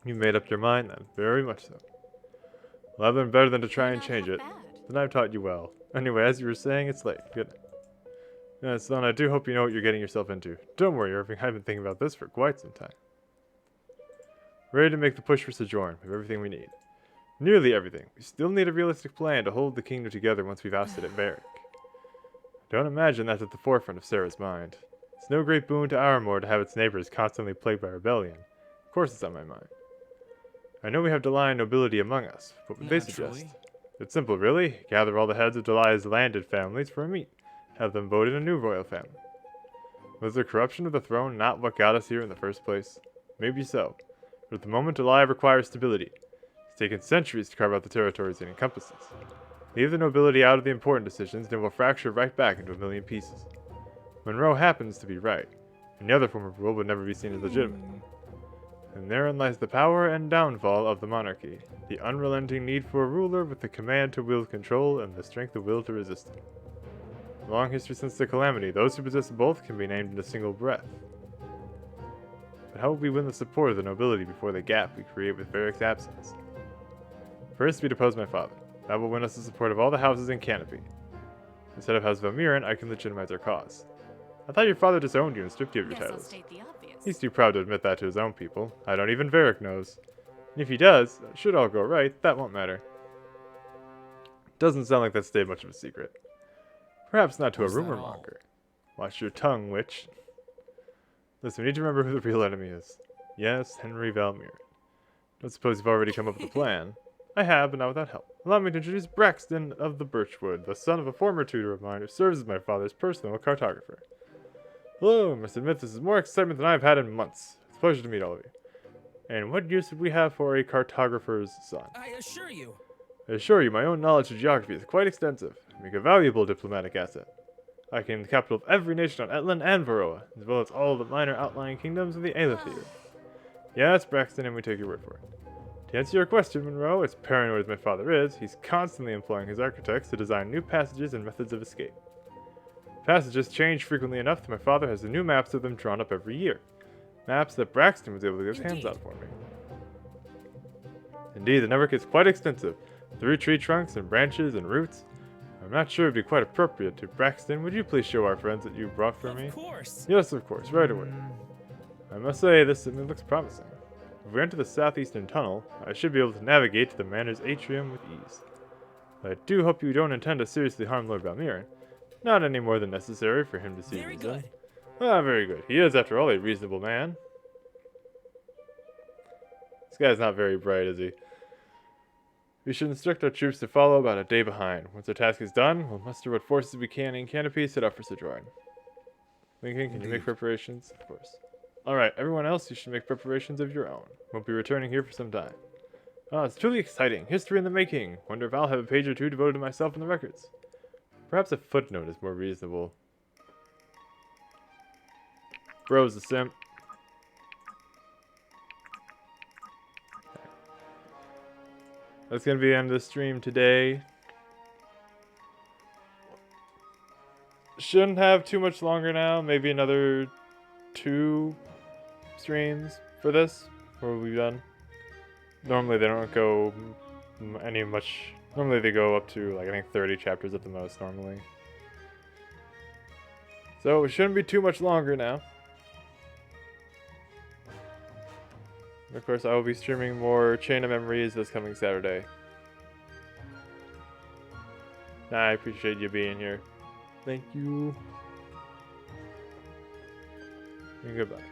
You made up your mind then. Very much so. Well, then better than to try and change it. Then I've taught you well. Anyway, as you were saying, it's late. Good night. Yes, then I do hope you know what you're getting yourself into. Don't worry, Irving. I've been thinking about this for quite some time. Ready to make the push for Sojourn. We have everything we need. Nearly everything. We still need a realistic plan to hold the kingdom together once we've ousted at Varric. Don't imagine that's at the forefront of Sarah's mind. It's no great boon to Armor to have its neighbors constantly plagued by rebellion. Of course it's on my mind. I know we have Delian nobility among us. What would they suggest? It's simple, really. Gather all the heads of Delia's landed families for a meet. Have them vote in a new royal family. Was the corruption of the throne not what got us here in the first place? Maybe so. But at the moment Delia requires stability. It's taken centuries to carve out the territories it encompasses. Leave the nobility out of the important decisions, and it will fracture right back into a million pieces. Monroe happens to be right. Any other form of rule would never be seen as legitimate. And therein lies the power and downfall of the monarchy. The unrelenting need for a ruler with the command to wield control and the strength of will to resist it. Long history since the calamity, those who possess both can be named in a single breath. But how will we win the support of the nobility before the gap we create with Varric's absence? First, we depose my father. That will win us the support of all the houses in Canopy. Instead of House Valmiran, I can legitimize our cause. I thought your father disowned you and stripped you of your Guess I'll titles. state the obvious. He's too proud to admit that to his own people. I don't even Varric knows. And if he does, should all go right, that won't matter. Doesn't sound like that stayed much of a secret. Perhaps not to a rumor monger. Watch your tongue, witch. Listen, we need to remember who the real enemy is. Yes, Henry Valmir. Don't suppose you've already come up with a plan. I have, but not without help. Allow me to introduce Braxton of the Birchwood, the son of a former tutor of mine who serves as my father's personal cartographer. Hello, I must admit this is more excitement than I've had in months. It's a pleasure to meet all of you. And what use would we have for a cartographer's son? I assure you. I assure you, my own knowledge of geography is quite extensive. I make a valuable diplomatic asset. I can name the capital of every nation on Etland and Varroa, as well as all the minor outlying kingdoms of the Aether. Yes, Braxton, and we take your word for it. To answer your question, Monroe, as paranoid as my father is, he's constantly employing his architects to design new passages and methods of escape. Passages change frequently enough that my father has the new maps of them drawn up every year. Maps that Braxton was able to get his hands on for me. Indeed, the network is quite extensive, through tree trunks and branches and roots. I'm not sure it'd be quite appropriate to Braxton. Would you please show our friends that you brought for me? Of course. Yes, of course, right away. I must say, this looks promising. If we enter the southeastern tunnel, I should be able to navigate to the manor's atrium with ease. But I do hope you don't intend to seriously harm Lord Valmiran. Not any more than necessary for him to see Very reason. good. Ah, very good. He is, after all, a reasonable man. This guy's not very bright, is he? We should instruct our troops to follow about a day behind. Once our task is done, we'll muster what forces we can in Canopy, set up for Sojourn. Lincoln, can you make preparations? Of course. Alright, everyone else, you should make preparations of your own. Won't be returning here for some time. Ah, it's truly exciting. History in the making. Wonder if I'll have a page or two devoted to myself in the records. Perhaps a footnote is more reasonable. Bro's a simp. That's gonna be the end of the stream today. Shouldn't have too much longer now. Maybe another 2 streams for this, or we'll be done. Normally they don't go any much. Normally they go up to like I think 30 chapters at the most normally. So it shouldn't be too much longer now. And of course, I will be streaming more Chain of Memories this coming Saturday. I appreciate you being here. Thank you. And goodbye.